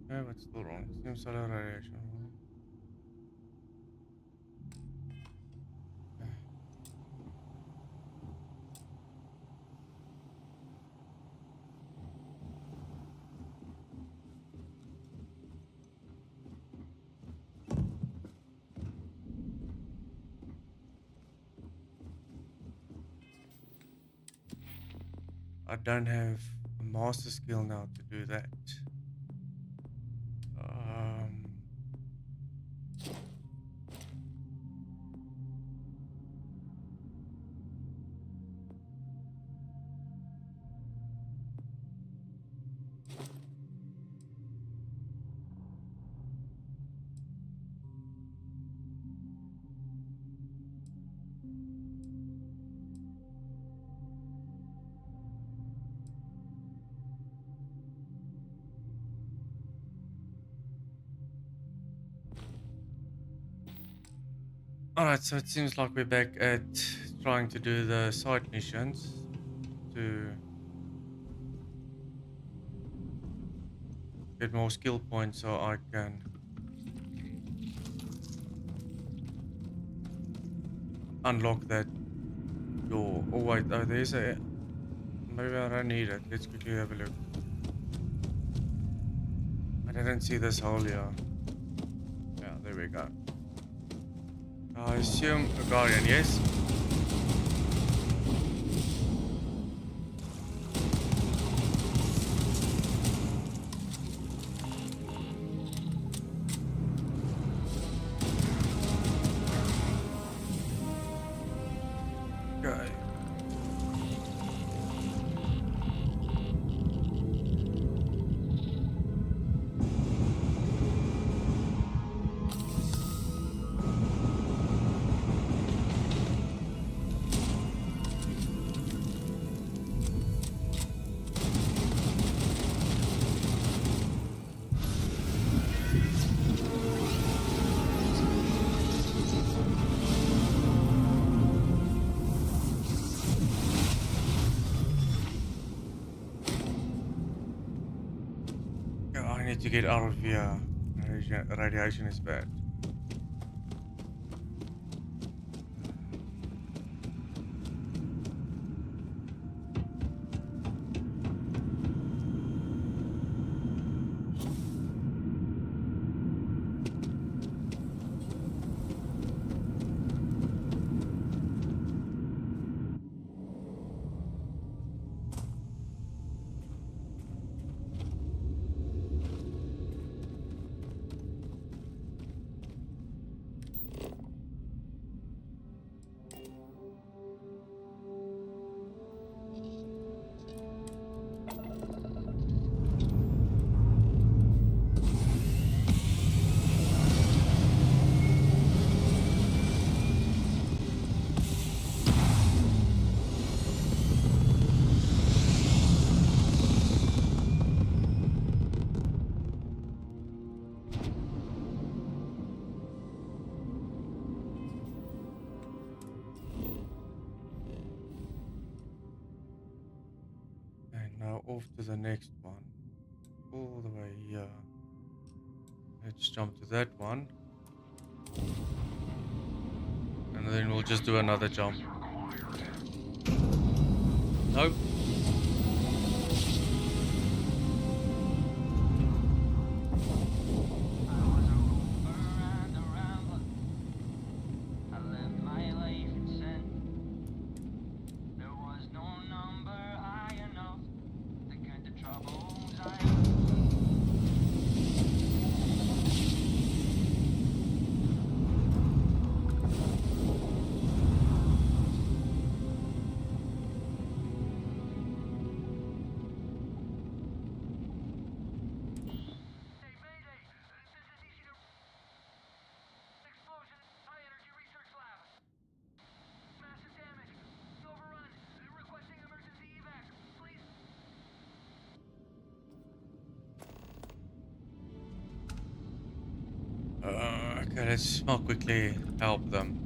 Okay, what's still wrong? Same solar radiation. I don't have a master skill now to do that. Alright, so it seems like we're back at trying to do the side missions to get more skill points so I can unlock that door. Oh wait, oh there's a... Maybe I don't need it. Let's quickly have a look. I didn't see this hole here. Yeah, there we go. I assume a guardian, yes? Okay. I need to get out of here. Radiation is bad. Now off to the next one. All the way here. Let's jump to that one. And then we'll just do another jump. Nope. Okay, let's more quickly help them.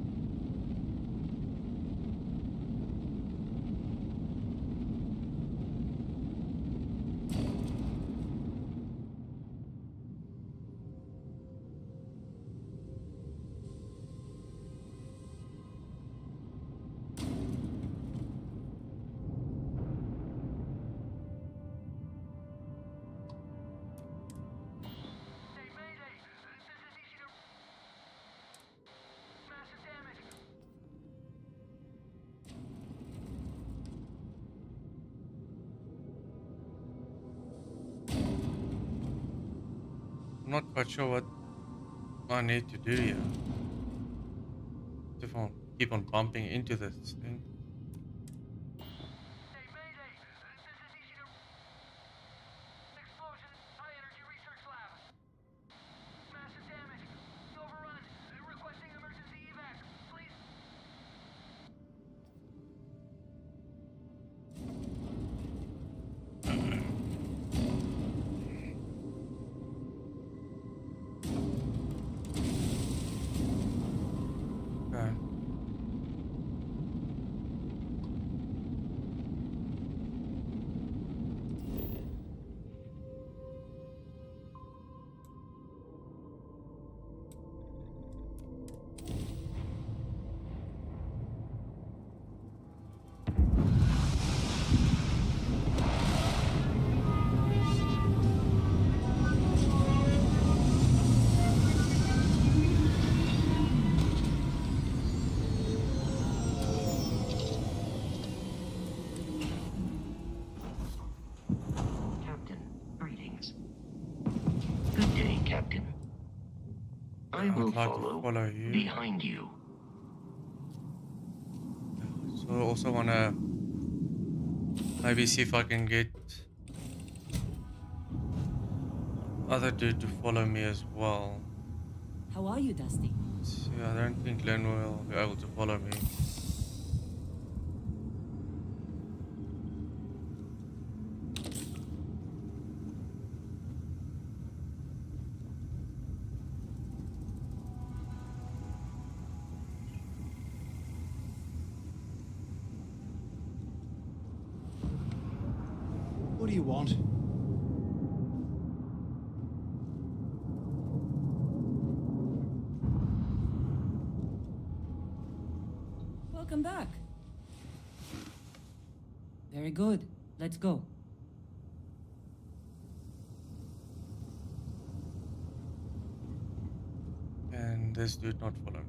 I'm not quite sure what I need to do here. If I keep on bumping into this thing. Okay. Captain, greetings. Good day, Captain. I I'd will like to follow you. behind you. So I also wanna maybe see if I can get other dude to follow me as well. How are you, Dusty? See, I don't think Len will be able to follow me. What do you want? Welcome back. Very good. Let's go. And this dude not follow me.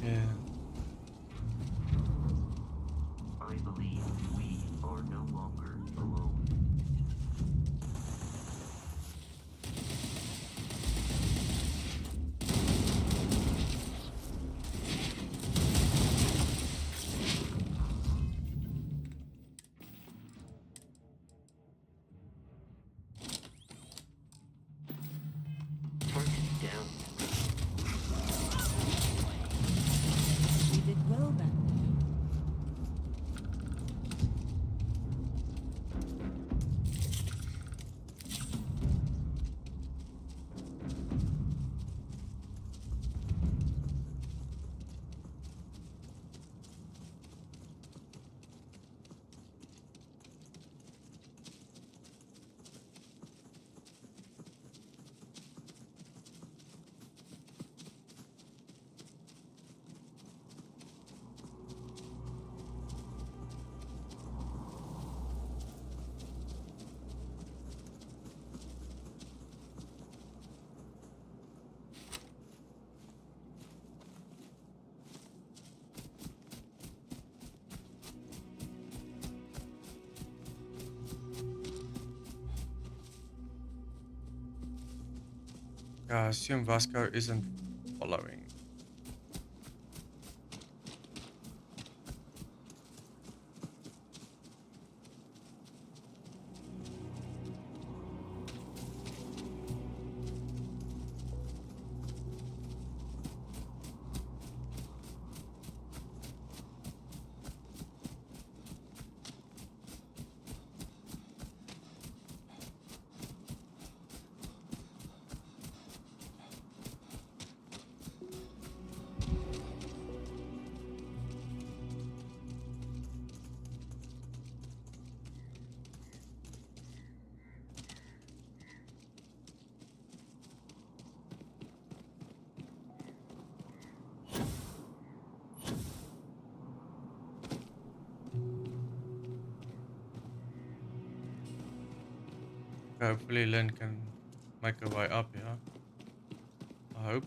Yeah. I believe we are no longer alone. Target down. We did well back there. Yeah, I assume Vasco isn't following. Hopefully Lynn can make her way up here. I hope.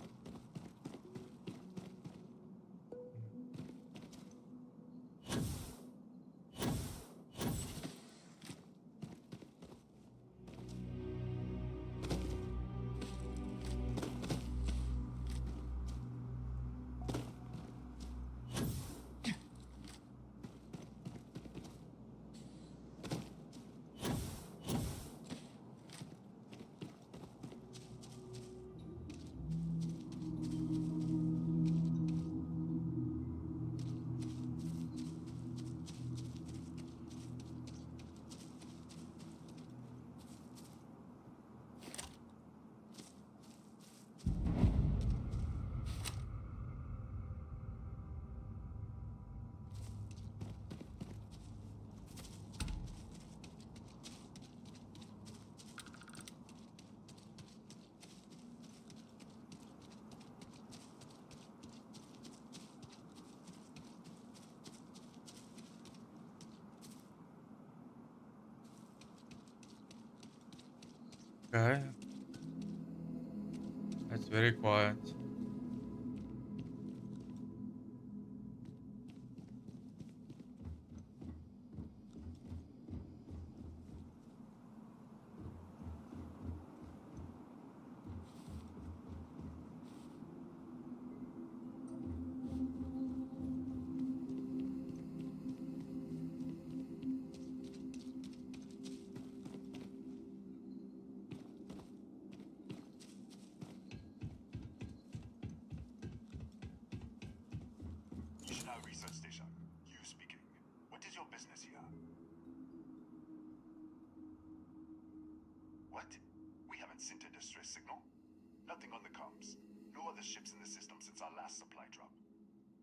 Okay. It's very quiet. Research station. You speaking. What is your business here? What? We haven't sent a distress signal? Nothing on the comms. No other ships in the system since our last supply drop.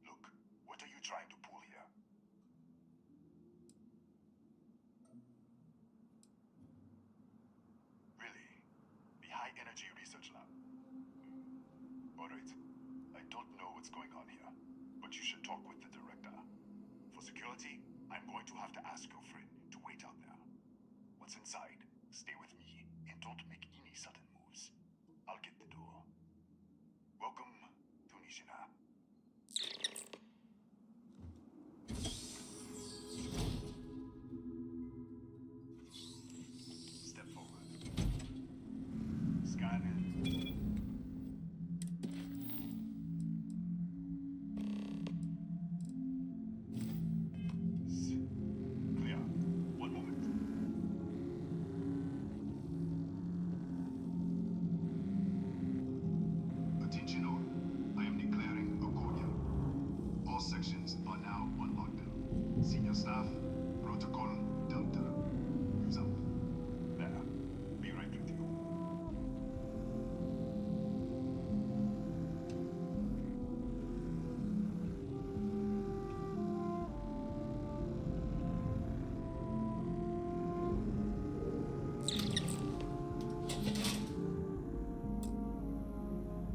Look, what are you trying to pull here? Really? The High Energy Research Lab? Alright. I don't know what's going on here, but you should talk with the director. For security, I'm going to have to ask your friend to wait out there. What's inside, stay with me, and don't make any sudden moves. I'll get the door. Welcome to Nishina. Step forward. Scan in. Clear. One moment. Attention all. I am declaring accordion. All sections are now on lockdown. Senior staff, protocol, Delta. Use up. There. Be right with you.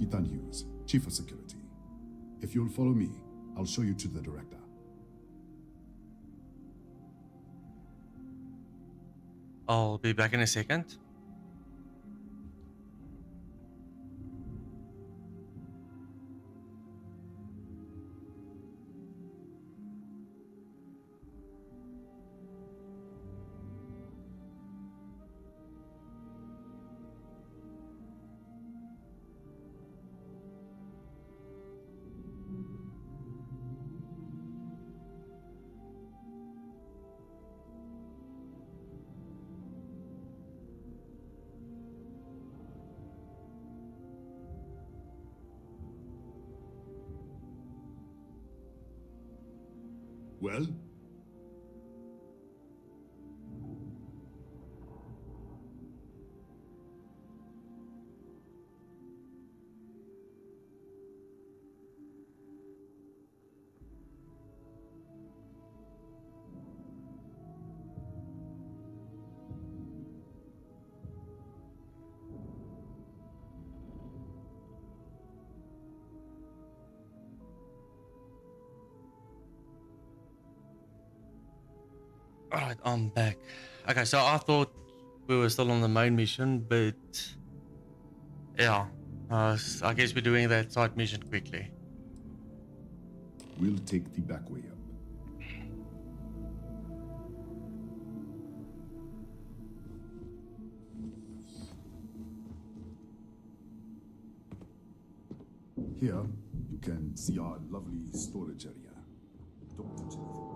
Ethan Hughes, Chief of Security. If you'll follow me, I'll show you to the director. I'll be back in a second. Well? Alright, I'm back. Okay, so I thought we were still on the main mission, but yeah, I guess we're doing that side mission quickly. We'll take the back way up. Here, you can see our lovely storage area. Don't touch anything.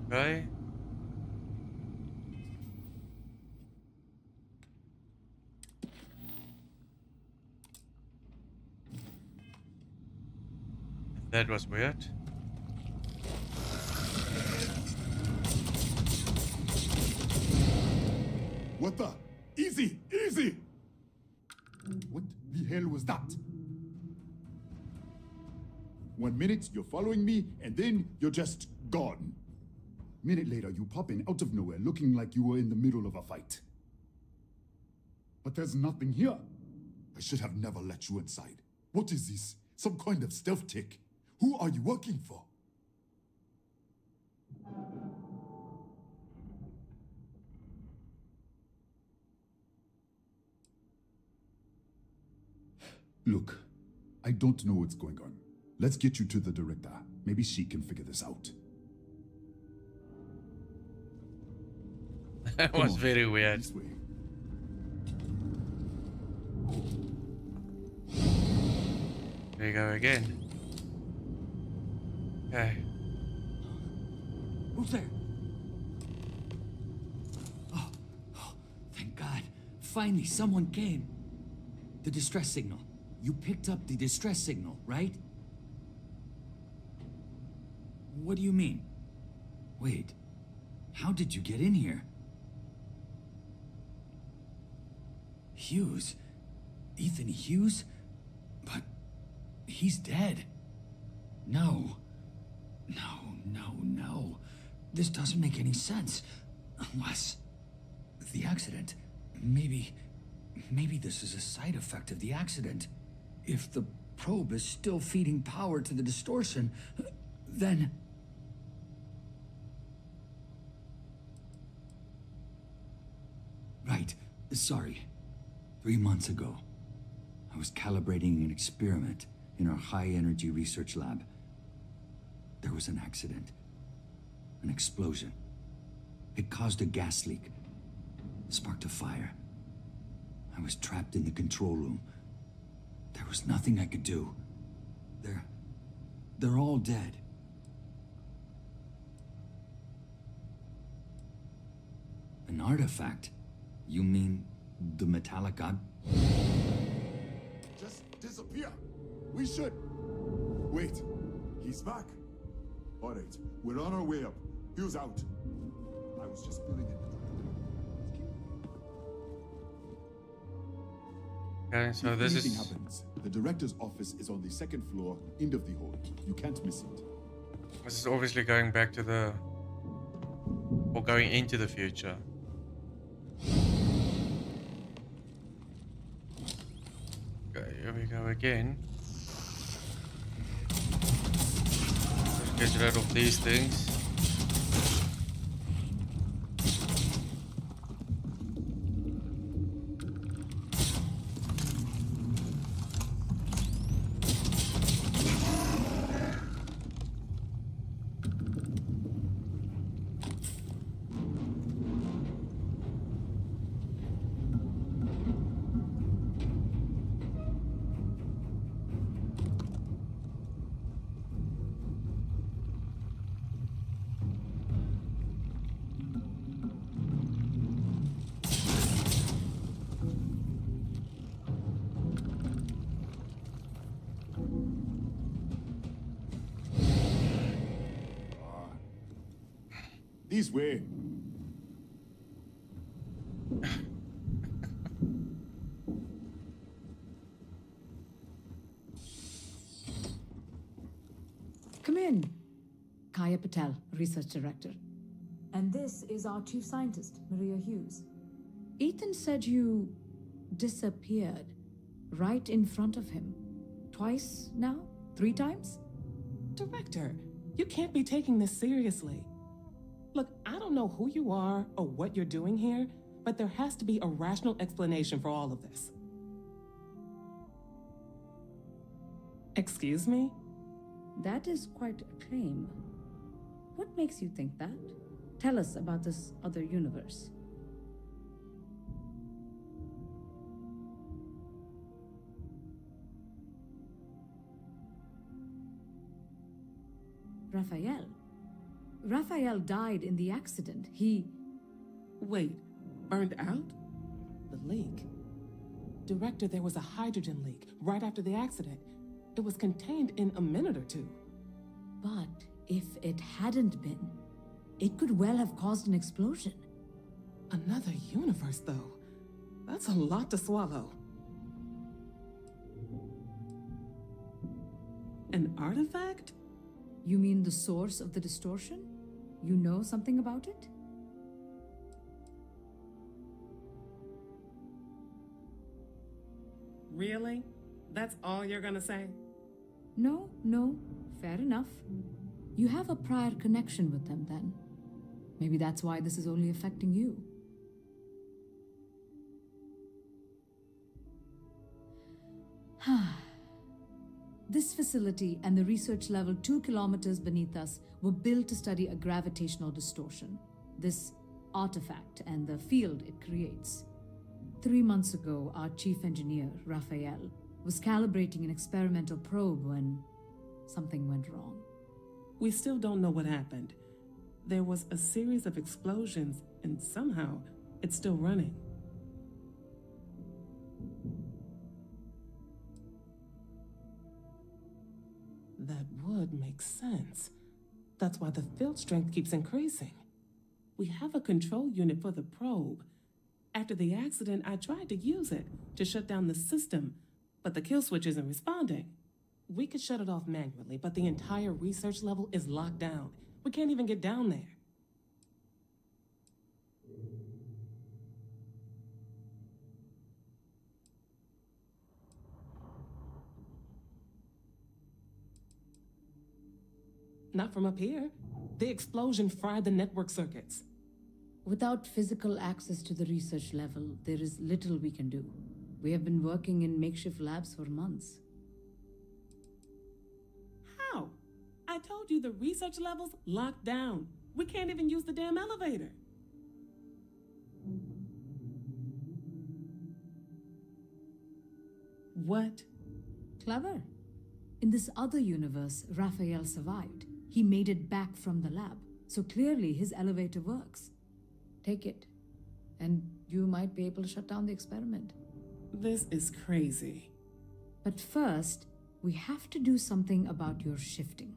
Okay. That was weird. What the? Easy! Easy! What the hell was that? 1 minute, you're following me, and then you're just gone. Minute later, you pop in out of nowhere, looking like you were in the middle of a fight. But there's nothing here. I should have never let you inside. What is this? Some kind of stealth tick? Who are you working for? Look, I don't know what's going on. Let's get you to the director. Maybe she can figure this out. That was very weird. This way. There you go again. Okay. Who's there? Oh, thank God. Finally, someone came. The distress signal. You picked up the distress signal, right? What do you mean? Wait, how did you get in here? Hughes? Ethan Hughes? But he's dead. No. No. This doesn't make any sense. Unless... the accident. Maybe this is a side effect of the accident. If the probe is still feeding power to the distortion, then... Right. Sorry. 3 months ago, I was calibrating an experiment in our high-energy research lab. There was an accident. An explosion. It caused a gas leak. Sparked a fire. I was trapped in the control room. There was nothing I could do. They're all dead. An artifact? You mean the metallic god? Just disappear. We should. Wait, he's back. All right, we're on our way up. Hughes out. I was just filling in. Okay, so if this anything is... happens, the director's office is on the second floor, end of the hall. You can't miss it. This is obviously going back to the... or going into the future. Okay, here we go again. Let's get rid of these things. This way. Come in. Kaya Patel, Research Director. And this is our chief scientist, Maria Hughes. Ethan said you disappeared. right in front of him. Twice now? 3 times? Director, you can't be taking this seriously. Look, I don't know who you are or what you're doing here, but there has to be a rational explanation for all of this. Excuse me? That is quite a claim. What makes you think that? Tell us about this other universe. Raphael. Raphael died in the accident. He... Wait, burned out? The leak. Director, there was a hydrogen leak right after the accident. It was contained in a minute or 2. But if it hadn't been, it could well have caused an explosion. Another universe, though. That's a lot to swallow. An artifact? You mean the source of the distortion? You know something about it? Really? That's all you're gonna say? No, fair enough. You have a prior connection with them then. Maybe that's why this is only affecting you. This facility and the research level 2 kilometers beneath us were built to study a gravitational distortion, this artifact and the field it creates. 3 months ago, our chief engineer, Raphael, was calibrating an experimental probe when something went wrong. We still don't know what happened. There was a series of explosions, and somehow it's still running. That would make sense. That's why the field strength keeps increasing. We have a control unit for the probe. After the accident, I tried to use it to shut down the system, but the kill switch isn't responding. We could shut it off manually, but the entire research level is locked down. We can't even get down there. Not from up here. The explosion fried the network circuits. Without physical access to the research level, there is little we can do. We have been working in makeshift labs for months. How? I told you the research level's locked down. We can't even use the damn elevator. What? Clever. In this other universe, Raphael survived. He made it back from the lab, so clearly his elevator works. Take it, and you might be able to shut down the experiment. This is crazy. But first, we have to do something about your shifting.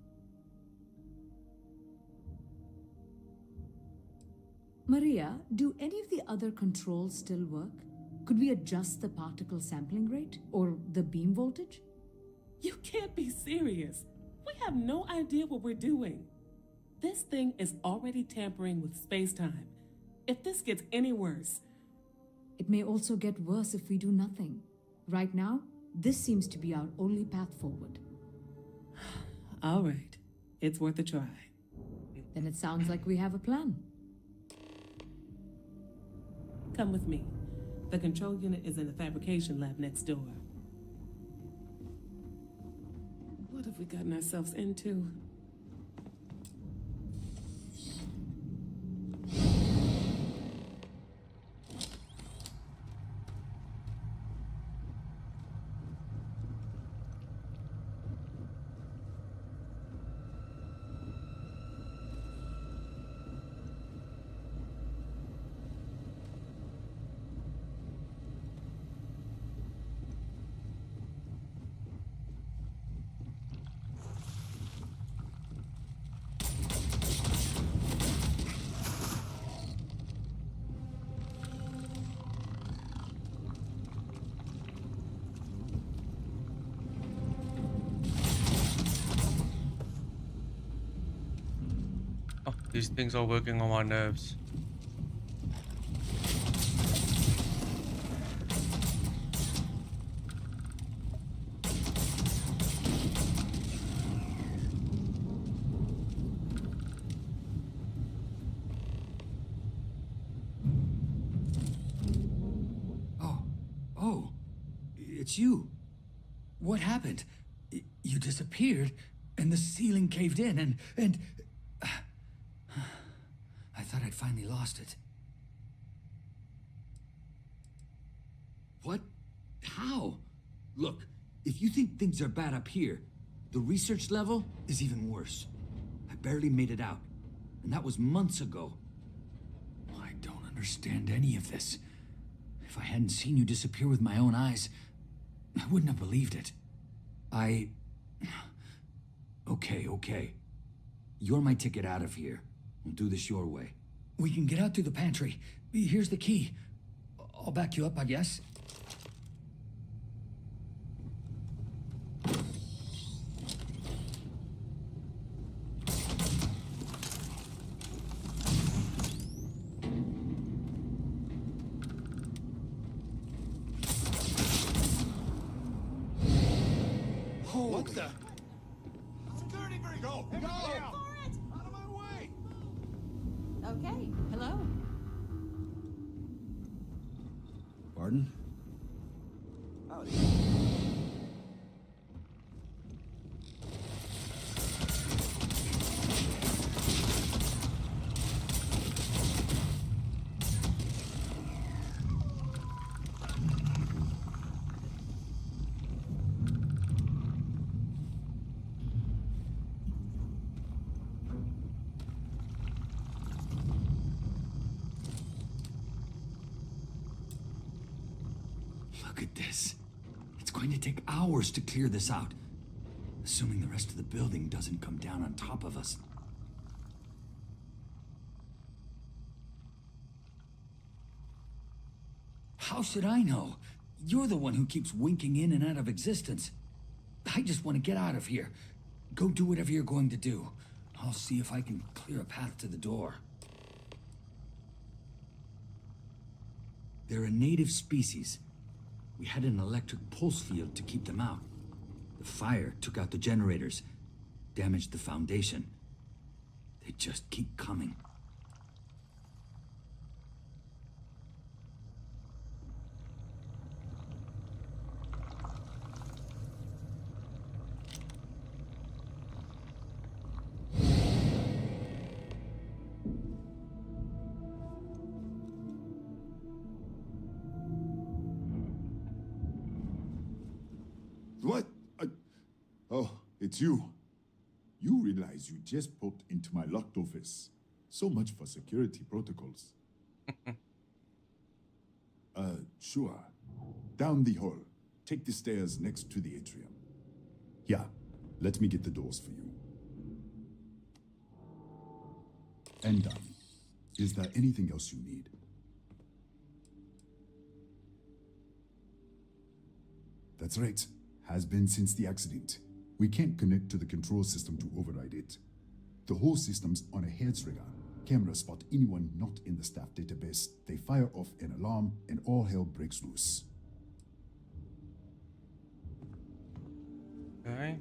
Maria, do any of the other controls still work? Could we adjust the particle sampling rate or the beam voltage? You can't be serious. We have no idea what we're doing. This thing is already tampering with space-time. If this gets any worse... It may also get worse if we do nothing. Right now, this seems to be our only path forward. All right. It's worth a try. Then it sounds like we have a plan. Come with me. The control unit is in the fabrication lab next door. What have we gotten ourselves into? These things are working on my nerves. Oh, it's you. What happened? You disappeared, and the ceiling caved in, and... I thought I'd finally lost it. What? How? Look, if you think things are bad up here, the research level is even worse. I barely made it out, and that was months ago. I don't understand any of this. If I hadn't seen you disappear with my own eyes, I wouldn't have believed it. Okay. You're my ticket out of here. We'll do this your way. We can get out through the pantry. Here's the key. I'll back you up, I guess. What the? Security breach! Go! Go! Out of my way! Okay, hello. Pardon? Howdy. Look at this. It's going to take hours to clear this out. Assuming the rest of the building doesn't come down on top of us. How should I know? You're the one who keeps winking in and out of existence. I just want to get out of here. Go do whatever you're going to do. I'll see if I can clear a path to the door. They're a native species. We had an electric pulse field to keep them out. The fire took out the generators, damaged the foundation. They just keep coming. What? Oh, it's you. You realize you just poked into my locked office. So much for security protocols. Sure. Down the hall. Take the stairs next to the atrium. Yeah, let me get the doors for you. And done. Is there anything else you need? That's right. Has been since the accident. We can't connect to the control system to override it. The whole system's on a hair trigger. Cameras spot anyone not in the staff database. They fire off an alarm and all hell breaks loose. Okay.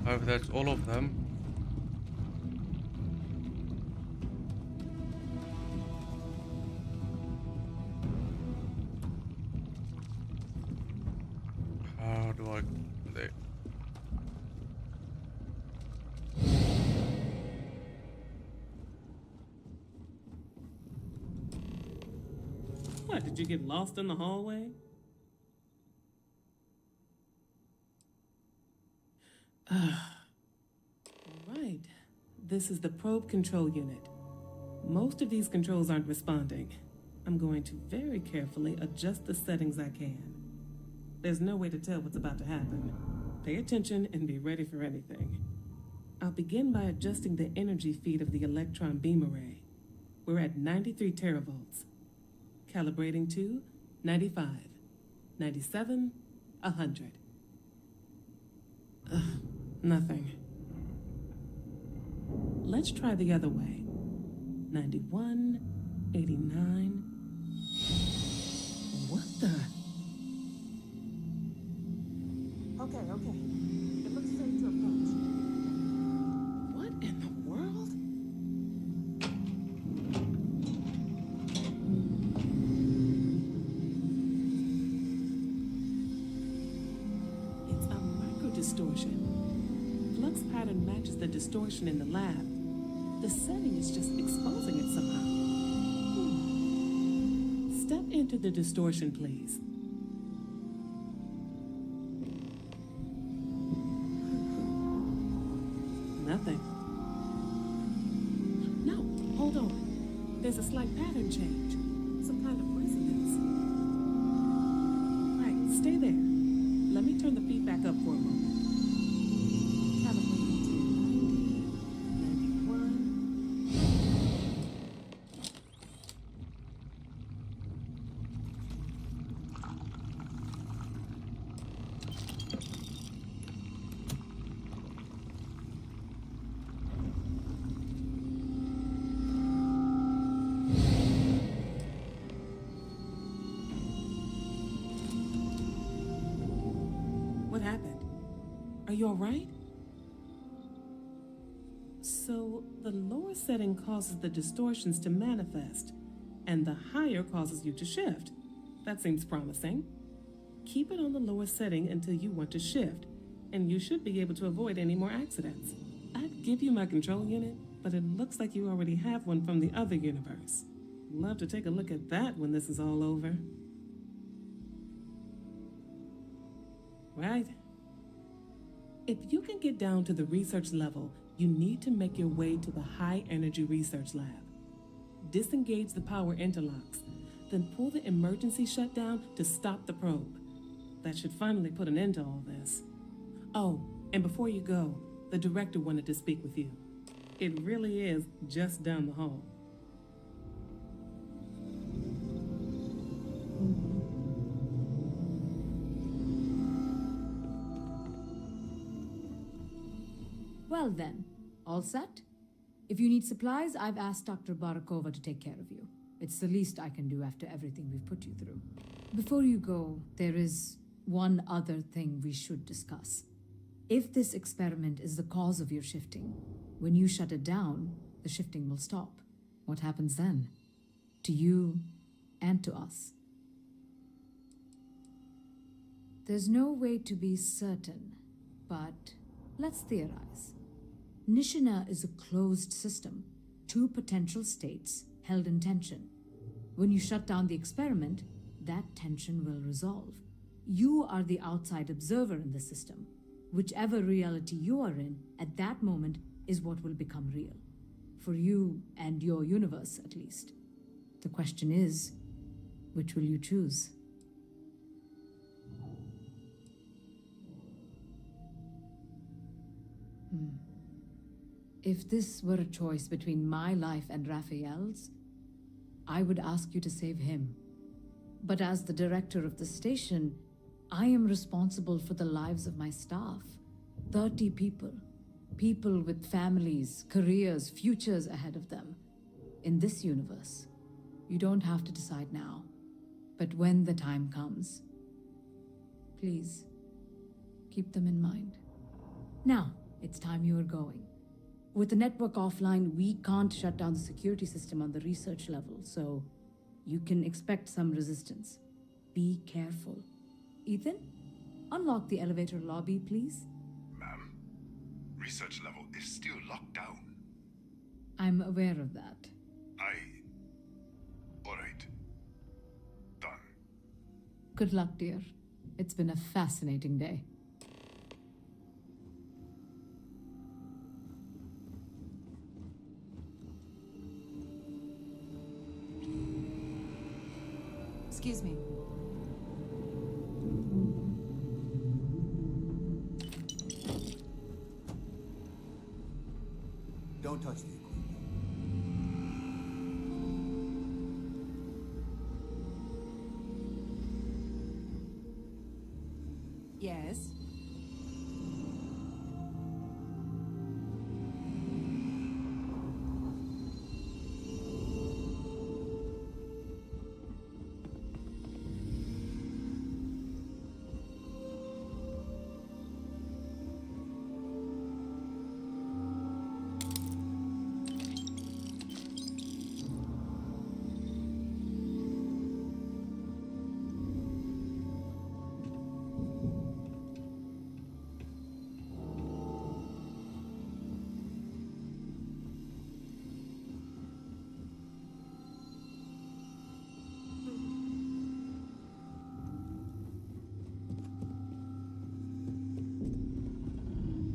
Hope that's all of them. How do I... There. What, did you get lost in the hallway? Alright, this is the probe control unit. Most of these controls aren't responding. I'm going to very carefully adjust the settings I can. There's no way to tell what's about to happen. Pay attention and be ready for anything. I'll begin by adjusting the energy feed of the electron beam array. We're at 93 teravolts. Calibrating to 95, 97, 100. Nothing. Let's try the other way. 91, 89. What the? Okay. It looks safe to approach. What in the world? It's a micro-distortion. Flux pattern matches the distortion in the lab. The setting is just exposing it somehow. Step into the distortion, please. Nothing. No, hold on. There's a slight pattern change. Some kind of resonance. Right, stay there. Let me turn the feedback up for a moment. Calibrating to 90, 91. What happened? Are you all right? So, the lower setting causes the distortions to manifest, and the higher causes you to shift. That seems promising. Keep it on the lower setting until you want to shift, and you should be able to avoid any more accidents. I'd give you my control unit, but it looks like you already have one from the other universe. Love to take a look at that when this is all over. Right? If you can get down to the research level, you need to make your way to the high energy research lab. Disengage the power interlocks, then pull the emergency shutdown to stop the probe. That should finally put an end to all this. Oh, and before you go, the director wanted to speak with you. It really is just down the hall. Well then, all set? If you need supplies, I've asked Dr. Barakova to take care of you. It's the least I can do after everything we've put you through. Before you go, there is one other thing we should discuss. If this experiment is the cause of your shifting, when you shut it down, the shifting will stop. What happens then? To you and to us. There's no way to be certain, but let's theorize. Nishina is a closed system, two potential states held in tension. When you shut down the experiment, that tension will resolve. You are the outside observer in the system. Whichever reality you are in at that moment is what will become real. For you and your universe, at least. The question is, which will you choose? If this were a choice between my life and Raphael's, I would ask you to save him. But as the director of the station, I am responsible for the lives of my staff. 30 people. People with families, careers, futures ahead of them. In this universe, you don't have to decide now. But when the time comes, please, keep them in mind. Now, It's time you were going. With the network offline, we can't shut down the security system on the research level, so you can expect some resistance. Be careful. Ethan, unlock the elevator lobby, please. Ma'am, research level is still locked down. I'm aware of that. Alright. Done. Good luck, dear. It's been a fascinating day. Excuse me. Don't touch the equipment. Yes?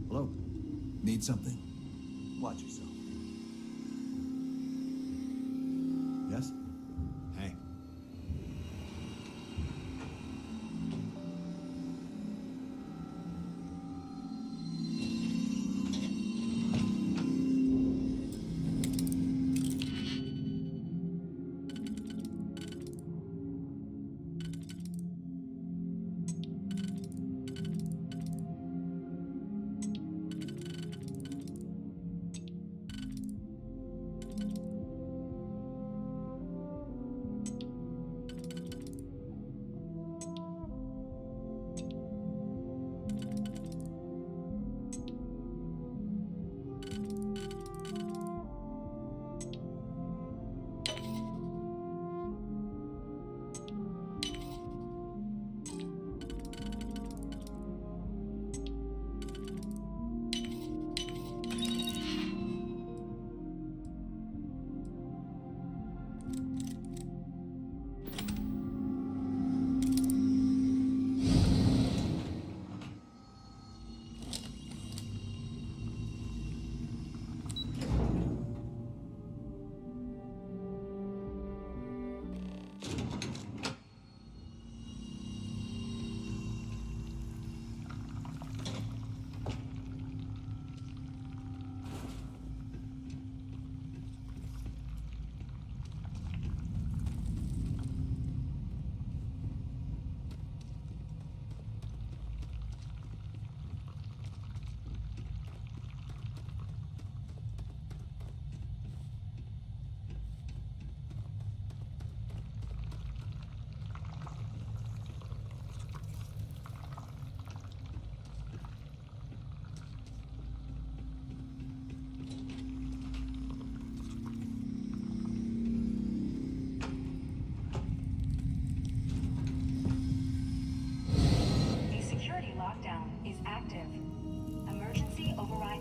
Hello? Need something? Watch yourself. Yes? Hey.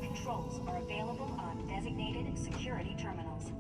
Controls are available on designated security terminals.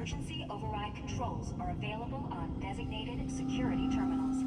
emergency override controls are available on designated security terminals.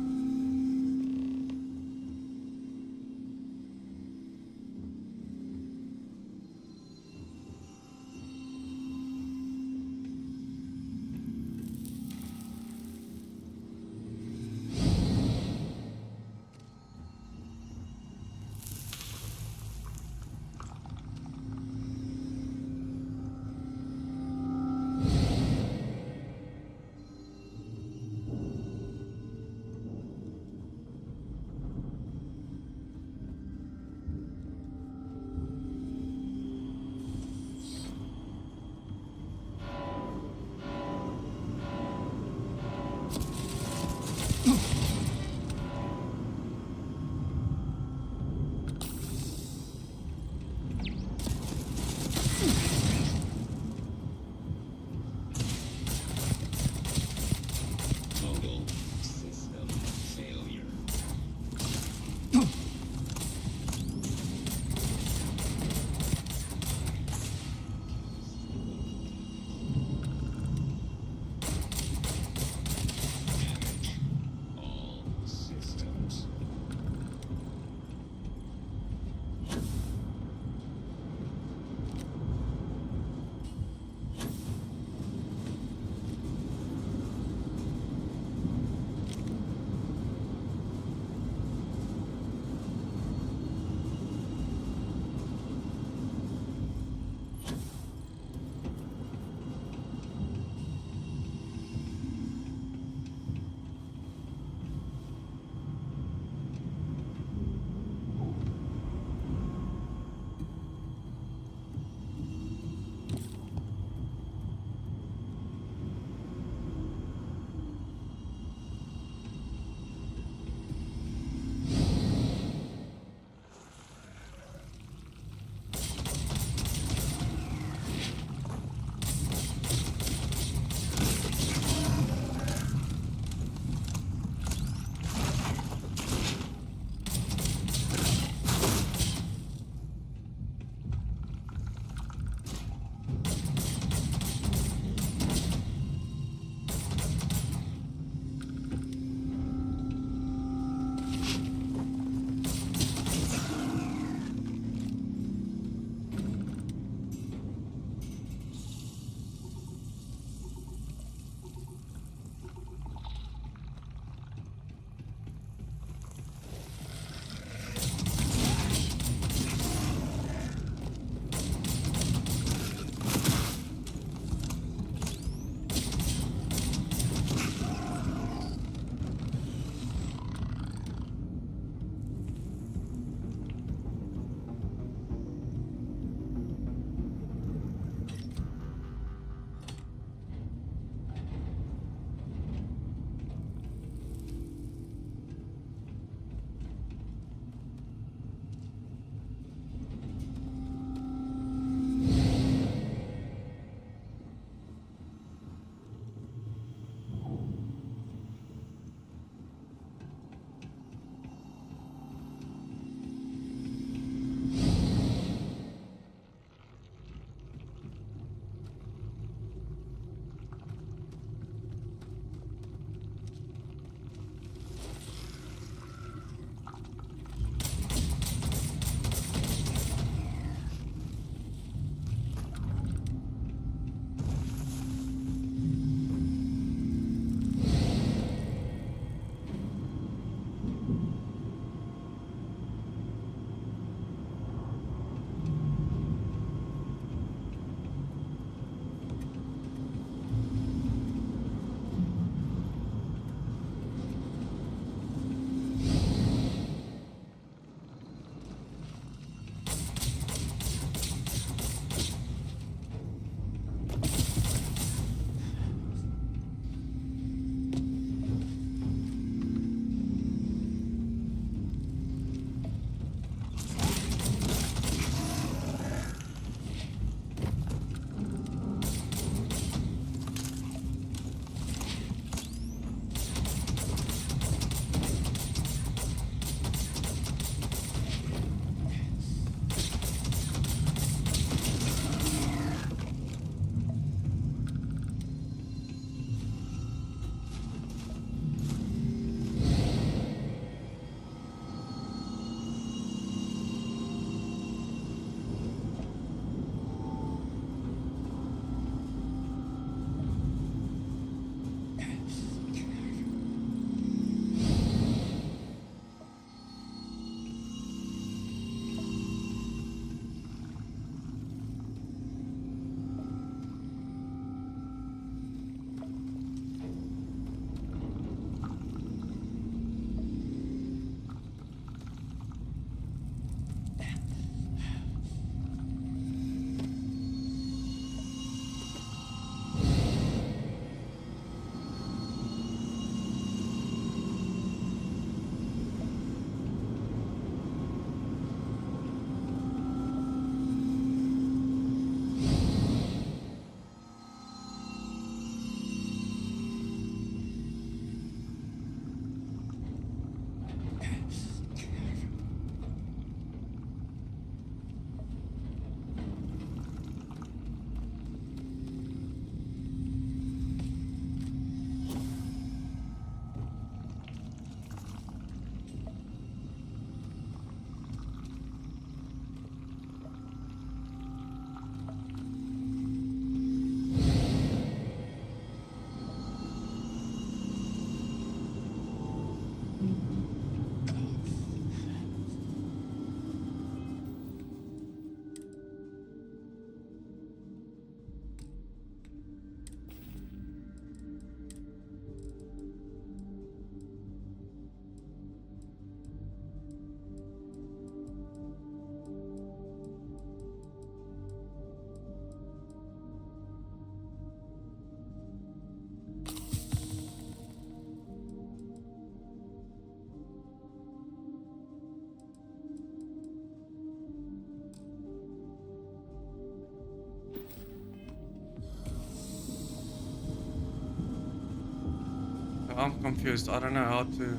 I'm confused. I don't know how to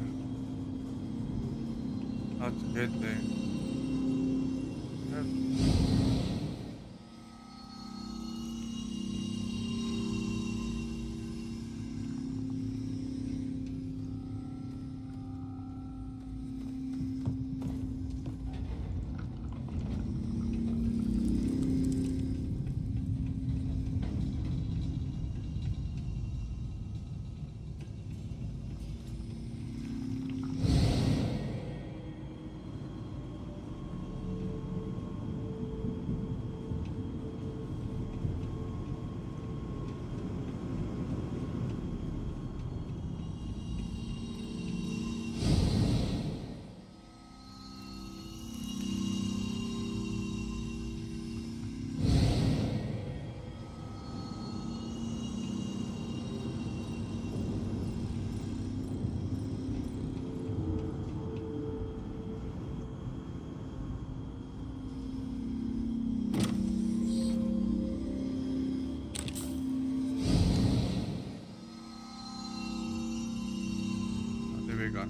get there. There we go.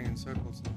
running in circles now.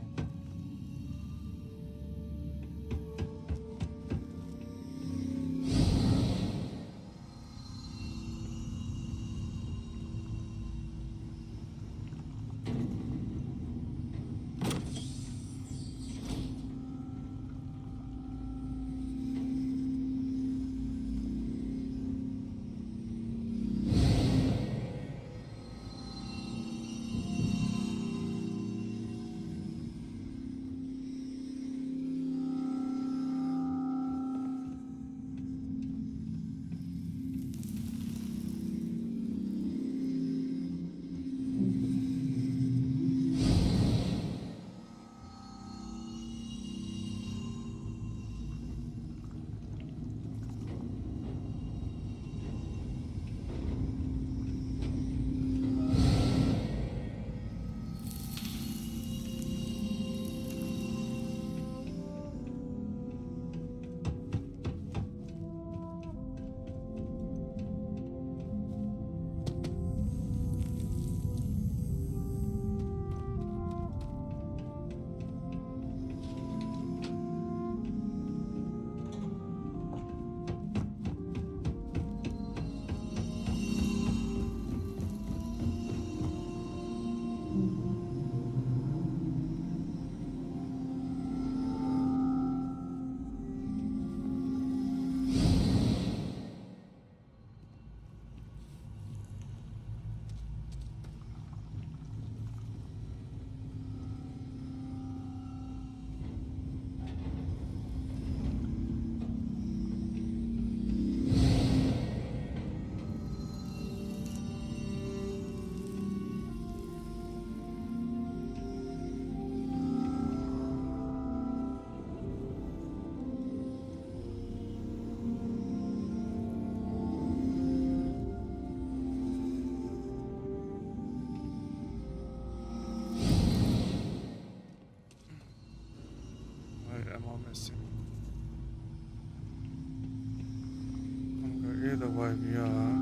Either way we are.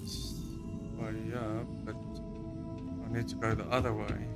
This way up, but I need to go the other way.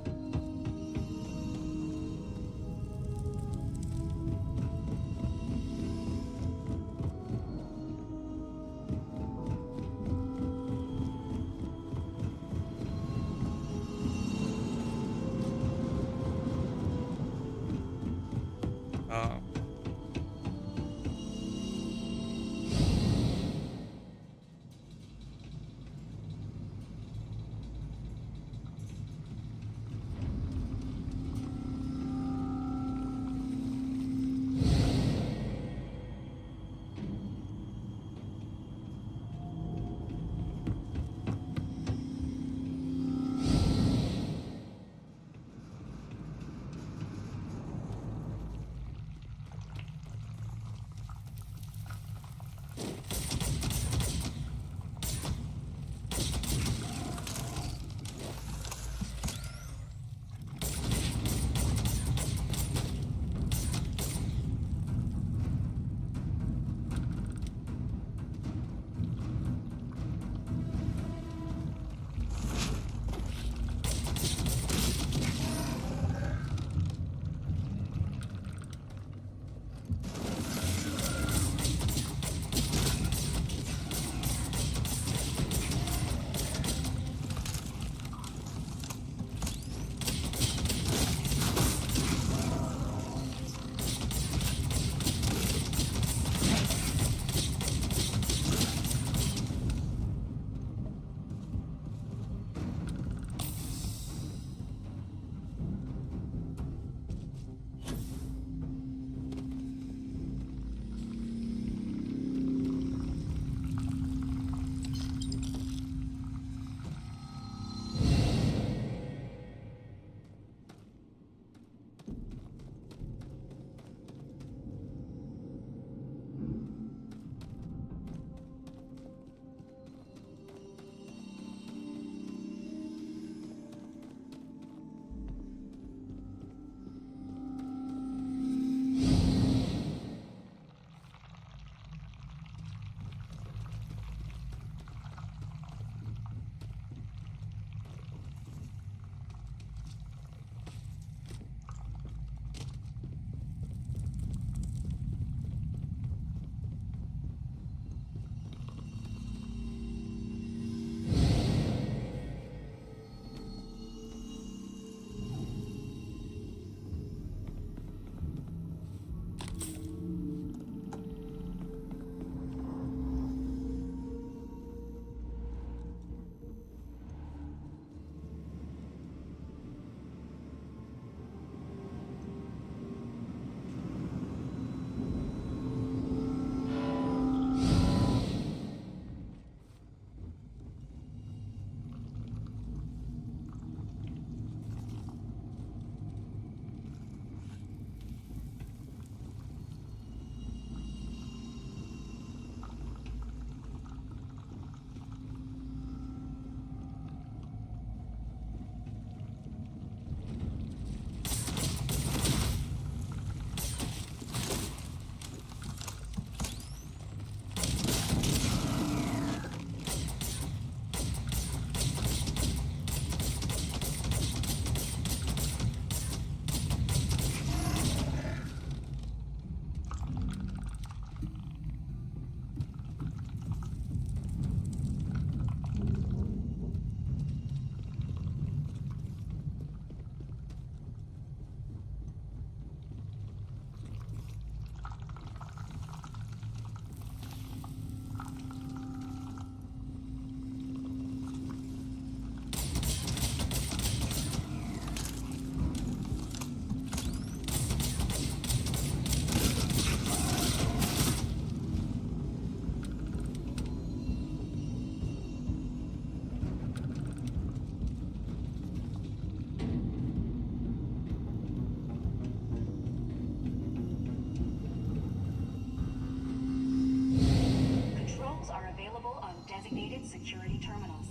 security terminals.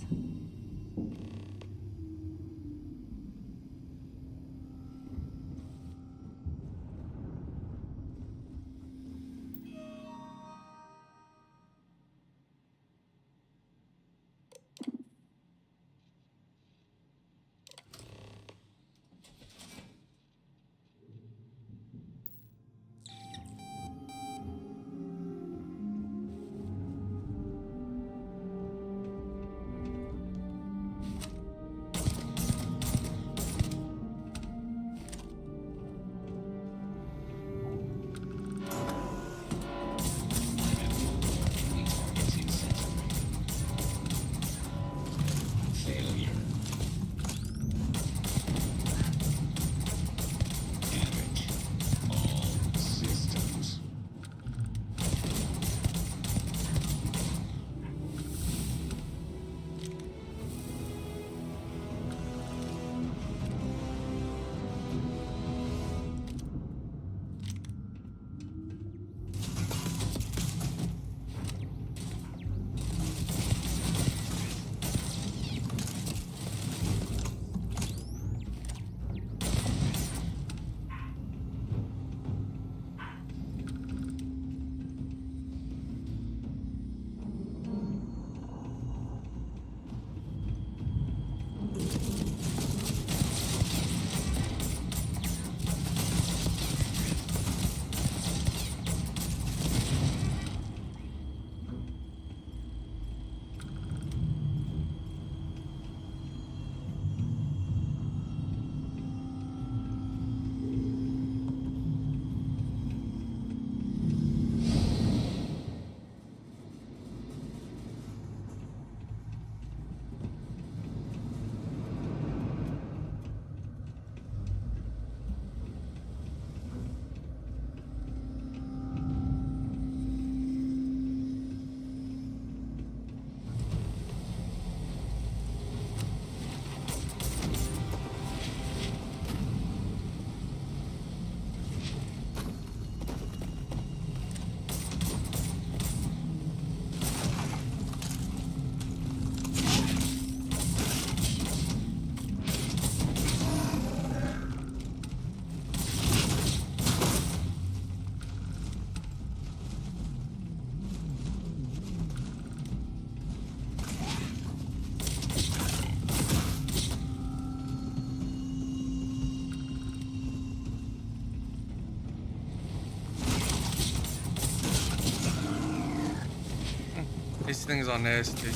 These things are nasty.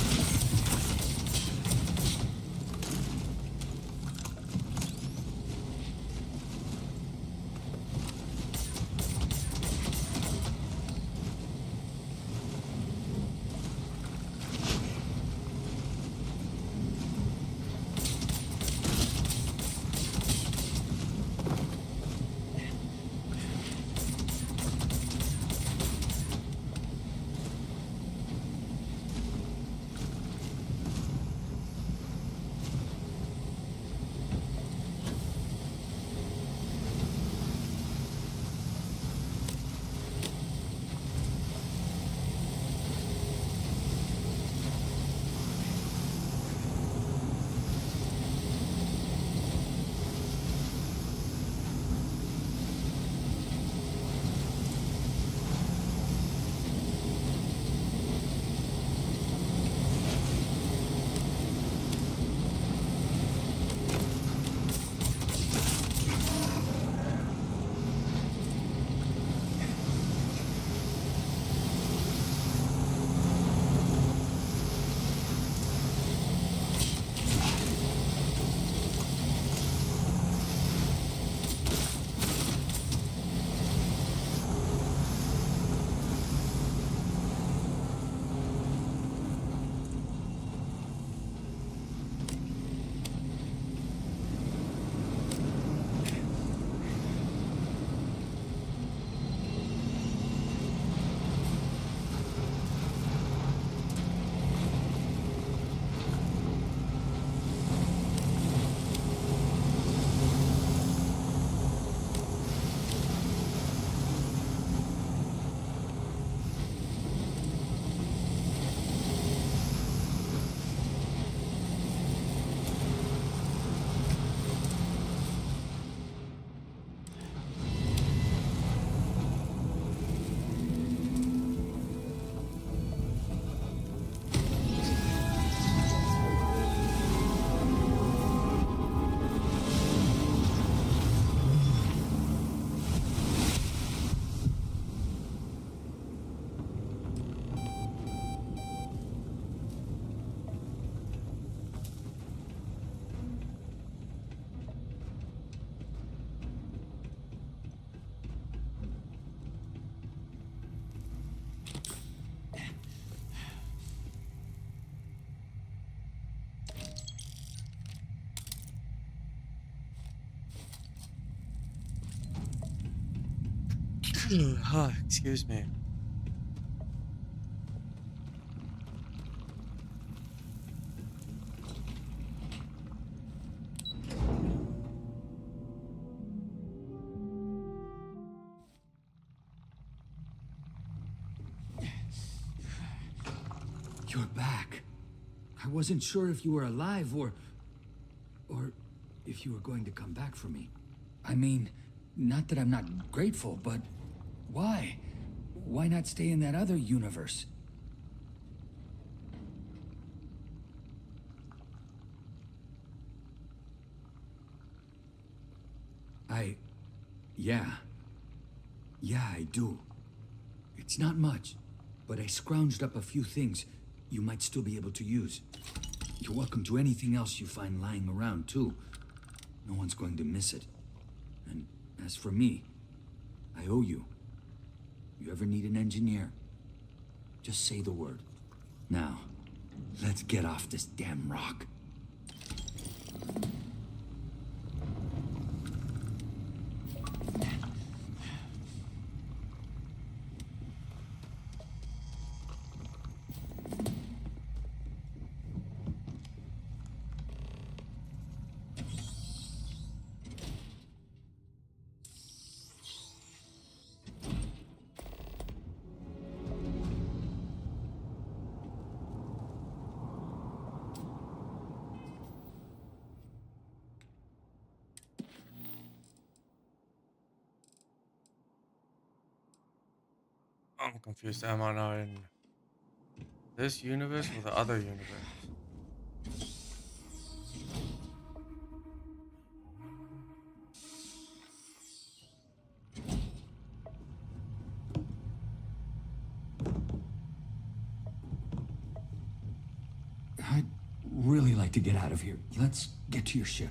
Excuse me. You're back. I wasn't sure if you were alive or if you were going to come back for me. I mean, not that I'm not grateful, but why? Why not stay in that other universe? Yeah, I do. It's not much, but I scrounged up a few things you might still be able to use. You're welcome to anything else you find lying around, too. No one's going to miss it. And as for me, I owe you. You ever need an engineer, just say the word. Now, let's get off this damn rock. I'm confused. Am I now in this universe or the other universe? I'd really like to get out of here. Let's get to your ship.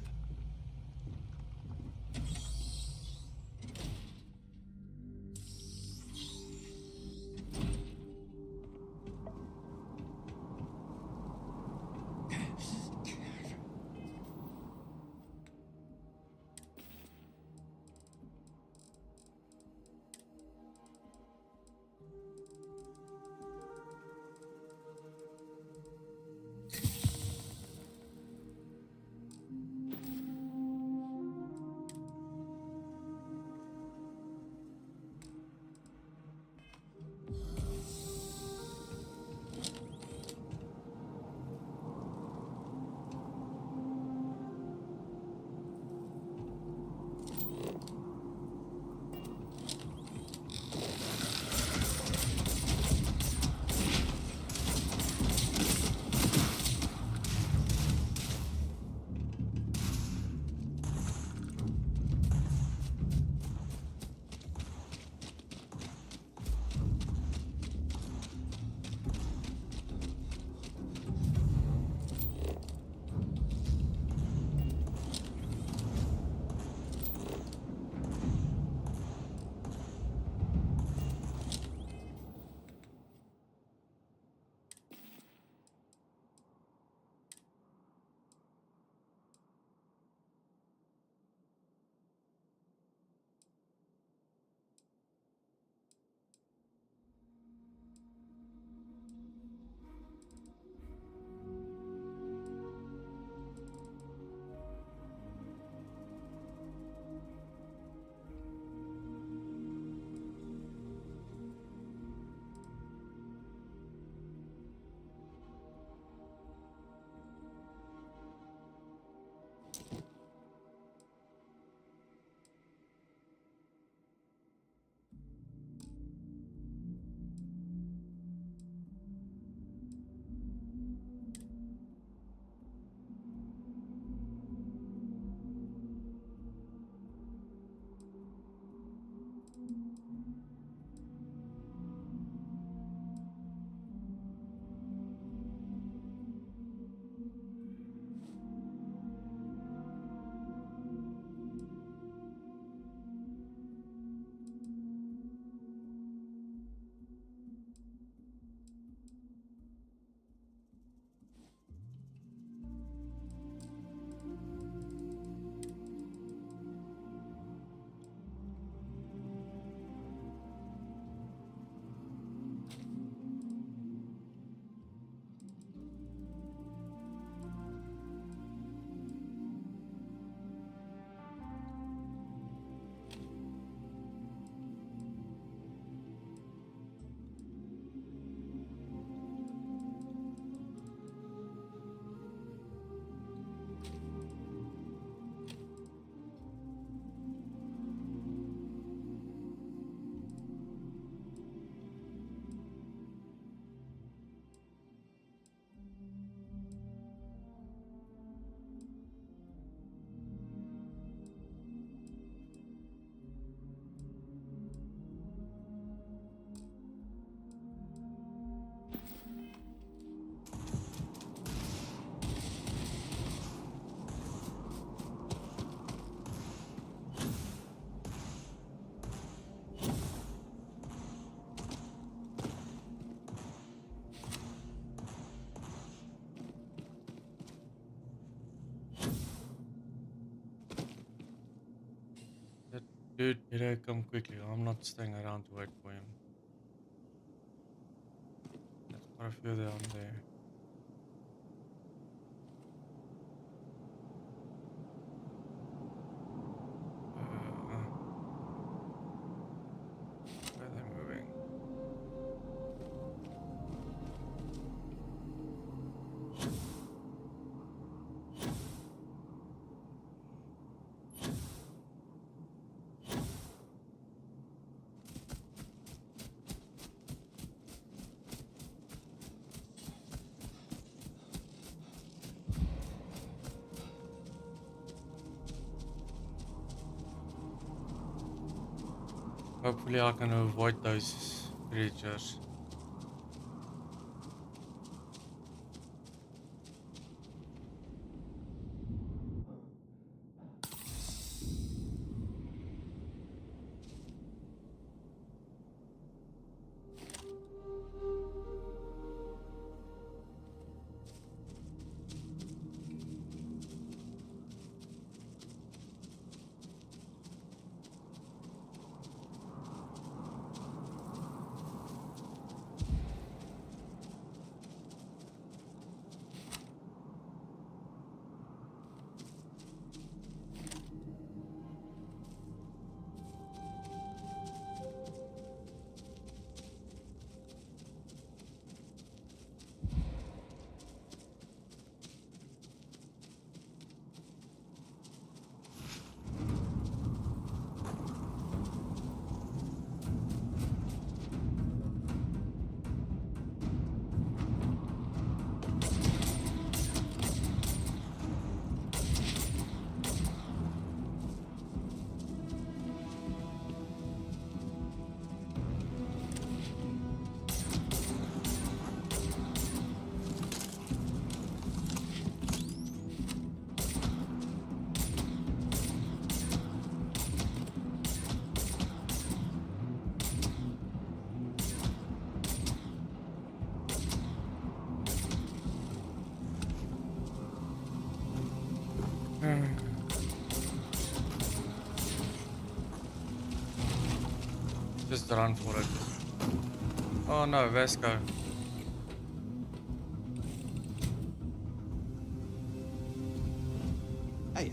Dude, better come quickly. I'm not staying around to wait for him. There's quite a few down there. Where are they moving? Hopefully I can avoid those creatures. Just run for it. Oh no, Vesco. Hey.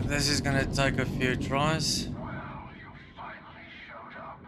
This is gonna take a few tries. Well, you finally showed up.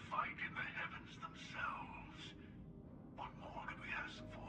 fight in the heavens themselves. What more could we ask for?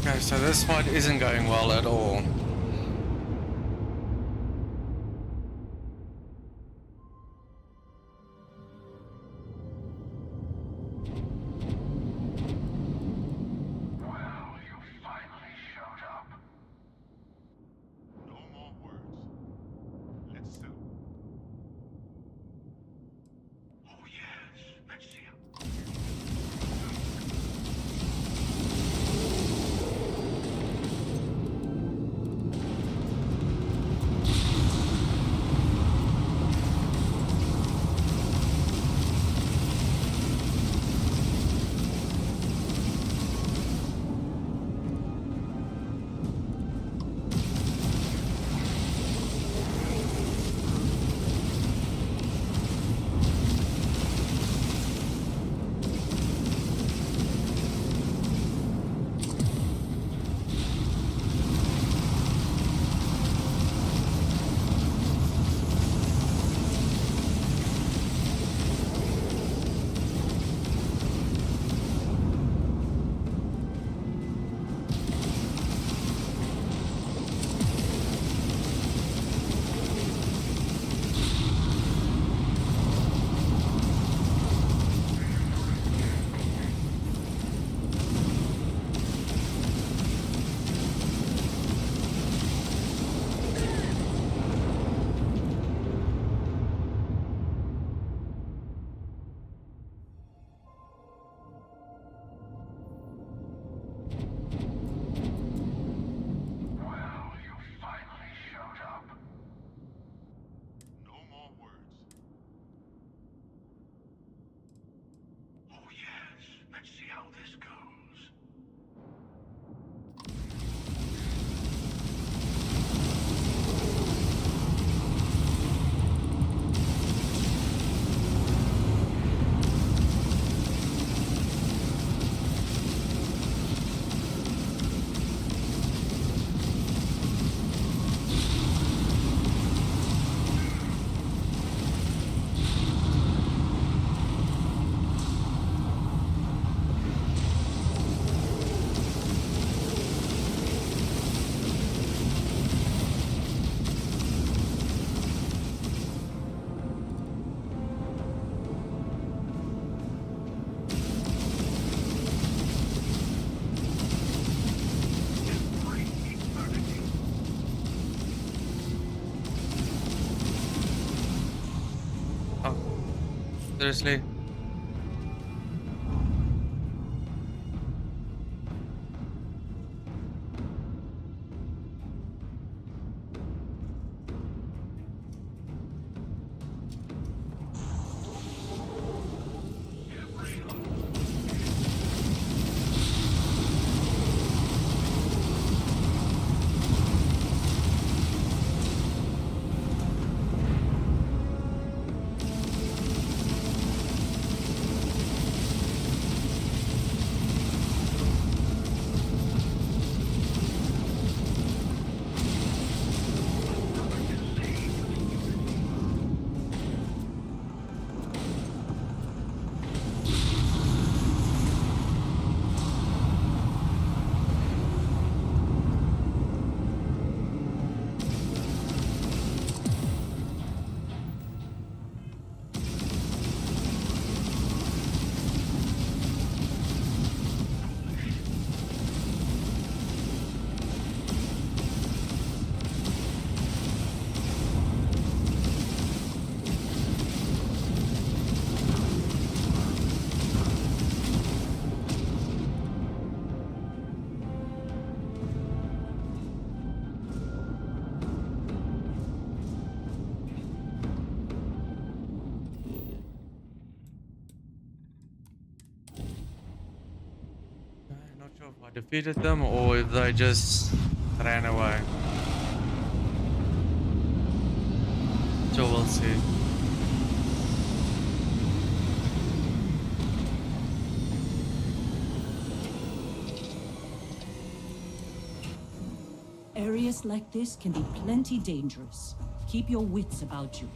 Okay, so this fight isn't going well at all. Well, you finally showed up. No more words. Let's settle. Oh yes, let's see him. Oh, seriously? I'm not sure if I defeated them or if they just ran away. So we'll see. Areas like this can be plenty dangerous. Keep your wits about you.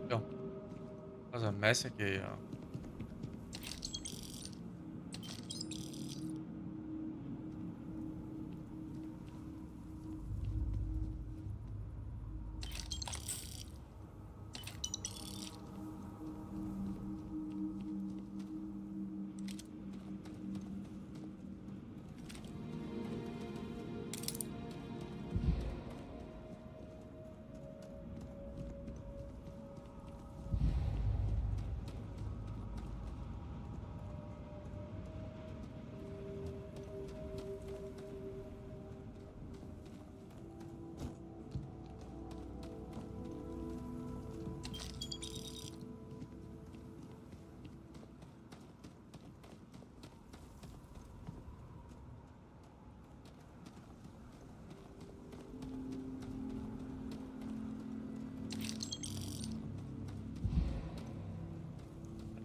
Yo, that's a massacre, yeah.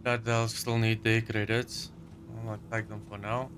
that they'll still need their credits. I'll take them for now.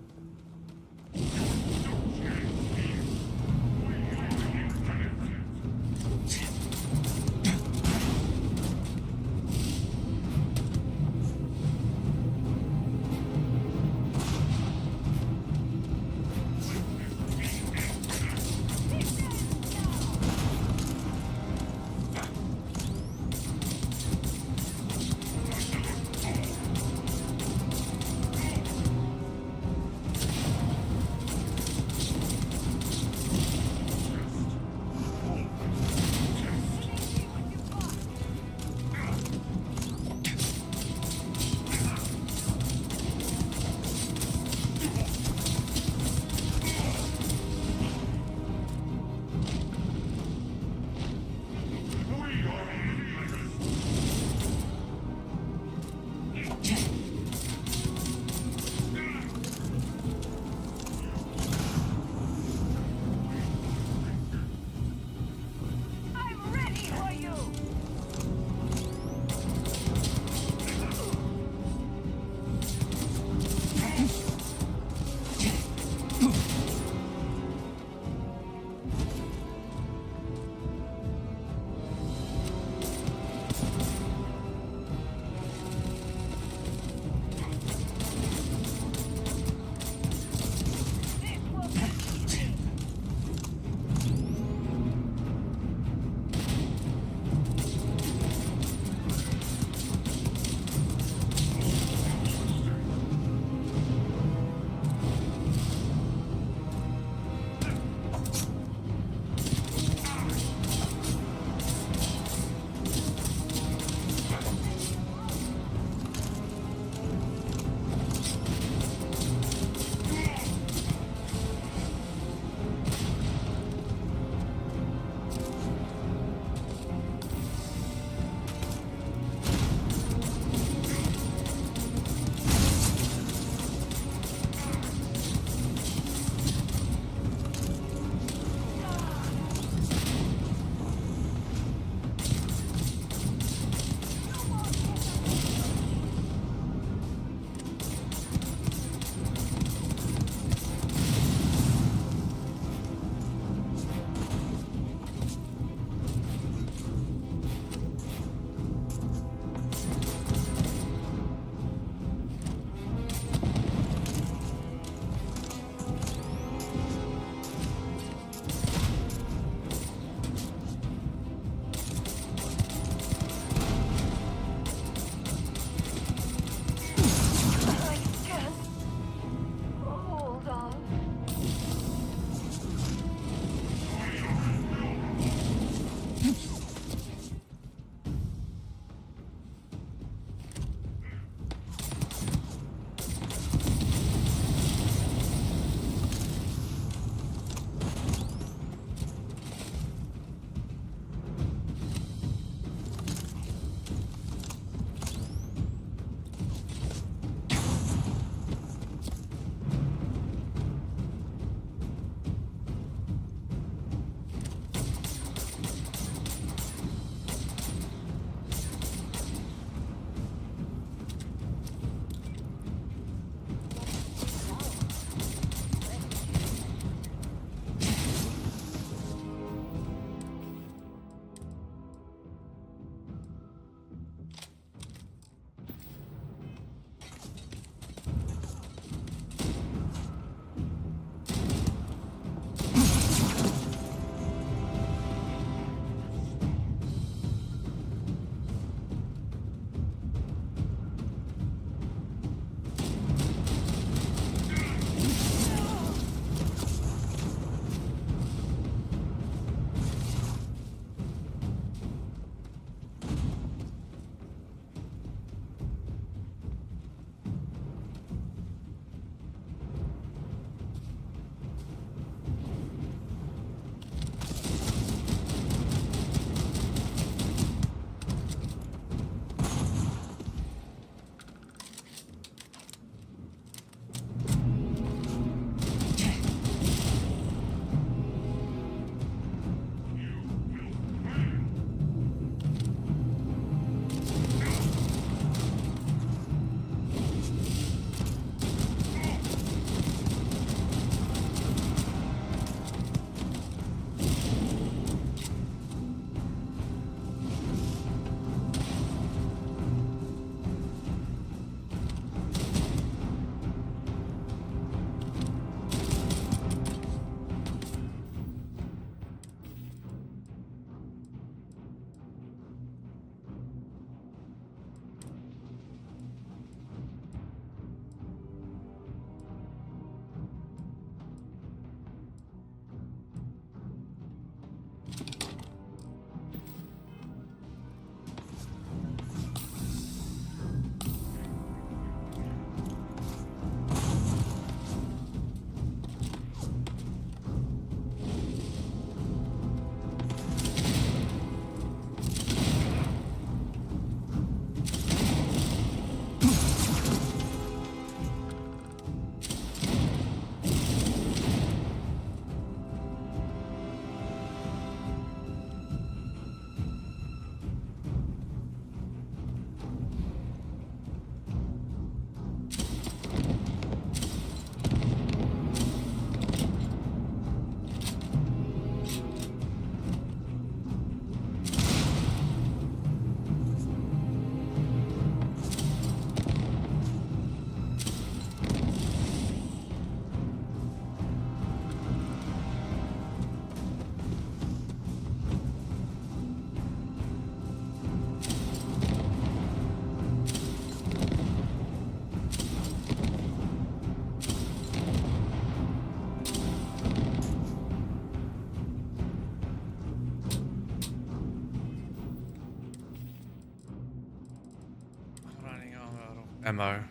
ammo.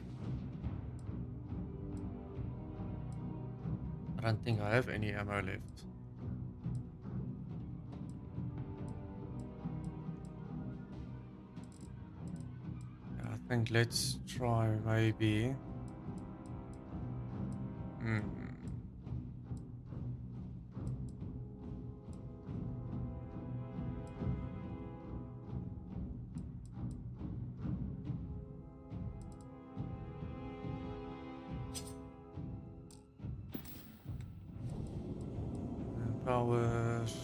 I don't think I have any ammo left. Yeah, I think let's try maybe. Powers.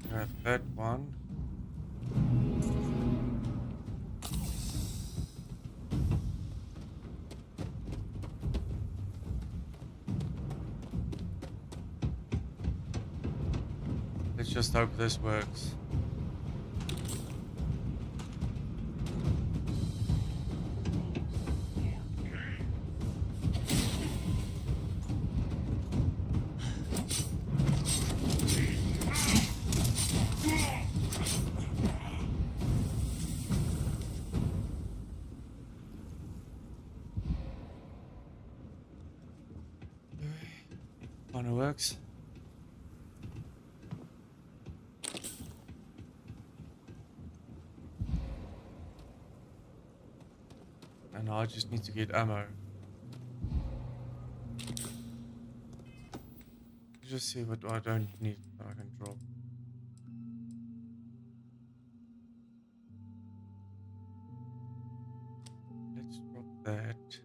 Grab that one. Let's just hope this works. Kinda works. And I just need to get ammo. Just see what I don't need that I can drop. Let's drop that.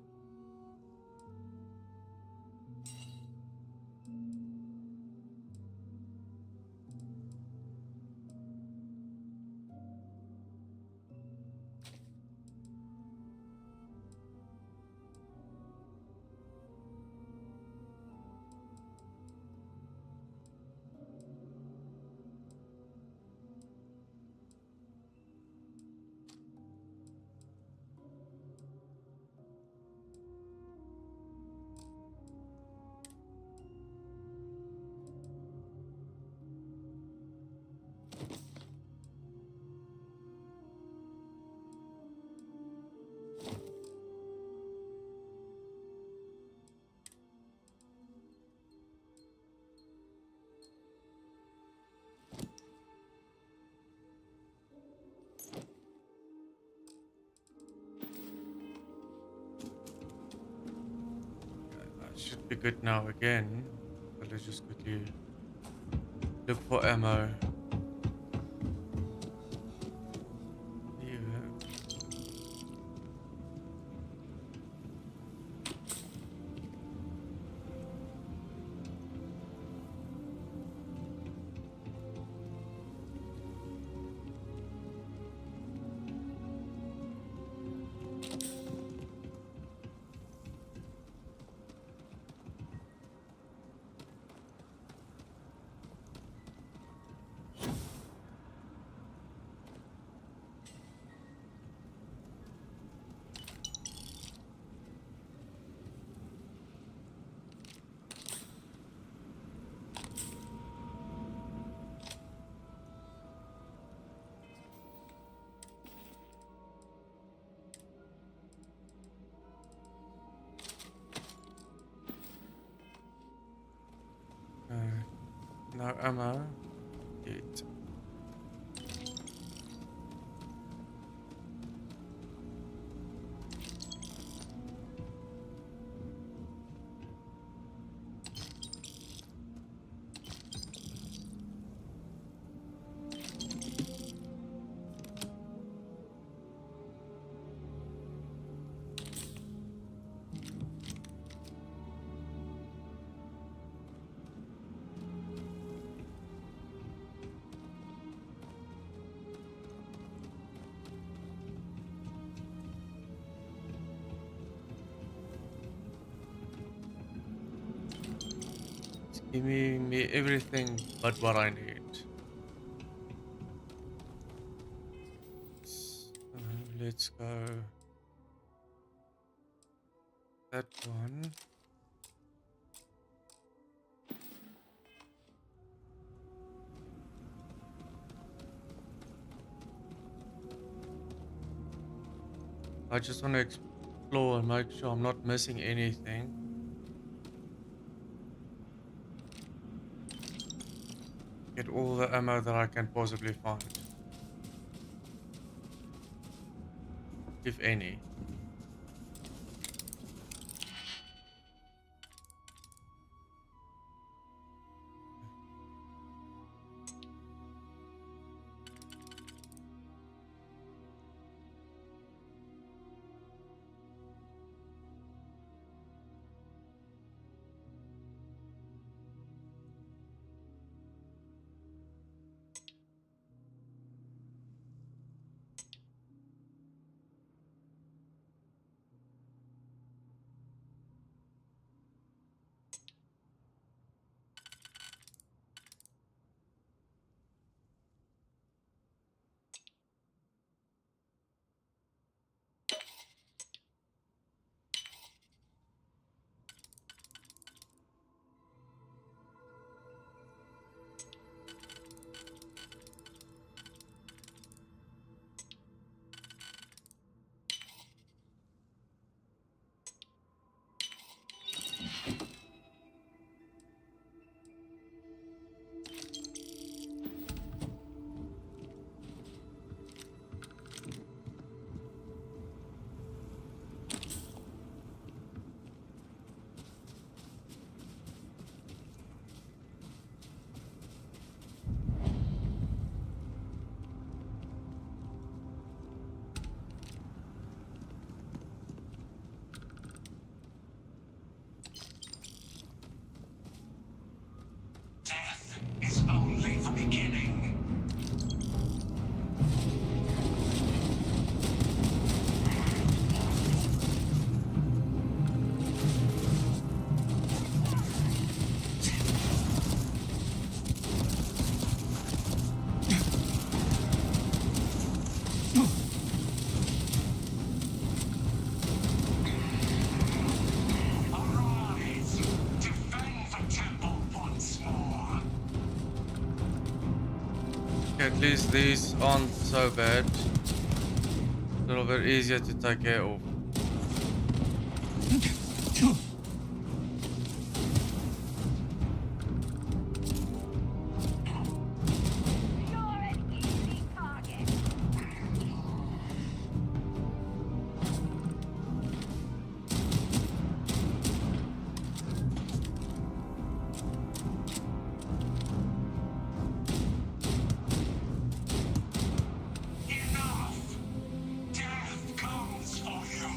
Should be good now again. But let's just quickly look for ammo. No ammo. Yet. Give me everything but what I need. Let's go. That one. I just want to explore and make sure I'm not missing anything. Get all the ammo that I can possibly find. If any. It's only the beginning. Arise! Defend the temple once more. At least these aren't so bad. A little bit easier to take care of. Death comes for you.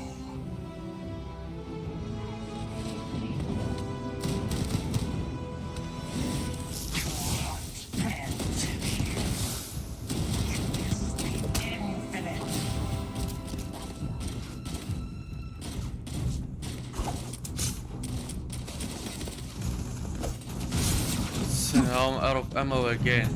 So now I'm out of ammo again.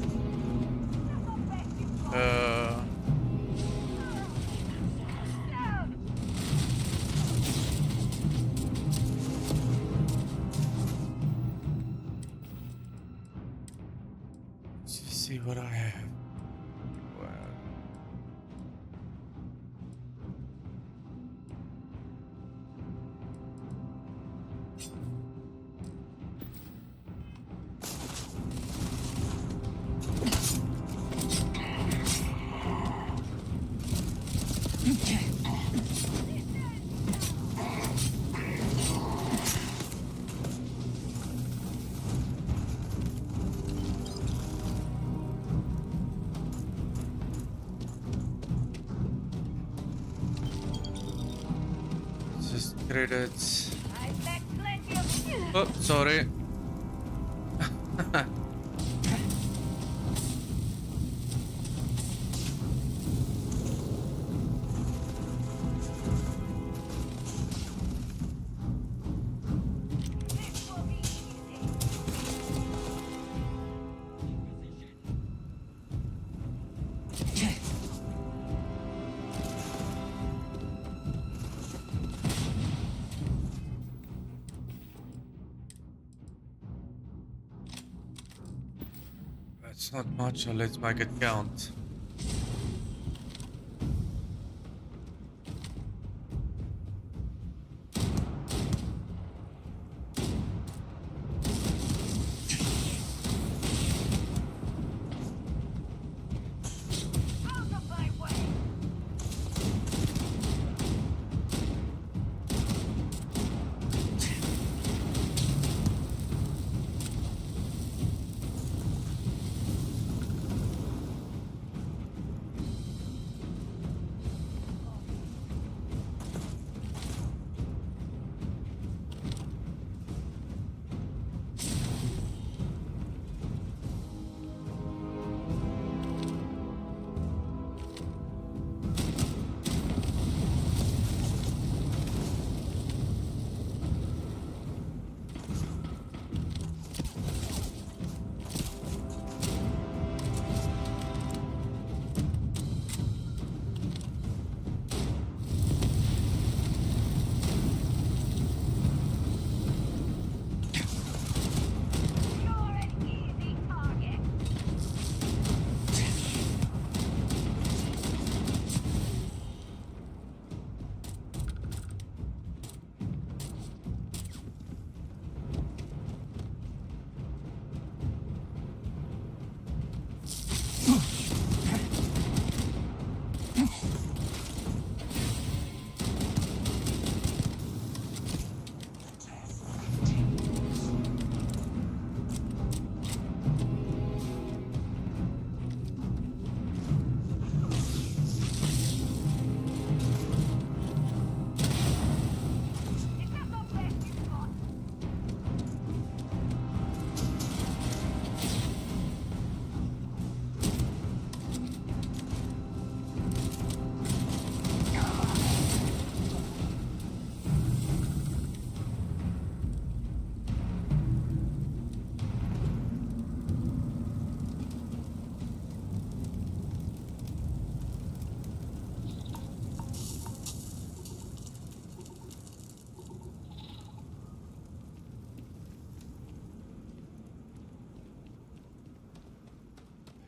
Let's just see what I have. Wow. Just credits. Oh, sorry. That's not much, so let's make it count.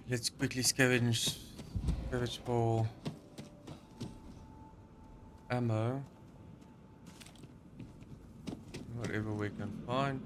Let's quickly scavenge for ammo. Whatever we can find.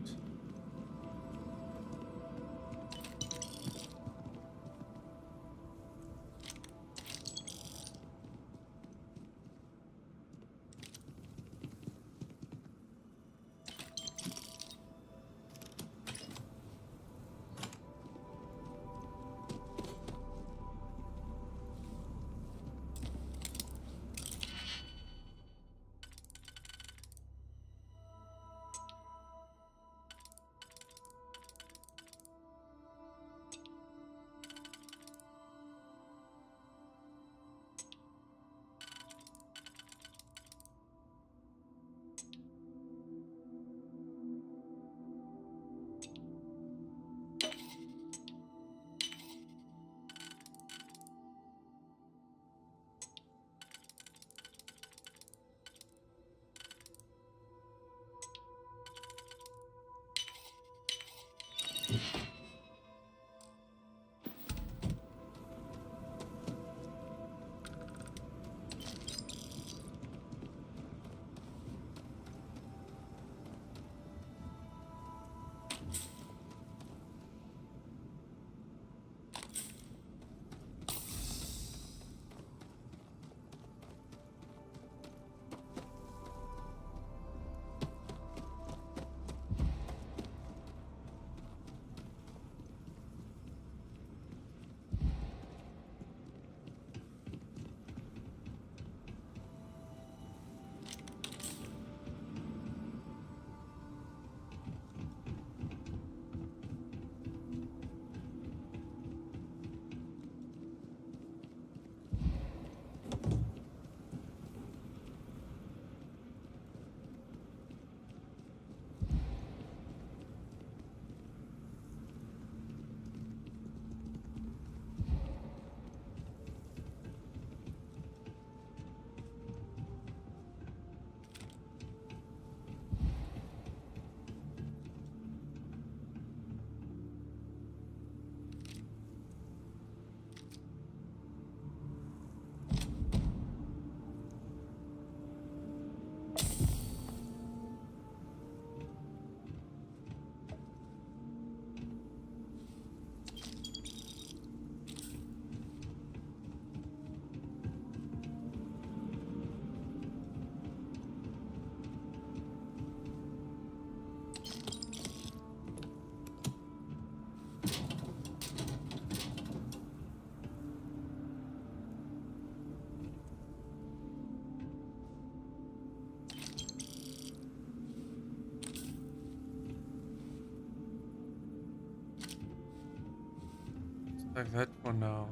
Like that for now.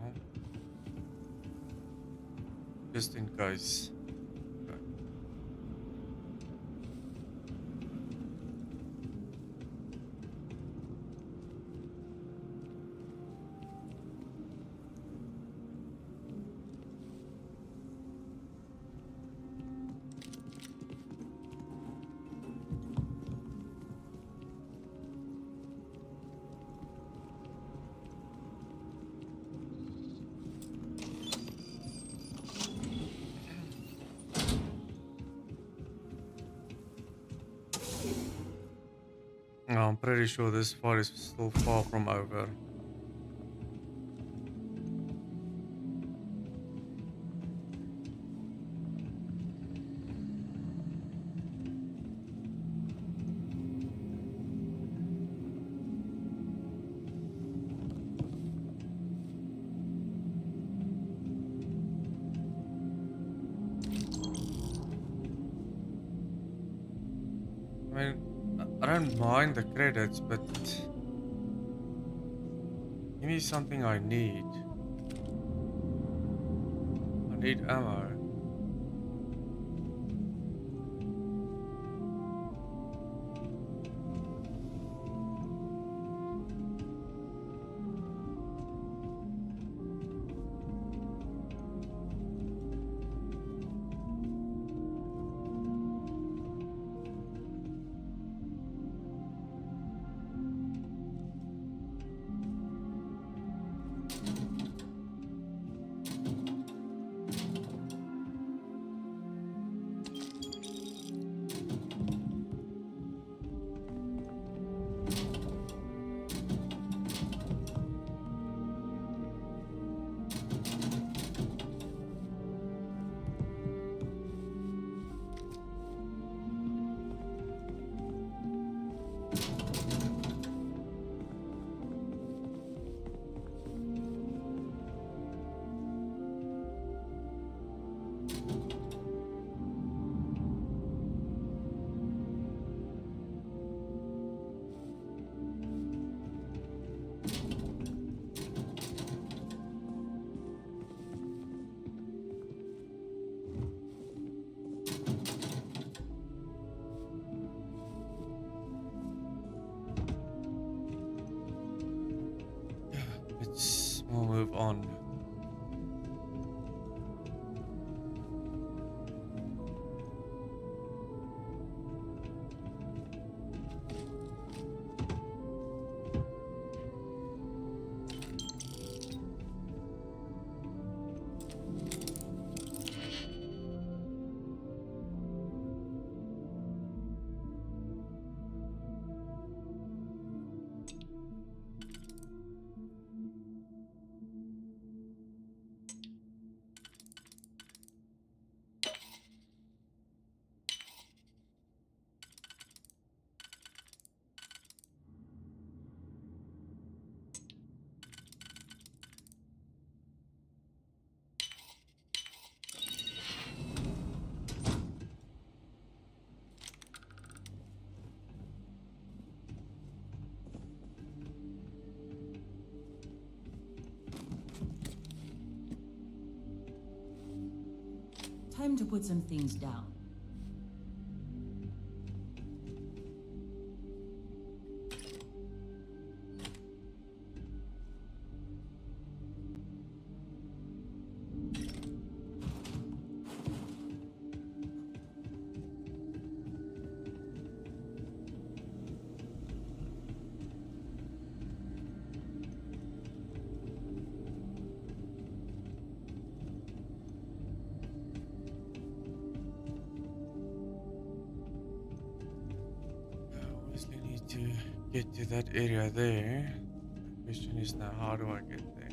Just in case. Okay. No, I'm pretty sure this fight is still far from over. I mean, I don't mind the credits, but give me something I need. I need ammo. move on. Time to put some things down. To get to that area there. The question is now, how do I get there?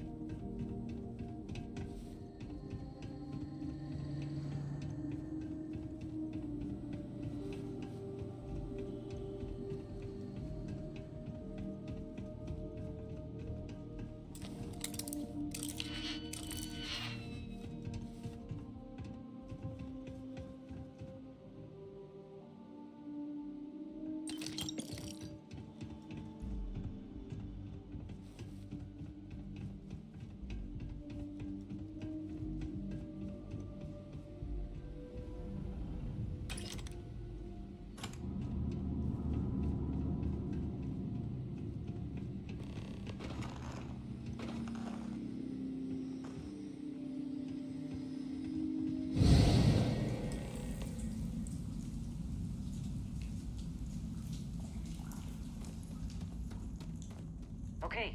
Okay,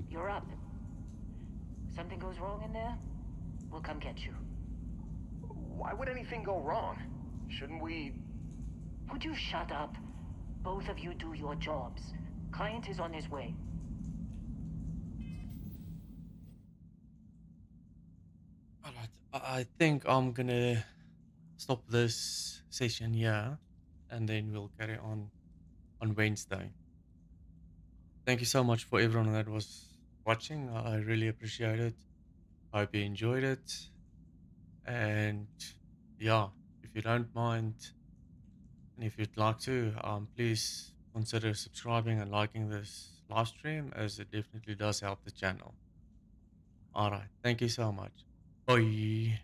you're up. Something goes wrong in there, we'll come get you. Why would anything go wrong? Shouldn't we... Would you shut up? Both of you do your jobs. Client is on his way. Alright, I think I'm gonna stop this session here, and then we'll carry on Wednesday. Thank you so much for everyone that was watching. I really appreciate it. I hope you enjoyed it. And yeah, if you don't mind, and if you'd like to, please consider subscribing and liking this live stream, as it definitely does help the channel. Alright, thank you so much. Bye.